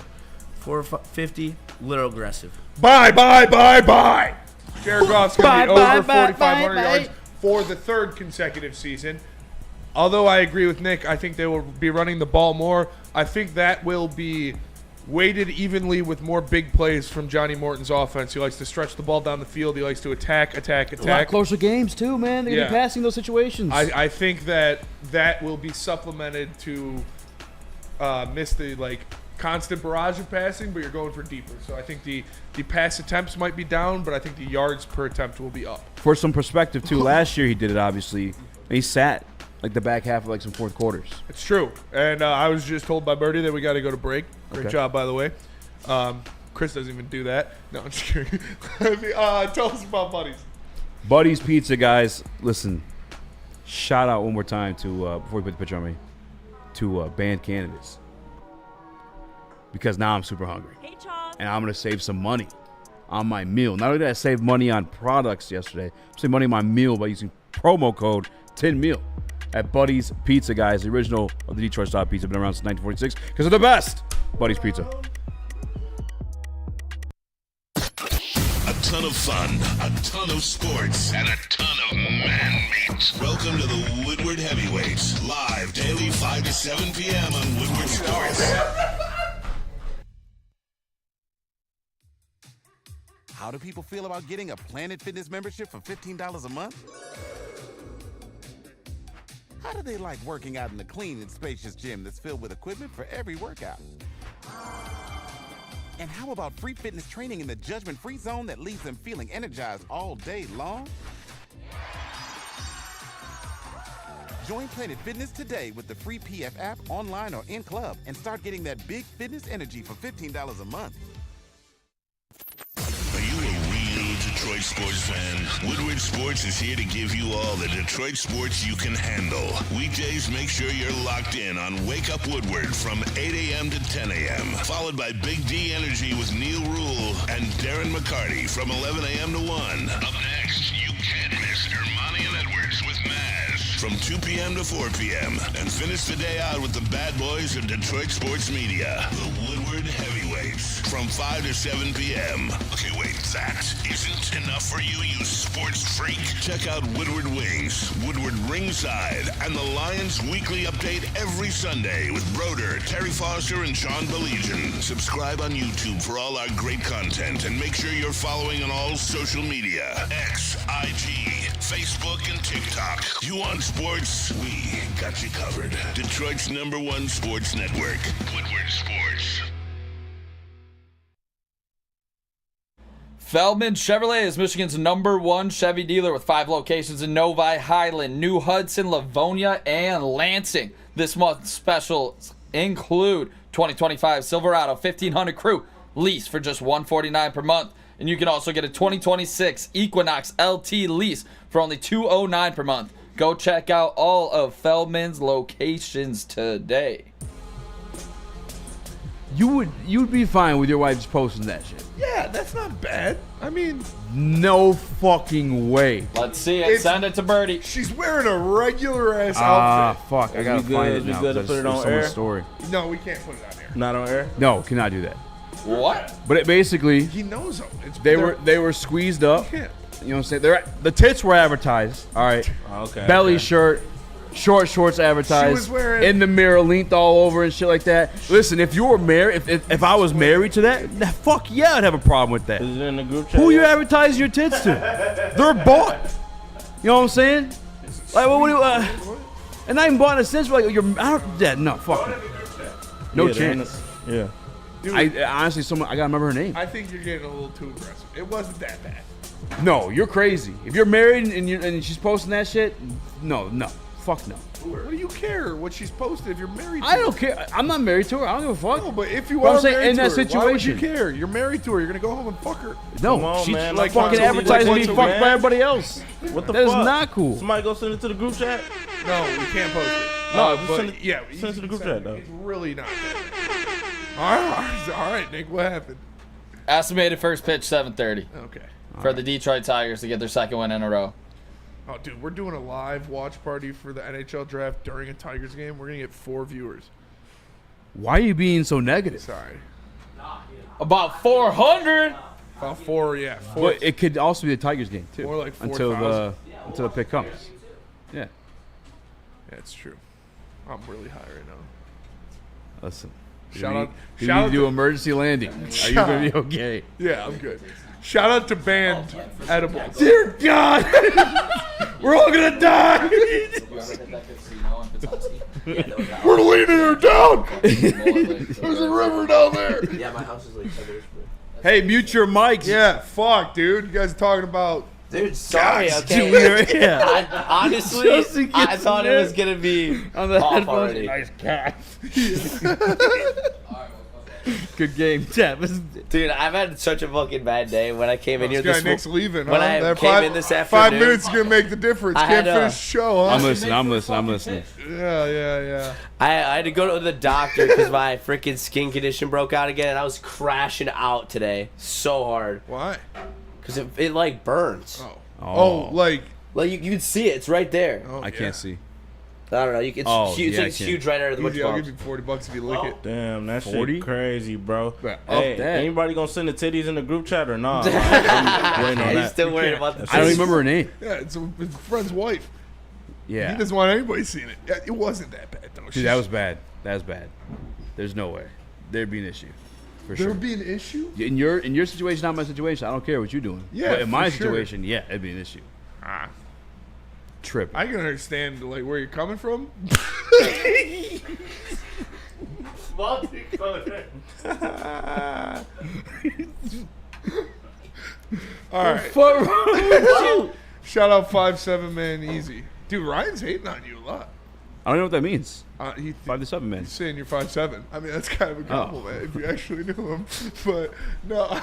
450, little aggressive. Buy. Jared Goff's going to be over 4,500 yards for the third consecutive season. Although I agree with Nick, I think they will be running the ball more. I think that will be weighted evenly with more big plays from Johnny Morton's offense. He likes to stretch the ball down the field. He likes to attack. A lot closer games too, man. They're going to be passing those situations. I think that will be supplemented to miss the constant barrage of passing, but you're going for deeper. So I think the pass attempts might be down, but I think the yards per attempt will be up. For some perspective too, last year he did it obviously. And he sat the back half of some fourth quarters. It's true. And I was just told by Birdie that we got to go to break. Great job, by the way. Chris doesn't even do that. No, I'm just kidding. Tell us about Buddy's. Buddy's Pizza, guys. Listen, shout out one more time to, before we put the picture on me, to banned candidates. Because now I'm super hungry. Hey, Chaz. And I'm going to save some money on my meal. Not only did I save money on products yesterday, I'm saving money on my meal by using promo code 10meal at Buddy's Pizza, guys. The original of the Detroit style pizza. Been around since 1946 because they're the best. Buddy's Pizza. A ton of fun, a ton of sports, and a ton of man-meat. Welcome to the Woodward Heavyweights, live daily 5 to 7 p.m. on Woodward Sports. How do people feel about getting a Planet Fitness membership for $15 a month? How do they like working out in a clean and spacious gym that's filled with equipment for every workout? And how about free fitness training in the judgment-free zone that leaves them feeling energized all day long? Join Planet Fitness today with the free PF app, online or in club, and start getting that big fitness energy for $15 a month. Detroit sports fan. Woodward Sports is here to give you all the Detroit sports you can handle. Weekdays, make sure you're locked in on Wake Up Woodward from 8 a.m. to 10 a.m. Followed by Big D Energy with Neil Rule and Darren McCarty from 11 a.m. to 1. Up next, you can't miss Ermanni and Edwards with Maz from 2 p.m. to 4 p.m. And finish the day out with the bad boys of Detroit sports media, the Woodward Heavyweights, from 5 to 7 p.m. Okay, wait, that isn't enough for you, you sports freak? Check out Woodward Wings, Woodward Ringside, and the Lions Weekly Update every Sunday with Broder, Terry Foster, and Sean Beligian. Subscribe on YouTube for all our great content, and make sure you're following on all social media, X, IG, Facebook, and TikTok. You want sports? We got you covered. Detroit's #1 sports network, Woodward Sports. Feldman Chevrolet is Michigan's #1 Chevy dealer with 5 locations in Novi, Highland, New Hudson, Livonia, and Lansing. This month's specials include 2025 Silverado 1500 Crew lease for just $149 per month. And you can also get a 2026 Equinox LT lease for only $209 per month. Go check out all of Feldman's locations today. You would be fine with your wife just posting that shit. Yeah, that's not bad. I mean, no fucking way. Let's see it. Send it to Birdie. She's wearing a regular ass Ah, outfit. fuck. I gotta find it now. Is it good to put it on air? Story. No, we can't put it on air. Not on air? No, cannot do that. What? But it basically, He knows them. they were squeezed up. Yeah. You know what I'm saying? The tits were advertised. All right. Okay. Belly shirt, short shorts advertised. She was wearing- in the mirror, leaned all over and shit like that. Listen, if you were married, if I was married to that, fuck yeah, I'd have a problem with that. Is it in the group chat? Who you advertising your tits to? They're bought. You know what I'm saying? Like, what do you? And not even bought in a sense where like you're. I don't. Yeah, no, fuck. No Yeah, chance. Yeah. Dude, I honestly, I gotta remember her name. I think you're getting a little too aggressive. It wasn't that bad. No, you're crazy. If you're married and she's posting that shit, no, fuck no. What do you care what she's posted if you're married to I don't care. I'm not married to her. I don't give a fuck. No, but if you But I'm are saying married in to that her, why would you situation. care? You're married to her. You're going to go home and fuck her. No, Come on, she's man. like Like, fucking once a advertising week, being man. fucked by everybody else. What the That fuck? is not cool. Somebody go send it to the group chat? No, we can't post it. No, but just send it, yeah, send it to the group chat, though. It's really not that bad. All right, Nick, what happened? Estimated first pitch 7:30 Okay. for the Detroit Tigers to get their second win in a row. Oh, dude, we're doing a live watch party for the NHL draft during a Tigers game. We're going to get 4 viewers. Why are you being so negative? Sorry. About 400. About 4, yeah. 4. But it could also be a Tigers game too. More like until 4,000. the pick comes. Yeah. That's true. I'm really high right now. Listen. Shout out- Do shout you out do to- emergency landing? Are you Shout- gonna be okay? Yeah, I'm good. Shout out to Band Edibles. Dear God, we're all gonna die. We're leading her down. There's a river down there. Yeah, my house is like 10 minutes away. Hey, mute your mics. Yeah, fuck, dude. You guys are talking about. Dude, sorry, Gosh, okay. dude, yeah. Honestly, Chelsea I gets thought it mad. was gonna be On the off headphones. already. Nice catch. Good game, Tap. Dude, I've had such a fucking bad day. When I came in here This guy this Nick's leaving. when huh? I That came 5 in this 5 afternoon, minutes is gonna make the difference. I Can't had, finish the show, huh? I'm listening. Yeah. I had to go to the doctor because my freaking skin condition broke out again, and I was crashing out today so hard. Why? Because it like burns. Oh, like you can see it. It's right there. Oh, I can't see. I don't know. It's Oh, huge. yeah, I it's can. huge right under the Easy, I'll bumps. give you $40 if you lick it. Damn, that 40? shit crazy, bro. But Hey, up that. anybody gonna send the titties in the group chat or not? I'm waiting on He's that. still worried about the I don't even remember her name. Yeah, it's a friend's wife. Yeah. He doesn't want anybody seeing it. Yeah, it wasn't that bad though. Dude, that was bad. That was bad. There's no way. There'd be an issue. For There sure. would be an issue. In your situation, not my situation. I don't care what you're doing. Yeah, But in my for sure. situation, yeah, it'd be an issue. Trip. I can understand like where you're coming from. All right. Shout out 5'7" man, easy. Dude, Ryan's hating on you a lot. I don't know what that means. 5 to 7 man. He's saying you're 5'7". I mean, that's kind of a compliment if you actually knew him. But no.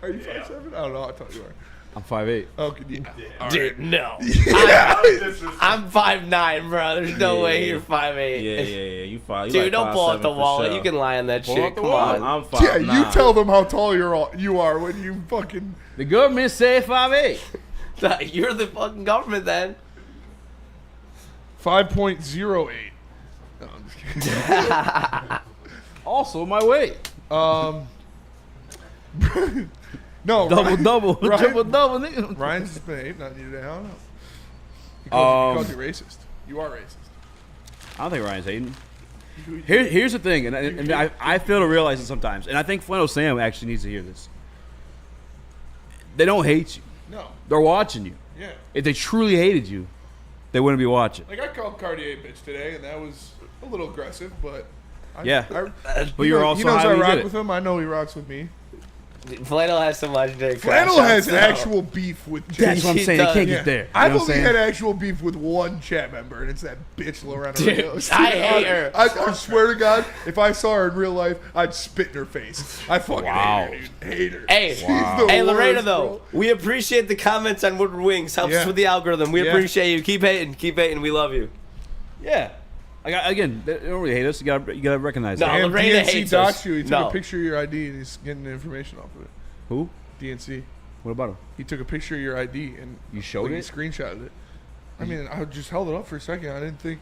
Are you 5'7"? I don't know. I thought you were. I'm 5'8". Okay, yeah. All Dude, right. no. Yeah. I'm 5'9", bro. There's no way you're 5'8". Yeah. You 5. Dude, don't pull out the wallet. You can lie on that shit. Come on. I'm 5'9". Yeah, you tell them how tall you are when you fucking. The government say 5'8". You're the fucking government then. 5.08. No, I'm just kidding. Also my weight. No, double, Ryan, nigga. Ryan's just been hating on you today. I don't know. He calls you racist. You are racist. I don't think Ryan's hating. Here's the thing, and I fail to realize it sometimes, and I think Flano Sam actually needs to hear this. They don't hate you. No. They're watching you. Yeah. If they truly hated you, they wouldn't be watching. Like, I called Cartier a bitch today, and that was a little aggressive, but... But you're also he knows I highly rock did it. with him. I know he rocks with me. Flannel has some legendary Flannel crash has outs, actual beef with That's what I'm saying. They can't get there. I've You know what only I'm had saying? actual beef with one chat member, and it's that bitch Lorena Dude, Rios. I hate her. I swear to God, if I saw her in real life, I'd spit in her face. I fucking hate her, dude. Hate her. Hey, She's the Lorena, worst, though, bro. we appreciate the comments on Woodward Wings. Helps us with the algorithm. We appreciate you. Keep hating. We love you. Yeah. Again, they don't really hate us. You gotta recognize No, that. And Lorena DNC hates doxed us. you. He took No. a picture of your ID, and he's getting the information off of it. Who? DNC. What about him? He took a picture of your ID, and You showed he it? screenshotted it. I mean, I just held it up for a second. I didn't think...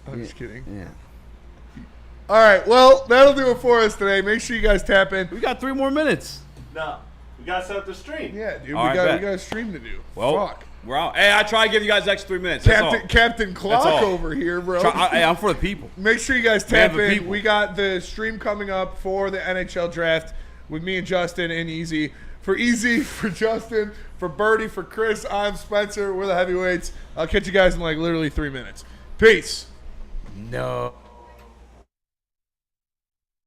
I'm just kidding. Yeah. All right, well, that'll do it for us today. Make sure you guys tap in. We got 3 more minutes. No. We got to set up the stream. Yeah, dude. All we right, got bet. a stream to do. Well, Fuck. we're out. Hey, I try to give you guys extra 3 minutes. That's all. Captain Clock That's all. over here, bro. Hey, I'm for the people. Make sure you guys Man tap of the in. people. We got the stream coming up for the NHL draft with me and Justin and Eazy. For Eazy, for Justin, for Birdie, for Chris, I'm Spencer. We're the heavyweights. I'll catch you guys in like literally 3 minutes. Peace. No.